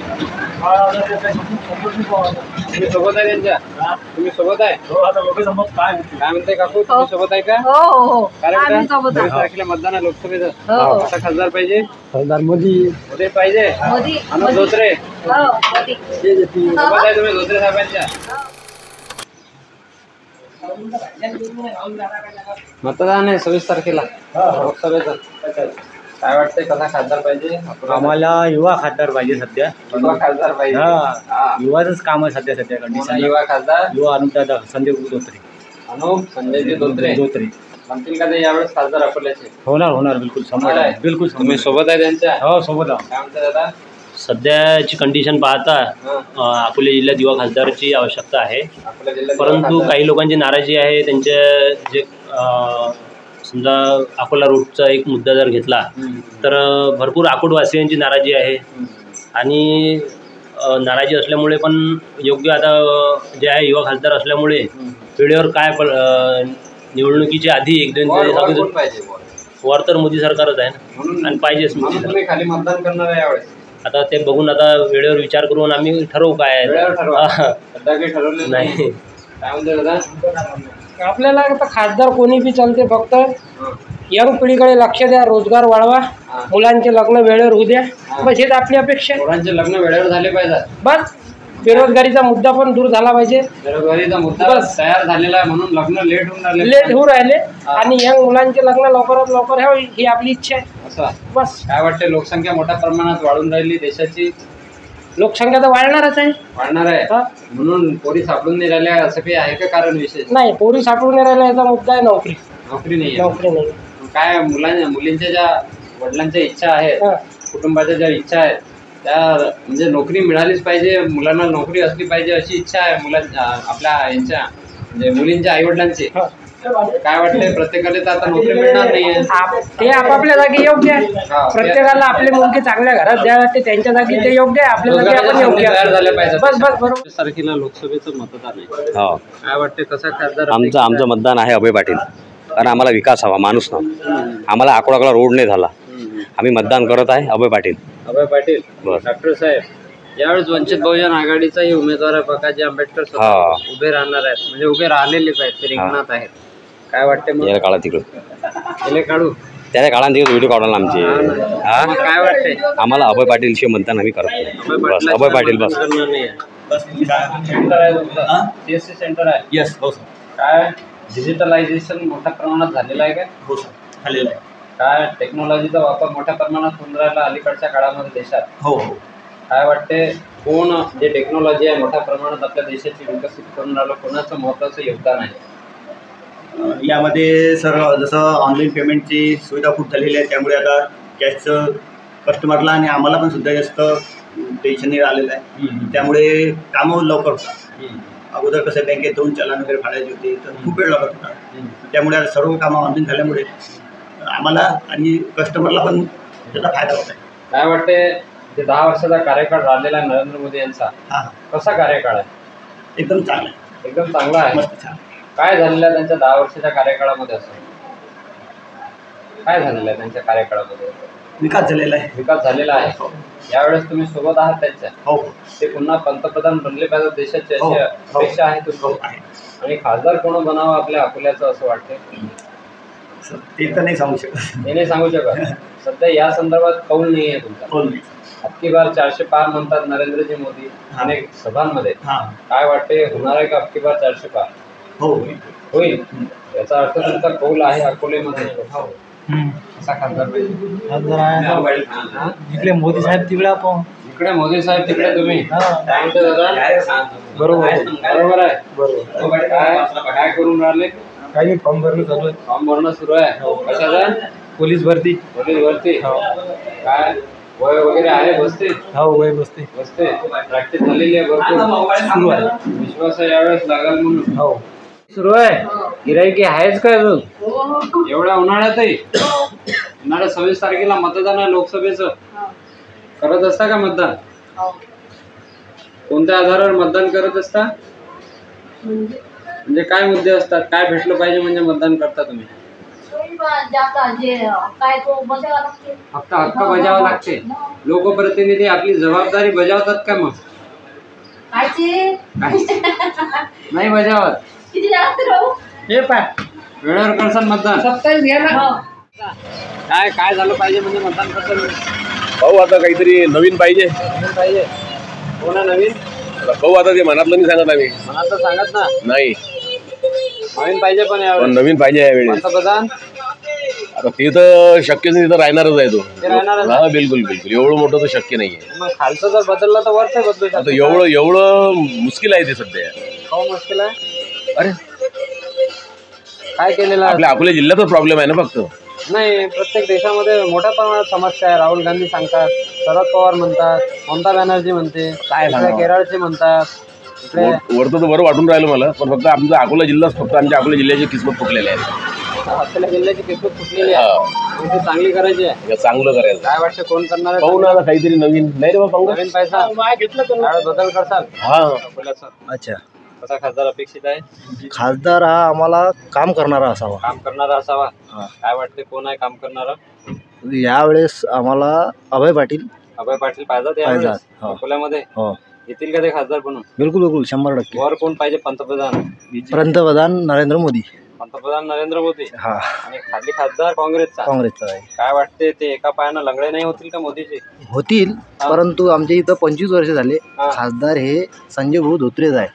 तुम्ही सोबत आहे त्यांच्या? तुम्ही सोबत आहे? काय म्हणते काकू तुम्ही सोबत आहे का? हो हो हो. काय आम्ही म्हणता? सोबत 26 आहोत. तारखेला मतदान आहे लोकसभेचं. हो. कसा खासदार पाहिजे? खासदार मोदी मोदी पाहिजे. मोदी. अनुप धोत्रे हो मोदी. सोबत आहे तुम्ही धोत्रे साहेबांच्या? मतदान आहे 26 तारखेला लोकसभेचं. काय वाटतंय कसा खासदार पाहिजे? आम्हाला युवा खासदार पाहिजे सध्या. युवा खासदार पाहिजे. हा युवाच काम आहे सध्या कंडिशन. युवा खासदार युवा अनुपदादा संजय धोत्रे. अनुप संजयजी धोत्रे म्हणतील का ते यावेळेस खासदार अकोल्याचे? होणार बिलकुल समोर आहे. बिलकुल तुम्ही सोबत आहे त्यांच्या? हो सोबत आहोत. काय म्हणता दादा? सध्याची कंडिशन पाहता अकोला जिल्ह्यात युवा खासदारची आवश्यकता आहे. अकोला जिल्ह्यात परंतु काही लोकांची नाराजी आहे. त्यांच्या जे समजा अकोला रोडचा एक मुद्दा जर घेतला तर भरपूर अकोटवासियांची नाराजी आहे. आणि नाराजी असल्यामुळे पण योग्य आता जे आहे युवा खासदार असल्यामुळे वेळेवर काय निवडणुकीच्या आधी 1-2 दिवस वर तर मोदी सरकारच आहे ना आणि पाहिजेच. तुम्ही खाली मतदान करणार आहे यावेळेस? आता ते बघून आता वेळेवर विचार करून आम्ही ठरवू काय ठरवलं नाही. काय म्हणते दादा? आपल्याला आता खासदार कोणी बी चालते, फक्त यंग पिढीकडे लक्ष द्या, रोजगार वाढवा, मुलांचे लग्न वेळेवर होऊ द्या, बस हेच आपली अपेक्षा. मुलांचे लग्न वेळेवर झाले पाहिजे. बस बेरोजगारीचा मुद्दा पण दूर झाला पाहिजे. बेरोजगारीचा मुद्दा तयार झालेला आहे म्हणून लग्न लेट होऊन राहिले आणि यंग मुलांचे लग्न लवकरात लवकर व्हावे ही आपली इच्छा आहे. असं बस. काय वाटते लोकसंख्या मोठ्या प्रमाणात वाढून राहिली देशाची? लोकसंख्या तर वाढणारच आहे. वाढणार आहे म्हणून पोरी सापडून नाही राहिल्या असं काही आहे का कारण विशेष? नाही, पोरी सापडून नाही राहिल्या याचा मुद्दा आहे नोकरी. नोकरी नाही. नोकरी नाही. काय मुलींच्या ज्या वडिलांच्या इच्छा आहेत, कुटुंबाच्या ज्या इच्छा आहेत त्या म्हणजे नोकरी मिळालीच पाहिजे, मुलांना नोकरी असली पाहिजे अशी इच्छा आहे मुलांच्या आपल्या यांच्या म्हणजे मुलींच्या आई वडिलांची. काय वाटतंय प्रत्येकाला तर आता नोकरी मिळणार नाहीये. ते आपापल्या जागी योग्य आहे. प्रत्येकाला आपले मुलगे चांगल्या घरात द्यावे लागते, त्यांच्या जागी ते योग्य आहे, आपल्या जागी आपण योग्य तयार झाल्या पाहिजे. बस बस बरोबर. 26 तारखेला लोकसभेचं मतदान आहे. हो. काय वाटते कसा खासदार? आमचं मतदान आहे अभय पाटील. कारण आम्हाला विकास हवा, माणूस ना. आम्हाला अकोला रोड नाही झाला. आम्ही मतदान करत आहे अभय पाटील. अभय पाटील. डॉक्टर साहेब यावेळेस वंचित बहुजन आघाडीचाही उमेदवार प्रकाश आंबेडकर उभे राहणार आहेत, म्हणजे उभे राहिलेलेच आहेत, ते रिंगणात आहेत. काय वाटते मग? याला काढा तिकडं. गेले काढू त्याला काढा तिकडे व्हिडिओ काढायला आमचे. काय वाटते? आम्हाला अभय पाटील शिवाय मतदान आम्ही करतो. बस अभय पाटील बस. सेंटर आहे तुमचं? CSC सेंटर आहे? येस हो सर. काय डिजिटलायझेशन मोठ्या प्रमाणात झालेलं आहे का? हो सर झालेलं आहे. काय टेक्नॉलॉजीचा वापर मोठ्या प्रमाणात होऊन राहिला अलीकडच्या काळामध्ये देशात? हो हो. काय वाटते कोण जे टेक्नॉलॉजी आहे मोठ्या प्रमाणात आपल्या देशाची विकसित करून राहिलं, कोणाचं महत्त्वाचं योगदान आहे यामध्ये? सर जसं ऑनलाईन पेमेंटची सुविधा खूप झालेली आहे, त्यामुळे आता कॅशचं कस्टमरला आणि आम्हाला पण सुद्धा जास्त टेन्शन नाही आलेलं आहे. त्यामुळे कामं लवकर होतात. अगोदर कसं बँकेत जाऊन चलन वगैरे फाडायचे होते तर खूप वेळ लागत होता. त्यामुळे आता सर्व कामं ऑनलाईन झाल्यामुळे आम्हाला आणि कस्टमरला पण त्याचा फायदा होत आहे. काय वाटते जे 10 वर्षाचा कार्यकाळ राहिलेला आहे नरेंद्र मोदी यांचा, कसा कार्यकाळ आहे? एकदम चांगला आहे. एकदम चांगला आहे. मस्त छान. काय झालेलं आहे त्यांच्या 10 वर्षाच्या कार्यकाळामध्ये? असं काय झालेलं आहे त्यांच्या कार्यकाळामध्ये? विकास झालेला आहे. विकास झालेला आहे. यावेळेस तुम्ही सोबत आहात त्यांच्या? हो. ते पुन्हा पंतप्रधान बनले पाहिजे देशाची अशी अपेक्षा आहे तुमची? आणि खासदार कोण बनावं आपल्या अकोल्याचं असं वाटतं? ते तर नाही सांगू शकत. हे नाही सांगू शकत. सध्या या संदर्भात कौल नाही आहे तुमचा? कौल नाही. अबकी बार 400 पार म्हणतात नरेंद्रजी मोदी अनेक सभांमध्ये. काय वाटते होणार आहे का अबकी बार 400 पार? हो होईल. याचा अर्थ तुमचा कौल आहे अकोलेमध्ये. असा खासदार पाहिजे. खासदार आहे इकडे मोदी साहेब तिकडे आपण इकडे मोदी साहेब तिकडे तुम्ही काय म्हणतो दादा? बरोबर बरोबर आहे. बरोबर काय करून राहिले? काही फॉर्म भरणं चालू आहे. फॉर्म भरणं सुरू आहे. कशाचं? पोलीस भरती. पोलीस भरती. काय वय वगैरे आहे? बसते हो वय बसते प्रॅक्टिस झालेली आहे भरपूर. सुरू आहे. विश्वास आहे यावेळेस लागाल म्हणून. हो सुरू आहे. गिराईकी आहेच काय अजून एवढ्या उन्हाळ्यातही? उन्हाळ्यात 26 तारखेला मतदान आहे लोकसभेचं. करत असता का मतदान? कोणत्या आधारावर मतदान करत असता? म्हणजे काय मुद्दे असतात? काय भेटलं पाहिजे म्हणजे मतदान करता तुम्ही? फक्त हक्क बजावा लागते. लोकप्रतिनिधी आपली जबाबदारी बजावतात का? मग नाही बजावत. हे पाय वेळेवर करसान मतदान. काय काय झालं पाहिजे म्हणजे मतदान करता? भाऊ आता काहीतरी नवीन पाहिजे. कोण आहे नवीन? भाऊ आता ते मनातलं नाही सांगत आम्ही. मनातलं सांगत ना. नाही नवीन पाहिजे पण यावेळेस. नवीन पाहिजे यावेळी. पंतप्रधान आता ते तर शक्यच नाही. तर राहणारच आहे तो. ते राहणारच हा बिलकुल बिलकुल. एवढं मोठं तर शक्य नाहीये. मग खालचं जर बदललं तर वरचं बदलू शकतो. आता एवढं मुश्किल आहे ते सध्या. खूप मुश्किल आहे. अरे काय केलेलं आपल्या अकोला जिल्ह्याचा प्रॉब्लेम आहे ना फक्त. नाही प्रत्येक देशामध्ये मोठ्या प्रमाणात समस्या आहे. राहुल गांधी सांगतात, शरद पवार म्हणतात, ममता बॅनर्जी म्हणते, काय सांगावं? केरळचे म्हणतात. इकडे वरतं तर बरं वाटून राहिलं मला. पण फक्त आमचा अकोला जिल्हाच फक्त आमच्या अकोला जिल्ह्याची किस्मत फुटलेली आहे. आपल्या जिल्ह्याची किस्मत फुटलेली आहे. ते चांगली करायची आहे. चांगलं करायचं. काय वाटतं कोण करणार आहे? पाहू ना काहीतरी नवीन. नाही रे बाबा नवीन पैसा बदल करसाल? हा अच्छा. कसा खासदार अपेक्षित आहे? खासदार हा आम्हाला काम करणारा असावा. काम करणारा असावा. काय वाटते कोण आहे काम करणारा? यावेळेस आम्हाला अभय पाटील पाहिजे यावेळेस अकोल्यामध्ये. हो येतील का ते खासदार बनून? बिलकुल बिलकुल 100%. वर कोण पाहिजे? पंतप्रधान नरेंद्र मोदी. पंतप्रधान नरेंद्र मोदी. हा आणि खाली खासदार काँग्रेसचा आहे. काय वाटते ते एका पायानं लंगडे नाही होतील का मोदीचे? होतील. परंतु आमच्या इथं 25 वर्ष झाले खासदार हे संजय भाऊ धोत्रेच आहे.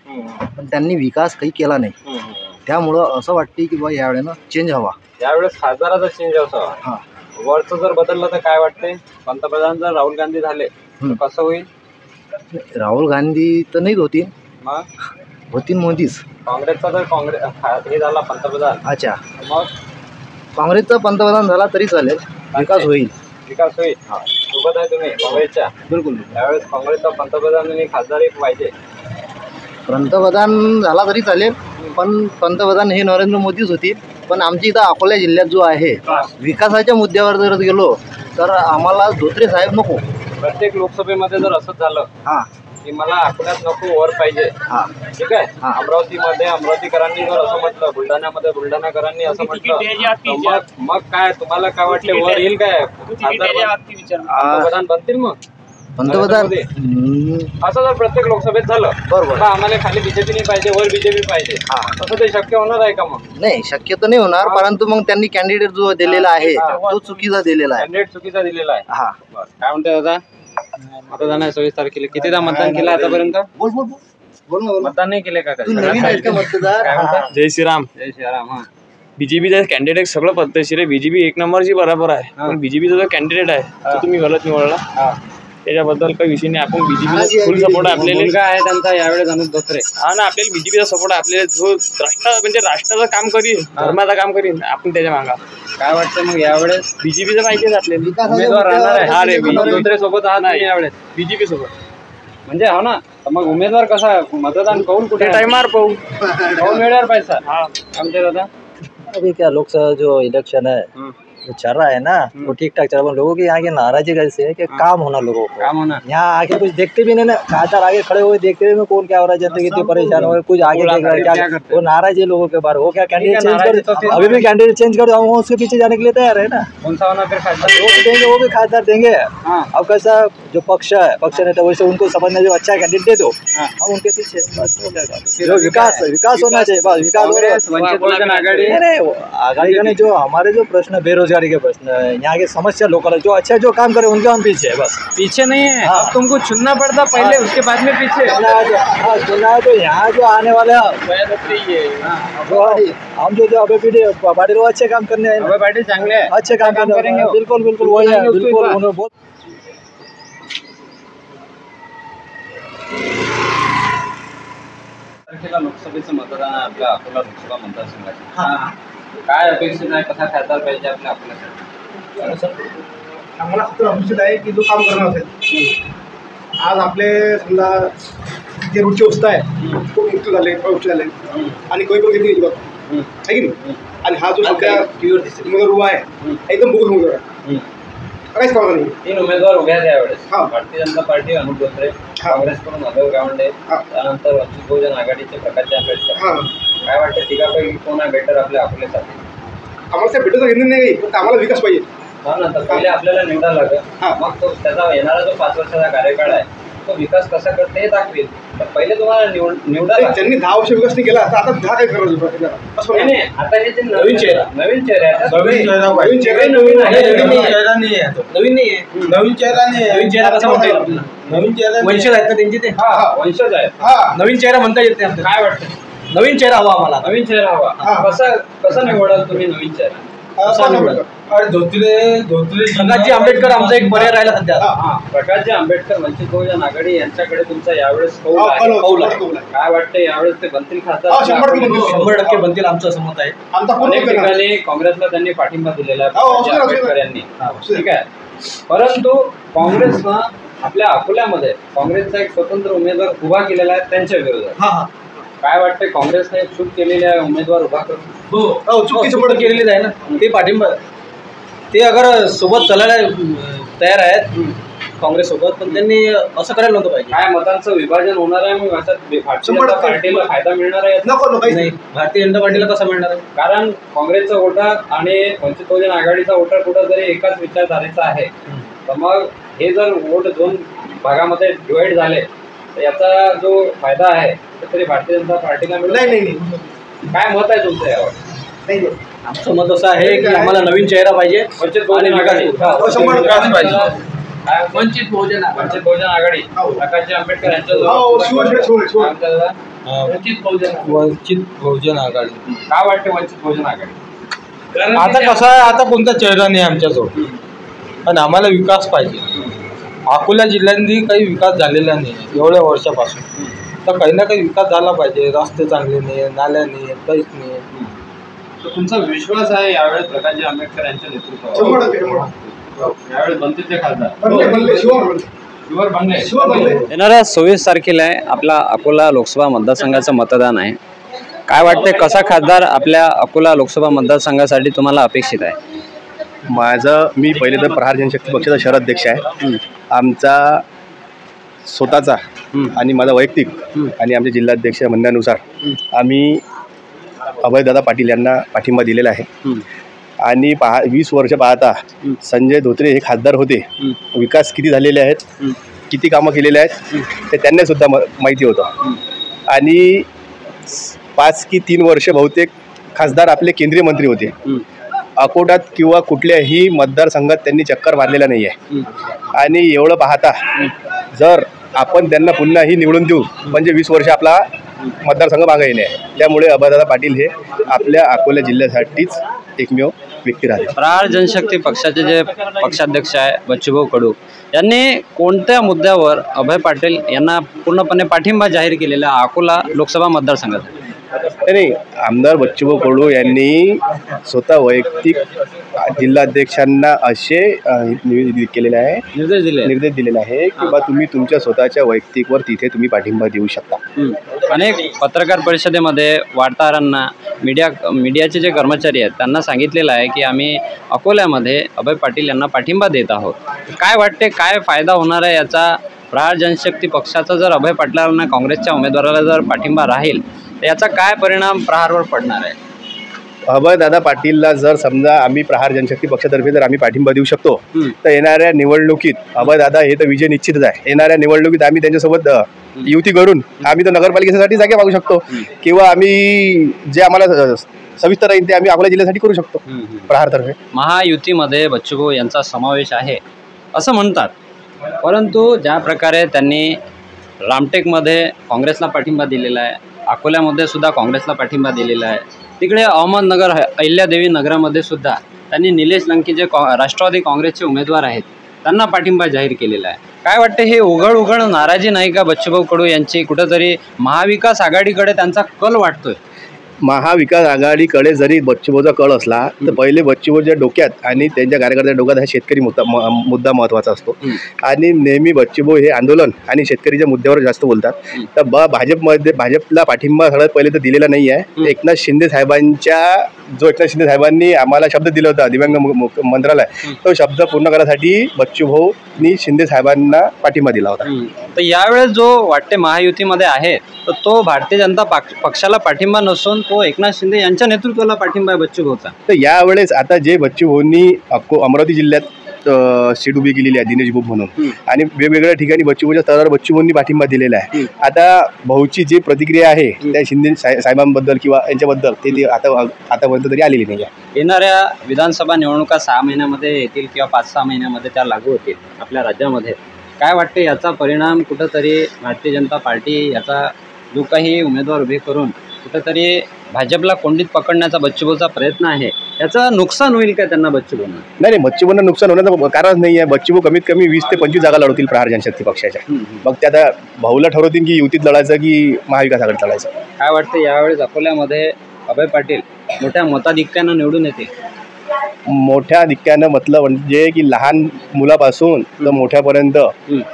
पण त्यांनी विकास काही केला नाही. त्यामुळं असं वाटते की बा यावेळेनं चेंज हवा. यावेळेस खासदाराचा चेंज असावा. वरचं जर बदललं तर काय वाटते? पंतप्रधान जर राहुल गांधी झाले तर कसं होईल? राहुल गांधी तर नाहीच होतील. मग होतील मोदीच. काँग्रेसचा जर हे झाला पंतप्रधान. अच्छा. मग काँग्रेसचा पंतप्रधान झाला तरी चालेल. विकास होईल. सोबत आहे तुम्ही काँग्रेसच्या? बिलकुल. त्यावेळेस काँग्रेसचा पंतप्रधान आणि खासदार एक पाहिजे. पंतप्रधान झाला तरी चालेल. पण पंतप्रधान हे नरेंद्र मोदीच होतील. पण आमच्या इथं अकोला जिल्ह्यात जो आहे विकासाच्या मुद्द्यावर जर गेलो तर आम्हाला धोत्रे साहेब नको. प्रत्येक लोकसभेमध्ये जर असंच झालं की मला अकोल्यात नको वर पाहिजे, ठीक आहे, अमरावतीमध्ये अमरावतीकरांनी जर असं म्हटलं, बुलढाण्यामध्ये बुलढाणाकरांनी असं म्हटलं, मग काय तुम्हाला काय वाटते वर येईल काय? पंतप्रधान बनतील मग पंतप्रधान? असं जर प्रत्येक लोकसभेत झालं बरोबर आम्हाला खाली बीजेपी नाही पाहिजे वर बीजेपी पाहिजे, असं ते शक्य होणार आहे का? मग नाही, शक्य तर नाही होणार. परंतु मग त्यांनी कॅन्डिडेट जो दिलेला आहे तो चुकीचा दिलेला आहे. कॅन्डिडेट चुकीचा दिलेला आहे. हा, काय म्हणते दादा? मतदान आहे 26 तारखेला. कितीदा मतदान केलं आतापर्यंत? बोल बोल बोल ना. मतदान नाही केले का? मतदार. जय श्रीराम. जय श्रीराम. हा, बीजेपीचा कॅन्डिडेट सगळं पद्धतशीर आहे. बीजेपी एक नंबरची बरोबर आहे. पण बीजेपीचा जो कॅन्डिडेट आहे तो तुम्ही गलत निवडला. त्याच्याबद्दल काही विषय नाही. आपण बीजेपीचा फुल सपोर्ट आहे. आपल्याला आहे त्यांचा यावेळेस अनुज धोत्रे. हा ना, आपल्याला बीजेपीचा सपोर्ट आहे. आपल्याला जो राष्ट्राचं काम करीन, धर्माचं काम करीन, आपण त्याच्या मागा. काय वाटतं मग यावेळेस? बीजेपीचं पाहिजेच आपल्याला. उमेदवार राहणार आहे. हा रे, धोत्रे सोबत आहात नाही यावेळेस बीजेपी सोबत. म्हणजे हो ना, मग उमेदवार कसा मतदान कौन कुठे टाइमार पाहू कौन वेळेवर पैसा. हा, आमचे दादा अभी क्या लोकसभा जो इलेक्शन है जो चल रहा है ना वो ठीक ठाक चल रहा है. लोगों की यहाँ की नाराजगी कैसे है कि काम होना, लोगों को काम होना. यहाँ आके कुछ देखते भी नहीं ना. खासदार आगे खड़े हुए देखते हुए कौन क्या हो रहा है, जनता कितनी परेशान हो, कुछ आगे देख रहा है क्या, वो नाराज है लोगों के बारे. वो क्या कैंडिडेट चेंज कर, अभी भी कैंडिडेट चेंज कर, उसके पीछे जाने के लिए तैयार है ना. कौन सा होना फिर खासदार? वो भी देंगे, वो भी खासदार देंगे. अब कैसा जो पक्ष है, पक्ष नेता, वैसे उनको समझना जो अच्छा कैंडिडेट दे दो, हम उनके पीछे बस हो जाएगा। जो विकास होना चाहिए, बस विकास। आघाड़ी का नहीं, जो हमारे जो प्रश्न बेरोजगारी के प्रश्न है, यहाँ के समस्या लोकल जो अच्छा जो काम करे उनके हम पीछे है, बस पीछे नहीं है। अब तुमको चुनना पड़ता पहले, उसके बाद में पीछे चुना है। तो यहाँ जो आने वाले हम जो अभय पाटिल वो अच्छे काम करने हैं, अभय पाटिल चांगले अच्छे काम करेंगे। बिल्कुल बिल्कुल वही है, बिल्कुल उन्होंने बहुत तारखेला लोकसभेचं मतदान आहे आपल्या अकोला लोकसभा मतदारसंघात। काय अपेक्षित आहे, कसा खासदार पाहिजे आपल्या अकोल्यासाठी? आम्हाला फक्त अपेक्षित आहे की जो काम करणार असेल, आज आपले समजा जे रोडची अवस्था आहे खूप मुक्त झाले, उच्च झाले आणि कोणी पण घेतली आहे की नाही, आणि हा जो सध्या उमेदवार उभा आहे एकदम बोगस उमेदवार आहे, काहीच काम नाही। 3 उमेदवार उभे आहेत यावेळेस, भारतीय जनता पार्टी अनुप धोत्रे, काँग्रेसकडून अभय गावंडे, त्यानंतर वंचित बहुजन आघाडीचे प्रकाश आंबेडकर। काय वाटतं तिघापैकी कोण आहे बेटर आपल्या अकोल्यासाठी? आम्हाला त्या भेटत घेणं नाही, फक्त आम्हाला विकास पाहिजे। तर पहिले आपल्याला निवडा लागेल, मग तो त्याचा येणारा जो 5 वर्षाचा कार्यकाळ आहे तो विकास कसा करते हे दाखवेल। तर पहिले तुम्हाला निवडा लागेल। त्यांनी 10 वर्ष विकास नाही केला, आता 10 काय करायचं? नाही, आता हे जे नवीन चेहरा आहे, नवीन चेहरा नवीन चेहरा कसा म्हणता येईल आपल्याला? नवीन चेहरा वंशज आहेत ना त्यांचे, ते वंशज आहेत, नवीन चेहरा म्हणता येते आपल्याला। काय वाटतं? नवीन चेहरा हवा आम्हाला, नवीन चेहरा हवा। कसं निवडाल तुम्ही नवीन चेहरा? प्रकाशजी आंबेडकर आमचा एक पर्याय राहिला सध्या। प्रकाशजी आंबेडकर, वंचित बहुजन आघाडी यांच्याकडे तुमचा यावेळेस कौल आहे। काय वाटतं यावेळेस ते बनतील खासदार? 100% बनतील, आमचं असं मत आहे। अनेक ठिकाणी काँग्रेसला त्यांनी पाठिंबा दिलेला आहे प्रकाशजी आंबेडकर यांनी, ठीक आहे, परंतु काँग्रेसनं आपल्या अकोल्यामध्ये काँग्रेसचा एक स्वतंत्र उमेदवार उभा केलेला आहे त्यांच्या विरोधात। काय वाटतं, काँग्रेसने चूक केलेली आहे उमेदवार उभा करून? हो, चूक केलेलीच आहे ना, ते पाठिंबा, ते अगर सोबत चालायला तयार आहेत काँग्रेस सोबत, पण त्यांनी असं करायला नव्हतं पाहिजे। काय मतांचं विभाजन होणार आहे, मग असं भारतीय जनता पार्टीला फायदा मिळणार आहे? नाही, भारतीय जनता पार्टीला कसा मिळणार आहे? कारण काँग्रेसचा वोटर आणि वंचित बहुजन आघाडीचा वोटर कुठं जरी एकाच विचारधारेचा आहे, तर मग हे जर वोट 2 भागामध्ये डिवाइड झाले तर याचा जो फायदा आहे तो तरी भारतीय जनता पार्टीला मिळेल? नाही। काय मत आहे तुमचं यावर? नाही, आमचं मत असं आहे की आम्हाला नवीन चेहरा पाहिजे, वंचित बहुजन आघाडी, वंचित बहुजन आघाडी, प्रकाशजी आंबेडकर वंचित बहुजन आघाडी। काय वाटते वंचित बहुजन आघाडी? आता कसं आहे, आता कोणता चेहरा नाही आमच्याजवळ, पण आम्हाला विकास पाहिजे। अकोला जिल्ह्यातही काही विकास झालेला नाही एवढ्या वर्षापासून, तर काही ना काही विकास झाला पाहिजे। रस्ते चांगले नाही, नाल्या नाही, काहीच नाही। तर तुमचा विश्वास आहे यावेळेस प्रकाशजी आंबेडकर यांच्या नेतृत्वावर यावेळेस बनतील ते खासदार? येणाऱ्या 26 तारखेला आपला अकोला लोकसभा मतदारसंघाचं मतदान आहे। काय वाटते, कसा खासदार आपल्या अकोला लोकसभा मतदारसंघासाठी तुम्हाला अपेक्षित आहे? मी पहिले तर प्रहार जनशक्ती पक्षाचा शहराध्यक्ष आहे। आमचा स्वतःचा आणि माझा वैयक्तिक आणि आमच्या जिल्हाध्यक्ष म्हणण्यानुसार आम्ही अभयदादा पाटील यांना पाठिंबा दिलेला आहे। आणि 20 वर्ष पाहता संजय धोत्रे हे खासदार होते, विकास किती झालेले आहेत, किती कामं केलेले आहेत ते त्यांना सुद्धा माहिती होतं। आणि 5 की 3 वर्ष बहुतेक खासदार आपले केंद्रीय मंत्री होते। अकोटात किंवा कुठल्याही मतदारसंघात त्यांनी चक्कर मारलेला नाही आहे। आणि एवढं पाहता जर आपण त्यांना पुन्हाही निवडून देऊ म्हणजे 20 वर्ष आपला मतदारसंघ मागे येणे आहे। त्यामुळे अभयदादा पाटील हे आपल्या अकोला जिल्ह्यासाठीच एकमेव व्यक्ती राहते। प्रहार जनशक्ती पक्षाचे जे पक्षाध्यक्ष आहे बच्चूभाऊ कडू यांनी कोणत्या मुद्द्यावर अभय पाटील यांना पूर्णपणे पाठिंबा जाहीर केलेला अकोला लोकसभा मतदारसंघात? नाही, आमदार बच्चूभाऊ कडू यांनी स्वतः वैयक्तिक जिल्हाध्यक्षांना असे केलेले आहे, निर्देश दिलेला आहे की बा तुम्ही तुमच्या स्वतःच्या वैयक्तिकवर तिथे तुम्ही पाठिंबा देऊ शकता। अनेक पत्रकार परिषदेमध्ये वार्ताहरांना मीडियाचे जे कर्मचारी आहेत त्यांना सांगितलेलं आहे की आम्ही अकोल्यामध्ये अभय पाटील यांना पाठिंबा देत आहोत। काय वाटते, काय फायदा होणार आहे याचा? प्रहार जनशक्ती पक्षाचा जर अभय पाटलांना काँग्रेसच्या उमेदवाराला जर पाठिंबा राहील तर याचा काय परिणाम प्रहारवर पडणार आहे? अभयदादा पाटीलला जर समजा आम्ही प्रहार जनशक्ती पक्षातर्फे जर आम्ही पाठिंबा देऊ शकतो तर येणाऱ्या निवडणुकीत अभयदादा हे तर विजय निश्चितच आहे. येणाऱ्या निवडणुकीत आम्ही त्यांच्यासोबत युती करून आम्ही तर नगरपालिकेसाठी जागा मागू शकतो किंवा आम्ही जे आम्हाला सविस्तर राहील ते आम्ही अकोला जिल्ह्यासाठी करू शकतो प्रहारतर्फे. महायुतीमध्ये बच्चूभाऊ यांचा समावेश आहे असं म्हणतात, परंतु ज्या प्रकारे त्यांनी रामटेकमध्ये काँग्रेसला पाठिंबा दिलेला आहे, अकोल्यामध्ये सुद्धा काँग्रेसला पाठिंबा दिलेला आहे, तिकडे अहमदनगर अहिल्यादेवी नगरामध्ये सुद्धा त्यांनी निलेश लंके जे राष्ट्रवादी काँग्रेसचे उमेदवार आहेत त्यांना पाठिंबा जाहीर केलेला आहे. काय वाटते, हे उघड नाराजी नाही का बच्चूभाऊ कडू यांची? कुठंतरी महाविकास आघाडीकडे त्यांचा कल वाटतोय. महाविकास आघाडीकडे जरी बच्चूभाऊचा कळ असला तर पहिले बच्चूभाऊच्या डोक्यात आणि त्यांच्या कार्यकर्त्यांच्या डोक्यात हा शेतकरी मुद्दा महत्त्वाचा असतो आणि नेहमी बच्चूभाऊ हे आंदोलन आणि शेतकरीच्या मुद्द्यावर जास्त बोलतात. तर भाजपला पाठिंबा सगळ्यात पहिले तर दिलेला नाही आहे. एकनाथ शिंदे साहेबांनी आम्हाला शब्द दिला होता दिव्यांग मंत्रालय, तो शब्द पूर्ण करण्यासाठी बच्चूभाऊनी शिंदे साहेबांना पाठिंबा दिला होता. तर यावेळेस जो वाटते महायुतीमध्ये आहे तर तो भारतीय जनता पक्षाला पाठिंबा नसून तो एकनाथ शिंदे यांच्या नेतृत्वाला पाठिंबा आहे बच्चूभाऊचा. तर यावेळेस आता जे बच्चूभाऊंनी अमरावती जिल्ह्यात सीट उभी केलेली आहे दिनेश बुब म्हणून आणि वेगवेगळ्या ठिकाणी बच्चूभाऊच्या स्तरावर बच्चूभाऊंनी पाठिंबा दिलेला आहे. आता भाऊची जी प्रतिक्रिया आहे त्या शिंदे साहेबांबद्दल किंवा यांच्याबद्दल ते आतापर्यंत तरी आलेली नाही आहे. येणाऱ्या विधानसभा निवडणुका 6 महिन्यामध्ये येतील किंवा 5-6 महिन्यामध्ये त्या लागू होतील आपल्या राज्यामध्ये. काय वाटते, याचा परिणाम कुठंतरी भारतीय जनता पार्टी याचा जो काही उमेदवार उभे करून कुठंतरी भाजपला कोंडीत पकडण्याचा बच्चूभाऊचा प्रयत्न आहे, याचं नुकसान होईल का त्यांना बच्चूभाऊंना? नाही, बच्चूभाऊंना नुकसान होण्याचं कारणच नाही आहे. बच्चूभाऊ कमीत कमी 20 ते 25 जागा लढवतील प्रहार जनशक्ती पक्षाच्या. मग ते आता भाऊला ठरवतील की युतीत लढायचं की महाविकास आघाडीत लढायचं. काय वाटतं, यावेळेस अकोल्यामध्ये अभय पाटील मोठ्या मताधिक्यानं निवडून येते? मोठ्या अधिक्यानं म्हटलं म्हणजे की लहान मुलापासून तर मोठ्यापर्यंत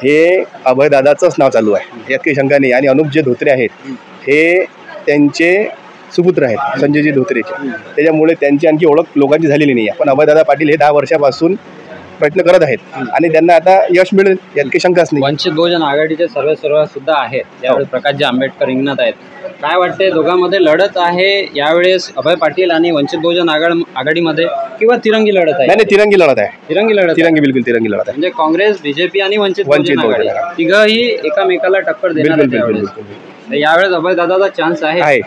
हे अभयदादाचंच नाव चालू आहे, यात काही शंका नाही. आणि अनुप जे धोत्रे आहेत हे त्यांचे सुपुत्र आहेत, संजयजी धोत्रेचे, त्याच्यामुळे त्यांची आणखी ओळख लोकांची झालेली नाही आहे. पण अभयदादा पाटील हे 10 वर्षापासून प्रयत्न करत आहेत आणि त्यांना आता यश मिळेल यात काही शंकाच नाही. वंचित बहुजन आघाडीचे सर्वेसर्वा सुद्धा आहेत, त्यावेळी प्रकाशजी आंबेडकर रिंगणात आहेत. काय वाटते, दोघांमध्ये लढत आहे यावेळेस अभय पाटील आणि वंचित बहुजन आघाडीमध्ये किंवा तिरंगी लढत आहे? नाही, तिरंगी लढत आहे. तिरंगी बिलकुल तिरंगी लढत आहे. म्हणजे काँग्रेस, बीजेपी आणि वंचित बहुजन आघाडी तिघही एकामेकाला टक्कर देणार आहेत. यावेळेस अभयदादाचा चान्स आहे.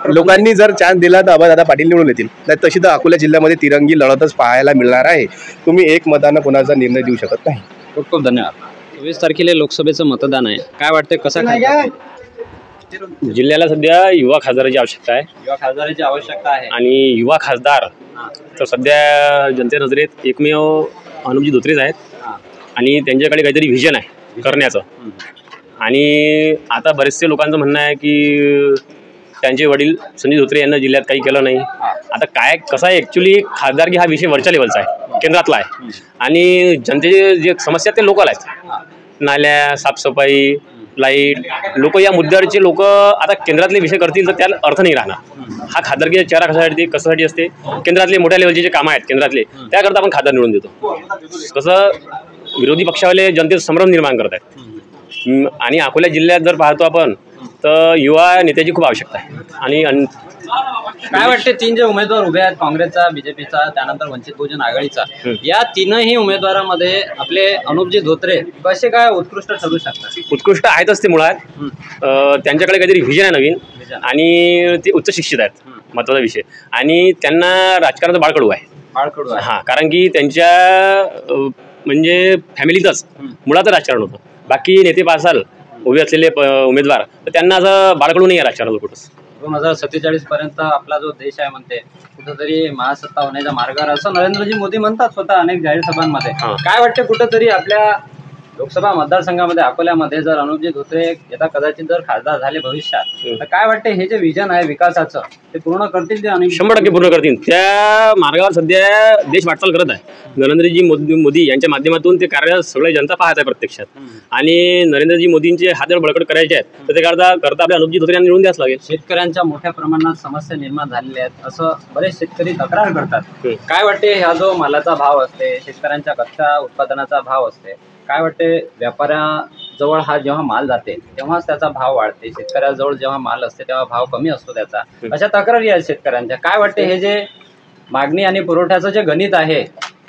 लोकांनी जर चान्स दिला तर अभयदादा पाटील निवडून येतील. तशी तर अकोला जिल्ह्यामध्ये तिरंगी लढतच पाहायला मिळणार आहे. तुम्ही एक मतानं कोणाचा निर्णय देऊ शकत नाही. खूप खूप धन्यवाद. 24 तारखेला लोकसभेचं मतदान आहे. काय वाटतं, कसा जिल्ह्याला सध्या युवा खासदाराची आवश्यकता आहे. युवा खासदाराची आवश्यकता आहे आणि युवा खासदार तर सध्या जनते नजरेत एकमेव अनुपजी धोत्रेच आहेत आणि त्यांच्याकडे काहीतरी व्हिजन आहे करण्याचं. आणि आता बरेचसे लोकांचं म्हणणं आहे की त्यांचे वडील संजय धोत्रे यांना जिल्ह्यात काही केलं नाही. आता काय कसं आहे, ॲक्च्युली खासदारकी हा विषय वरच्या लेवलचा आहे, केंद्रातला आहे आणि जनतेचे जे समस्या ते लोकल आहेत. नाल्या, साफसफाई, लाईट, लोक या मुद्द्यावरचे लोक आता केंद्रातले विषय करतील तर त्याला अर्थ नाही राहणार. हा खासदारकीचा चेहरा कशासाठी असते, केंद्रातले मोठ्या लेवलचे जे कामं आहेत केंद्रातले त्याकरता आपण खासदार निवडून देतो. कसं विरोधी पक्षावाले जनतेचा संभ्रम निर्माण करत आहेत आणि अकोला जिल्ह्यात जर पाहतो आपण तर युवा नेत्याची खूप आवश्यकता आहे. आणि काय वाटते, 3 जे उमेदवार उभे आहेत, काँग्रेसचा, बीजेपीचा, त्यानंतर वंचित बहुजन आघाडीचा, या तीनही उमेदवारांमध्ये आपले अनुपजी धोत्रे कसे काय उत्कृष्ट ठरू शकतात? उत्कृष्ट आहेतच ते मुळात. त्यांच्याकडे काहीतरी व्हिजन आहे नवीन आणि ते उच्च शिक्षित आहेत, महत्त्वाचा विषय. आणि त्यांना राजकारणाचं बाळकडू आहे. हां, कारण की त्यांच्या म्हणजे फॅमिलीतच मुळातच राजकारण होतं. बाकी नेते पासाल उभे असलेले उमेदवार तर त्यांना असं बाळकडू नाही आहे राजकारणाचं कुठंच. 2047 पर्यंत आपला जो देश आहे म्हणते कुठंतरी महासत्ता होण्याच्या मार्गावर, असं नरेंद्रजी मोदी म्हणतात स्वतः अनेक जाहीर सभांमध्ये. काय वाटते, कुठंतरी आपल्या लोकसभा मतदारसंघामध्ये अकोल्यामध्ये जर अनुपजी धोत्रे यथा कदाचित जर खासदार झाले भविष्यात तर काय वाटते, हे जे विजन आहे विकासाचं ते पूर्ण करतील? ते 100% पूर्ण करतील. त्या मार्गावर सध्या देश वाटचाल करत आहे. नरेंद्रजी मोदी यांच्या माध्यमातून ते कार्य सगळे जनता पाहत आहे प्रत्यक्षात. आणि नरेंद्रजी मोदींचे हात जर बळकट करायचे आहेत तर ते करता आपल्या अनुपजी धोत्रे यांना निवडून द्यास लागेल. शेतकऱ्यांच्या मोठ्या प्रमाणात समस्या निर्माण झालेल्या आहेत असं बरेच शेतकरी तक्रार करतात. काय वाटते, हा जो मालाचा भाव असते, शेतकऱ्यांच्या कच्च्या उत्पादनाचा भाव असते, काय वाटते व्यापाऱ्या जवळ हा जेव्हा माल जाते तेव्हाच त्याचा भाव वाढते, शेतकऱ्याजवळ जेव्हा माल असते तेव्हा भाव कमी असतो त्याचा, अशा तक्रारी आहेत शेतकऱ्यांच्या. काय वाटते हे जे मागणी आणि पुरवठ्याचं जे गणित आहे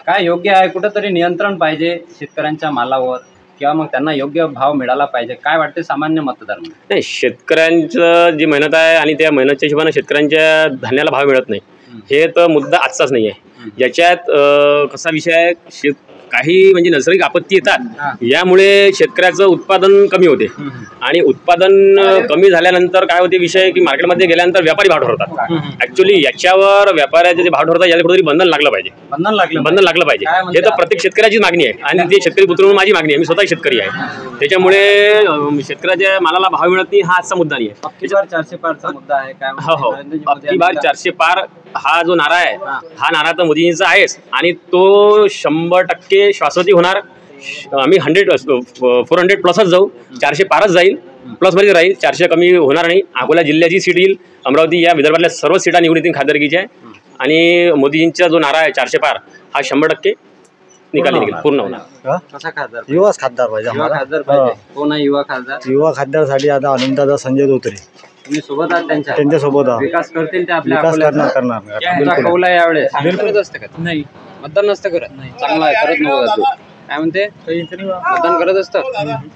काय योग्य आहे? कुठंतरी नियंत्रण पाहिजे शेतकऱ्यांच्या मालावर, किंवा मग त्यांना योग्य भाव मिळाला पाहिजे. काय वाटते सामान्य मतदार? नाही, शेतकऱ्यांचं जी मेहनत आहे आणि त्या मेहनतच्या हिशोबाने शेतकऱ्यांच्या धान्याला भाव मिळत नाही, हे तर मुद्दा आजचाच नाही आहे. याच्यात कसा विषय आहे, काही म्हणजे नैसर्गिक आपत्ती येतात, यामुळे शेतकऱ्याचं उत्पादन कमी होते आणि उत्पादन कमी झाल्यानंतर काय होते विषय की मार्केटमध्ये गेल्यानंतर व्यापारी भाव ठरवतात. ऍक्च्युली याच्यावर व्यापाऱ्याचे जे भाव ठरवतात याला कुठेतरी बंधन लागलं पाहिजे, बंधन लागलं पाहिजे. हे तर प्रत्येक शेतकऱ्याची मागणी आहे आणि ते शेतकरी पुत्र म्हणून माझी मागणी आहे. मी स्वतः शेतकरी आहे, त्याच्यामुळे शेतकऱ्याच्या मालाला भाव मिळत नाही हा आजचा मुद्दा नाही आहे. अबकी बार 400 पारचा मुद्दा आहे. काय हो, अबकी बार 400 पार हा जो नारा आहे हा नारा तर मोदींचा आहेच आणि तो 100% शाश्वती होणार. आम्ही 400 प्लसच जाऊ, 400 पारच जाईल, प्लस मध्ये राहील, 400 कमी होणार नाही. अकोला जिल्ह्याची सीट येईल, अमरावती या विदर्भातल्या सर्व सीटा निवडून येतील खासदारकीच्या आणि मोदींचा जो नारा आहे 400 पार हा 100% निकाली निघेल, पूर्ण होणार. कसा खासदार? युवाच खासदार पाहिजे युवा आम्हाला. खासदार पाहिजे. कोण आहे युवा खासदार? युवा खासदारसाठी आता अनंतदादा संजय धोत्रे तुम्ही सोबत आहात त्यांच्या? त्यांच्यासोबत आहोत. विकास करतील ते आपल्या विकास अकोल्याचा? करणार तुमचा कौल आहे यावेळेस? बिलकुल. करत असतं का? नाही, मतदान नसतं करत. चांगला आहे, करत नव्हतं. काय म्हणते? मतदान करत असतं?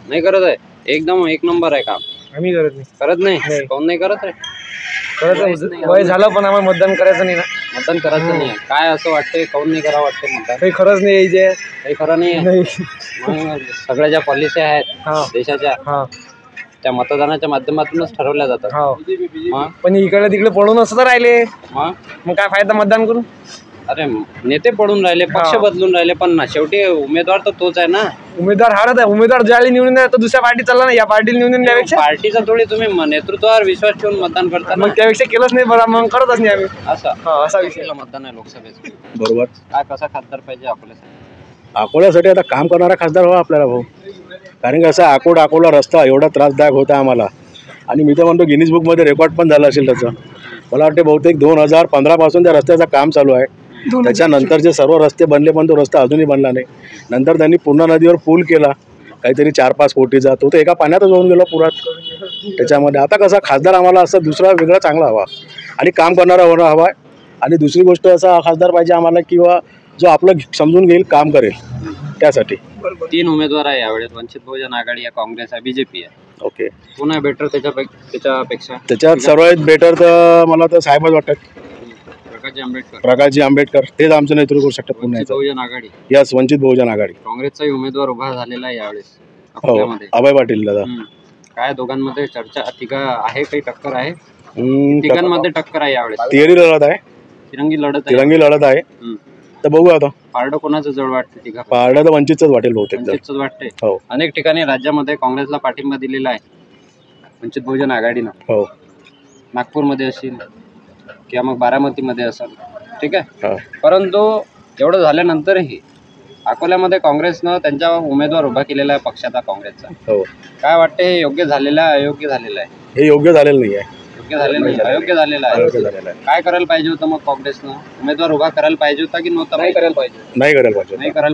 नाही करत आहे. एकदम एक नंबर आहे काम. आम्ही करत नाही. करत नाही? काऊन नाही करत रे? वय झालं पण आम्हाला मतदान करायचं नाही ना. मतदान करायचं नाही. काय असं वाटतंय काऊन नाही करावं वाटतं मतदान? काही खरंच नाही यायचे. काही खरं नाही आहे. मग सगळ्या ज्या पॉलिसी आहेत देशाच्या त्या मतदानाच्या माध्यमातूनच ठरवल्या जातात. पण इकडे तिकडे पळून असं तर राहिले, मग काय फायदा मतदान करून? अरे नेते पडून राहिले, पक्ष बदलून राहिले, पण ना शेवटी उमेदवार तर तोच आहे ना. उमेदवार हारत आहे. उमेदवार ज्यावेळी निवडून तर दुसऱ्या पार्टी चालला ना, या पार्टीला निवडून द्यापेक्षा पार्टीचा थोडी तुम्ही नेतृत्वावर विश्वास ठेवून मतदान करता. मग त्यापेक्षा केलंच नाही बरं, मग करतच नाही आम्ही. असा विषय मतदान आहे लोकसभेचं. बरोबर. काय कसा खासदार पाहिजे अकोल्यासाठी? अकोल्यासाठी आता काम करणारा खासदार व्हा आपल्याला भाऊ. कारण की असं अकोला रस्ता एवढा त्रासदायक होता आम्हाला आणि मी तर म्हणतो गिनीज बुकमध्ये रेकॉर्ड पण झालं असेल त्याचं. मला वाटते बहुतेक 2015 पासून त्या रस्त्याचं काम चालू आहे. त्याच्यानंतर जे सर्व रस्ते बनले पण तो रस्ता अजूनही बनला नाही. नंतर त्यांनी पूर्णा नदीवर पूल केला काहीतरी 4-5 कोटीचा, तो तर एका पाण्यातच होऊन गेला पुरात. त्याच्यामध्ये आता कसा खासदार आम्हाला असं दुसरा वेगळा चांगला हवा आणि काम करणारा होणं हवा आहे. आणि दुसरी गोष्ट असा खासदार पाहिजे आम्हाला किंवा जो आपलं समजून घेईल, काम करेल. त्यासाठी 3 उमेदवार आहे यावेळेस. वंचित बहुजन आघाडी आहे, काँग्रेस आहे, बीजेपी आहे. ओके, पुन्हा बेटर त्याच्यापेक्षा? त्याच्यात सर्वात बेटर तर मला तर साहेबच वाटतात, प्रकाशजी आंबेडकर. तेच आमचं नेतृत्व करू शकतात पुन्हा. बहुजन आघाडी. यस, वंचित बहुजन आघाडी. काँग्रेसचाही उमेदवार उभा झालेला आहे यावेळेस हो, अभय पाटील दादा. काय दोघांमध्ये चर्चा आहे? काही टक्कर आहे? तिघांमध्ये टक्कर आहे यावेळेस. तिहेरी लढत आहे, तिरंगी लढत आहे. तर बघू आता पारडं कोणाचं जवळ वाटते? तिघा पारडं तर वंचितच वाटेल बहुतेक. वंचितच वाटते. हो, अनेक ठिकाणी राज्यामध्ये काँग्रेसला पाठिंबा दिलेला आहे वंचित बहुजन आघाडीनं. हो, नागपूरमध्ये असेल किंवा मग बारामतीमध्ये असेल, ठीक आहे. परंतु एवढं झाल्यानंतरही अकोल्यामध्ये काँग्रेसनं त्यांच्या उमेदवार उभा केलेला आहे पक्षाचा, काँग्रेसचा. हो, काय वाटते? हे योग्य झालेलं आहे, अयोग्य झालेलं आहे? हे योग्य झालेलं नाही आहे. योग्य झालेलं नाही, अयोग्य झालेलं आहे. काय करायला पाहिजे होतं मग काँग्रेसनं? उमेदवार उभा करायला पाहिजे होता की नव्हता? नाही करायला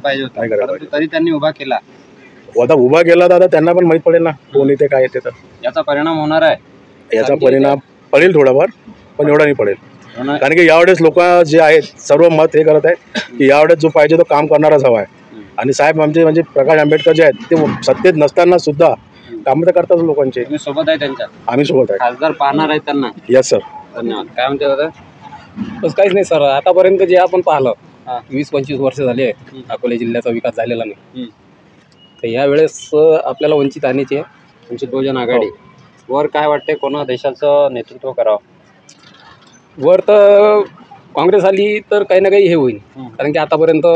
पाहिजे होता. तरी त्यांनी उभा केला. आता उभा केला तर आता त्यांना पण माहित पडेल ना कोण येते काय येते. तर याचा परिणाम होणार आहे. याचा परिणाम पडेल थोडाफार, पण एवढा नाही पडेल. कारण की यावेळेस लोक जे आहेत सर्व मत हे करत आहेत की यावेळेस जो पाहिजे तो काम करणाराच हवा आहे. आणि साहेब आमचे म्हणजे प्रकाश आंबेडकर जे आहेत ते सत्तेत नसताना सुद्धा काम तर करतात लोकांचे. तुम्ही सोबत आहे त्यांच्या? आम्ही सोबत आहे. खासदार पाहणार आहे त्यांना? Yes sir. धन्यवाद. काय म्हणते दादा? बस काहीच नाही सर. आतापर्यंत जे आपण पाहिलं 20-25 वर्ष झाले अकोला जिल्ह्याचा विकास झालेला नाही. तर यावेळेस आपल्याला वंचित आणायची आहे. वंचित बहुजन आघाडी वर काय वाटते कोणा देशाचं नेतृत्व करावं? वर तर काँग्रेस आली तर काही ना काही हे होईल. कारण की आतापर्यंत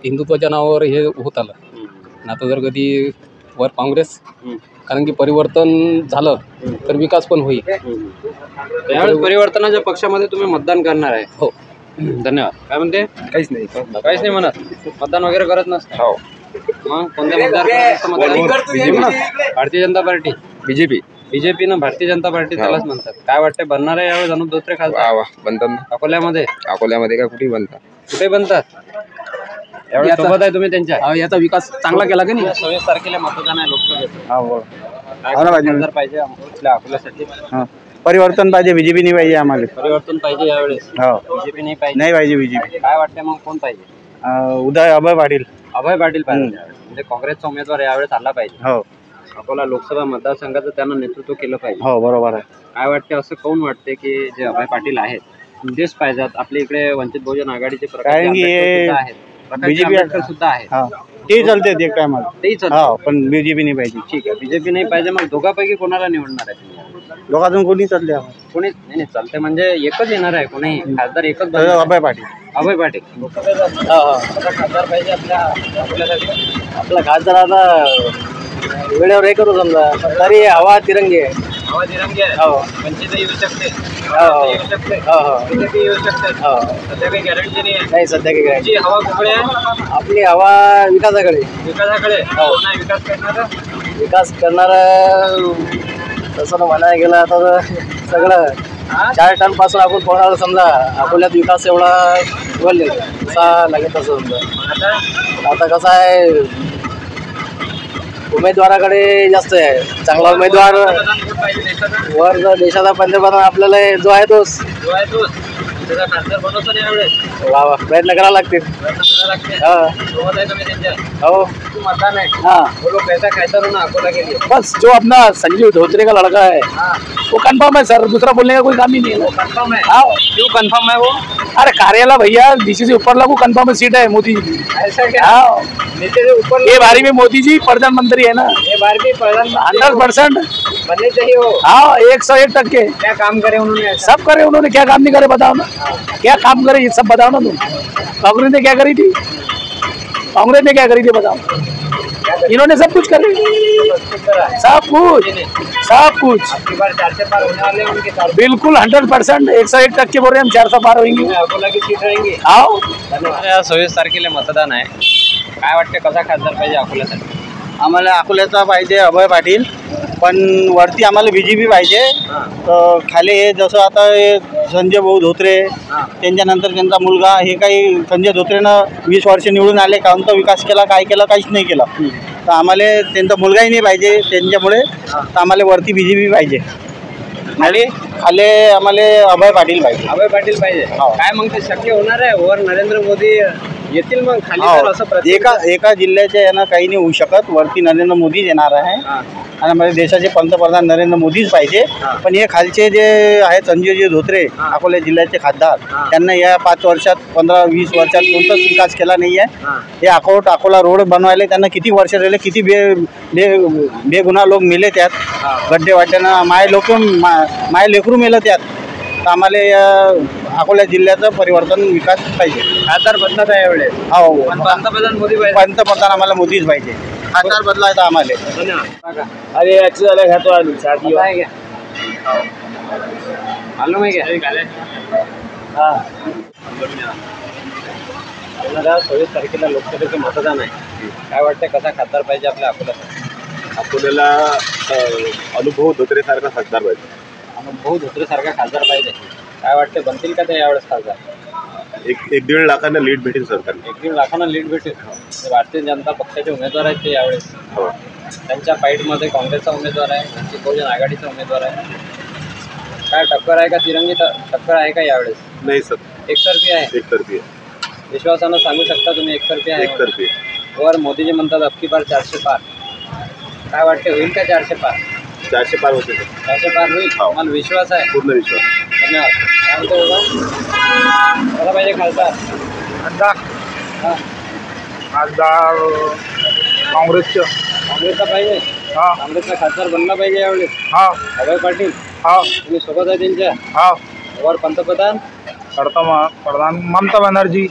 हिंदुत्वाच्या नावावर हे होत आलं. आता जर कधी वर काँग्रेस, कारण की परिवर्तन झालं तर विकास पण होईल. त्यावेळेस परिवर्तनाच्या पक्षामध्ये तुम्ही मतदान करणार आहे? हो. धन्यवाद. काय म्हणते? काहीच नाही. काहीच नाही म्हणत. मतदान वगैरे करत नसतं? हो. मग कोणत्या मतदार? भारतीय जनता पार्टी, बीजेपी ना भारतीय जनता पार्टी त्यालाच म्हणतात. काय वाटते बनणार आहे यावेळेस अनुप धोत्रे खासदार? बनतात ना अकोल्यामध्ये का कुठे बनतात? कुठे बनतात? यावेळी याचा- सोबत आहे तुम्ही त्यांच्या? याचा विकास चांगला केला की नाही? 26 तारखेला मतदान आहे लोकसभेचं. काय आला पाहिजे. खासदार पाहिजे आपल्या अकोल्यासाठी? परिवर्तन पाहिजे, बीजेपी नाही पाहिजे आम्हाला. परिवर्तन पाहिजे यावेळेस. हो. बीजेपी नाही पाहिजे. नाही पाहिजे बीजेपी. काय वाटतं मग कोण पाहिजे? उदय अभय पाटील. अभय पाटील पाहिजे यावेळेस. म्हणजे काँग्रेसचा उमेदवार यावेळेस आला पाहिजे. हो अकोला लोकसभा मतदारसंघाचं त्यांना नेतृत्व केलं पाहिजे. हो बरोबर आहे. काय वाटते असं कोण वाटते की जे अभय पाटील आहेत तेच पाहिजेत? आपल्या इकडे वंचित बहुजन आघाडीचे प्रकाश कारण की आंबेडकर हे सुद्धा आहेत. प्रकाश बीजेपी आंबेडकर सुद्धा आहेत. हा ते चालते ते काय मला तेही चालते. हो पण बीजेपी नाही पाहिजे. ठीक आहे, बीजेपी नाही पाहिजे. मग दोघांपैकी कोणाला निवडणार आहे तुम्ही? दोघातून कोणी चालले कोणी नाही नाही, चालते म्हणजे एकच येणार आहे. कोणी खासदार एकच बनणार आहे. अभय पाटील. अभय पाटील. कसा खासदार पाहिजे आपल्या आपल्यासाठी? आपला खासदार आता वेळेवर हे करू समजा तरी हवा तिरंगी आहे. हवा तिरंगी आहे. हो. वंचित येऊ शकते. हो. येऊ शकते. हो, हो. बीजेपी येऊ शकते. हो. सध्या काही गॅरंटी नाही आहे. नाही सध्या काही तुमची हवा कुठे आहे? आपली हवा विकासाकडे. विकासाकडे. हो. कोण आहे विकास करणार? विकास करणारा तसं म्हणायला गेलं आता सगळं 4 टन पासून आपण कोणाला समजा अकोल्यात विकास एवढा बोलले कसा लागेल तसं समजा. आता कसं आहे उमेदवाराकडे जास्त आहे. चांगला उमेदवार वर जर देशाचा पंतप्रधान आपल्याला जो आहे तोच त्याचा खासदार बनवतो ना यावेळेस. प्रयत्न करावा लागतील. हाँ सोबत आहे तुम्ही त्यांच्या. हो मतदान है। हाँ वो लोग कैसा कहता रहो ना अकोला के लिए। बस जो अपना संजीव धोत्रे का लड़का है वो कंफर्म है सर, दूसरा बोलने का कोई काम ही नहीं है। कंफर्म है? हाँ क्यों कंफर्म है वो? अरे कार्यालय भैया डीसी से ऊपर लागू कंफर्म सीट है मोदी जी। ऐसा क्या? हाँ नीचे से ऊपर ये बारी में मोदी जी प्रधानमंत्री है ना, ये बार भी प्रधानमंत्री 100% बनने चाहिए वो। हाँ 101%। क्या काम करे उन्होंने ऐसा? सब करे उन्होंने, क्या काम नहीं करे बताओ ना, क्या काम करे ये सब बताओ ना तुम। कांग्रेस ने क्या करी थी, कांग्रेस ने क्या करी थी बताओ। इन्होंने सब कुछ करे, सब कुछ सब कुछ। आपकी बार 4 से पार होने वाले हैं उनके साथ। बिल्कुल 100% 101% बोल रहे हैं हम, 400 पार होंगे। अकोला की सीट रहेंगी। आओ धन्यवाद। 26 तारखेला मतदान आहे, काय वाटते कसा खासदार पाहिजे अकोल्यासाठी? आम्हाला अकोल्याचा पाहिजे अभय पाटील, पण वरती आम्हाला बीजेपी पाहिजे। तर खाली हे जसं आता हे संजय भाऊ धोत्रे, त्यांच्यानंतर त्यांचा मुलगा, हे काही संजय धोत्रेनं 20 वर्ष निवडून आले, कोणता विकास केला काय केला काहीच नाही केला। तर आम्हाला त्यांचा मुलगाही नाही पाहिजे, त्यांच्यामुळे तर आम्हाला वरती बीजेपी पाहिजे। खाली खाली आम्हाला अभय पाटील पाहिजे। अभय पाटील पाहिजे। काय मग ते शक्य होणार आहे? वर नरेंद्र मोदी येतील मग खाली तर असं एका जिल्ह्याच्या यानं काही नाही होऊ शकत, वरती नरेंद्र मोदीच येणार आहे आणि आम्हाला देशाचे पंतप्रधान नरेंद्र मोदीच पाहिजे। पण हे खालचे जे आहेत संजयजी धोत्रे अकोला जिल्ह्याचे खासदार, त्यांना या 5 वर्षात 15-20 वर्षात कोणताच विकास केला नाही आहे। हे अकोला रोड बनवायला त्यांना किती वर्ष राहिले, किती बेगुन्हा लोक मेले त्यात, गड्डे वाट्यानं माय लेकरू मेलं त्यात। तर आम्हाला या अकोला जिल्ह्याचं परिवर्तन विकास पाहिजे। खासदार बदलत आहे यावेळेस। हो पंतप्रधान मोदी पाहिजे। पंतप्रधान आम्हाला मोदीच पाहिजे, खासदार बदलायचा आम्हाला। धन्यवाद। अरे अच्छी वाला खातो आलू शादी पता है क्या? मालूम है क्या? हाँ 26 तारखेला लोकसभेचं मतदान आहे, काय वाटतं कसा खासदार पाहिजे आपल्या अकोल्यासाठी? अकोल्याला अनुभव धोत्रे सारखा खासदार पाहिजे। अनुभव धोत्रे सारखा खासदार पाहिजे। काय वाटतं बनतील का ते यावेळेस खासदार? 1-1.5 लाखांना लीड भेटेल सरकारने। 1-1.5 लाखांना लीड भेटेल। ते भारतीय जनता पक्षाचे उमेदवार आहेत ते यावेळेस। त्यांच्या फाईटमध्ये काँग्रेसचा उमेदवार आहे, वंचित बहुजन आघाडीचा उमेदवार आहे। काय टक्कर आहे का, तिरंगी टक्कर आहे का यावेळेस? नाही सर, एकतर्फी आहे। एकतर्फी आहे। विश्वासानं सांगू शकता तुम्ही एकतर्फी आहे? एकतर्फी। वर मोदीजी म्हणतात अबकी बार 400 पार, काय वाटते होईल का 400 पार? 400 पार होते। 400 पार होईल, मला विश्वास आहे, पूर्ण विश्वास। धन्यवाद। काय म्हणतो बाबा, कसा पाहिजे खासदार? खासदार काँग्रेसचा पाहिजे। काँग्रेसचा खासदार बनला पाहिजे यावेळेस। अभय पाटील तुम्ही सोबत आहे त्यांच्या? वर पंतप्रधान प्रधान ममता बनर्जी,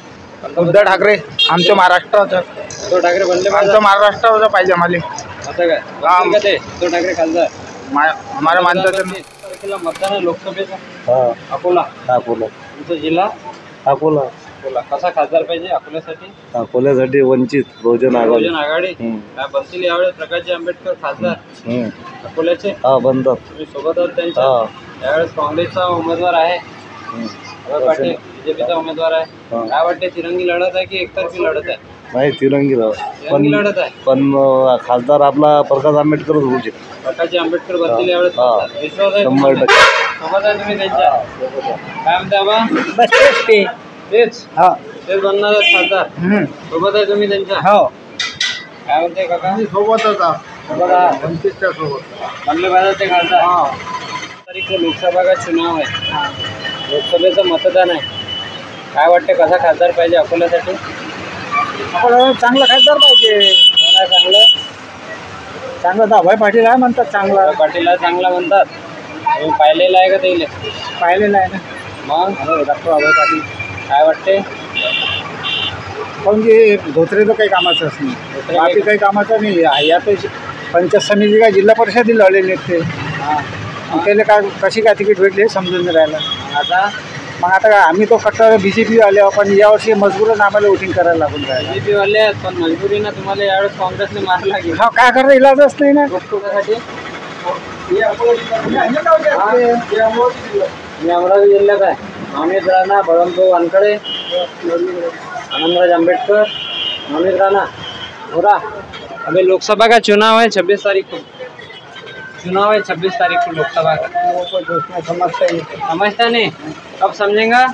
उद्धव ठाकरे, आमच्या महाराष्ट्राचं उद्धव ठाकरे बनले पाहिजे। आमच्या महाराष्ट्राचं पाहिजे आम्हाला। असं काय बनतील का ते उद्धव ठाकरे खासदार? हमारा मानतात तारखेला मतदान आहे लोकसभेचं। अकोला तुमचा जिल्हा? अकोला। अकोला कसा खासदार पाहिजे अकोल्यासाठी? अकोल्यासाठी वंचित बहुजन आघाडी। काय बनतील यावेळेस प्रकाश आंबेडकर खासदार अकोल्याचे? बनतात। तुम्ही सोबत आहात त्यांच्या? यावेळेस काँग्रेसचा उमेदवार आहे अभय पाटील। बीजेपीचा उमेदवार आहे. काय वाटते, तिरंगी लढत आहे की एकतर्फी लढत आहे? नाही तिरंगी तिरंगी लढत आहे. पण खासदार आपला प्रकाश आंबेडकर होऊ शकतो. प्रकाश आंबेडकर भरतील यावेळेस. विश्वास आहे 100%. सोबत आहे तुम्ही त्यांच्या? काय म्हणते बाबा? बस तेच तेच बनणार आहेत खासदार. सोबत आहे तुम्ही त्यांच्या? हो. काय म्हणते काका? सोबतच सोबत आहे. 25च्या सोबत बनले पाहिजे ते खासदार. तारीख लोकसभा का चुनाव आहे, लोकसभेचं मतदान आहे. काय वाटते, कसा खासदार पाहिजे अकोल्यासाठी? आपल्याला चांगला खासदार पाहिजे. काय चांगलं? चांगला तर अभय पाटील आहे म्हणतात. चांगला पाटीलला चांगला म्हणतात. तुम्ही पाहिलेलं आहे का त्याला? पाहिलेलं आहे ना. मग डॉक्टर अभय पाटील. काय वाटते? पण की धोत्रेचं काही कामाचं नाही, बाकी काही कामाचं नाही. या तर पंचायत समिती काय जिल्हा परिषदेत लढलेले आहेत ते. त्याला काय कशी काय तिकीट भेटली हे समजून नाही राहिलं. मग आता काय, आम्ही तो कट्टर BJP आले, पण यावर्षी मजबूरच आम्हाला वोटिंग करायला लागून राहिलं. BJP वाले आहेत, पण मजबुरीनं तुम्हाला यावेळेस काँग्रेसने मार लागेल. हा, काय करायचं, इलाजच नाही ना. मी अमरावती जिल्ह्यात आहे. अमित राणा, बळवंतभाऊ वानखडे, आनंदराज आंबेडकर, अमित राणा होरा. अभी लोकसभा का चुनाव है 26 तारीख को. चुनाव है 26 तारीख को लोकसभा का. समझता नहीं, कब समझेगा?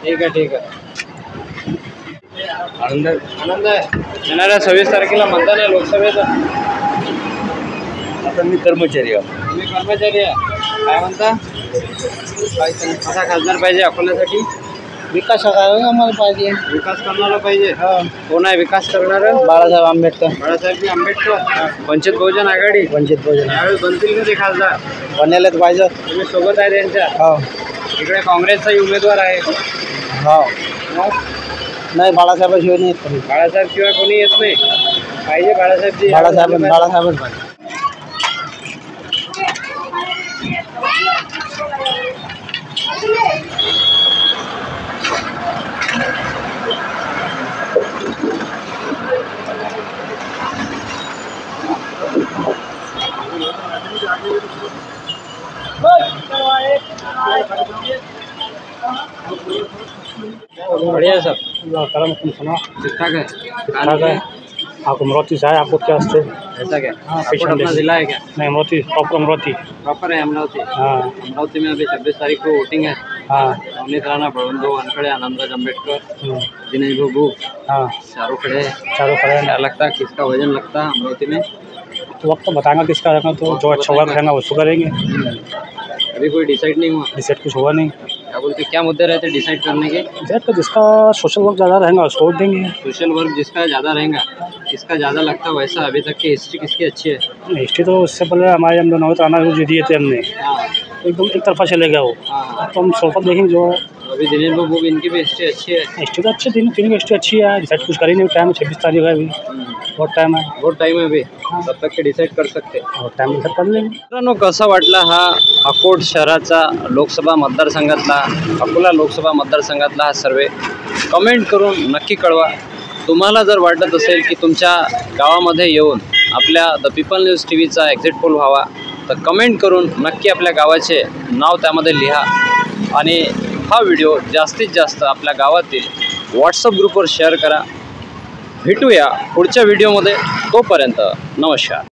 ठीक है ठीक है. आनंद आहे. येणाऱ्या 26 तारखेला मतदान आहे लोकसभेचं. आता मी कर्मचारी आहे. तुम्ही कर्मचारी आहे. काय म्हणता, कसा खासदार पाहिजे अकोल्यासाठी? विकास आम्हाला पाहिजे. विकास करणारा पाहिजे. कोण आहे विकास करणार? बाळासाहेब आंबेडकर. बाळासाहेब आंबेडकर. वंचित बहुजन आघाडी. यावेळेस बनतील का ते खासदार? बनलेच पाहिजे. तुम्ही सोबत आहे त्यांच्या? हो. इकडे काँग्रेसचाही उमेदवार आहे. हो. नाही, बाळासाहेबाशिवाय नाही येत. बाळासाहेब शिवाय कोणी येत नाही. पाहिजे बाळासाहेबची. बाळासाहेबच पाहिजे. बढ़िया सब. ठीक ठाक है. आप अमरावती से आए, आपको क्या वास्ते? ऐसा क्या? आपको अपना जिला है क्या? नहीं, अमरावती प्रॉपर अमरावती. प्रॉपर है अमरावती. हाँ. अमरावती में अभी 26 तारीख को वोटिंग है. हाँ. अमित राणा, बळवंतभाऊ वानखडे, आनंदराज आंबेडकर, दिनेश बाबू. हाँ. चारों खड़े हैं. क्या लगता है, किसका वजन लगता है अमरावती में? वक्त तो बताएंगा किसका रहेगा, तो जो अच्छा वर्क रहेगा उसको करेंगे. अभी कोई डिसाइड नहीं हुआ? डिसाइड कुछ हुआ नहीं. क्या बोलते, क्या मुद्दे रहते डिसाइड करने के? तो जिसका सोशल वर्क ज़्यादा रहेगा उसको वोट देंगे. सोशल वर्क जिसका ज़्यादा रहेगा, किसका ज़्यादा लगता है वैसा? अभी तक की हिस्ट्री किसकी अच्छी है? हिस्ट्री तो इससे पहले हमारे हम नौत राणा जो दिए थे हमने, एकदम एक तरफा चले गया वो. तो हम सोफा देखेंगे जो अभी दिनेश बाबू इनकी भी हिस्ट्री अच्छी है. हिस्ट्री तो अच्छी, तीनों की हिस्ट्री अच्छी है. डिसाइड कुछ कर ही नहीं. टाइम 26 तारीख है अभी. बहुत टाइम है. बहुत टाइम है अभी. तब तक के डिसाइड कर सकते. और टाइम डिसाइड कर लेंगे. मित्रांनो, कसा वाटला हा अकोट शहराचा लोकसभा मतदारसंघातला, अकोला लोकसभा मतदारसंघातला हा सर्वे? कमेंट करून नक्की कळवा. तुम्हाला जर वाटत असेल की तुमच्या गावामध्ये येऊन आपल्या द पीपल न्यूज TVचा एक्झिट पोल व्हावा, तर कमेंट करून नक्की आपल्या गावाचे नाव त्यामध्ये लिहा आणि हा व्हिडिओ जास्तीत जास्त आपल्या गावातील व्हॉट्सअप ग्रुपवर शेअर करा. भेटूया पुढच्या व्हिडिओमध्ये. तोपर्यंत नमस्कार.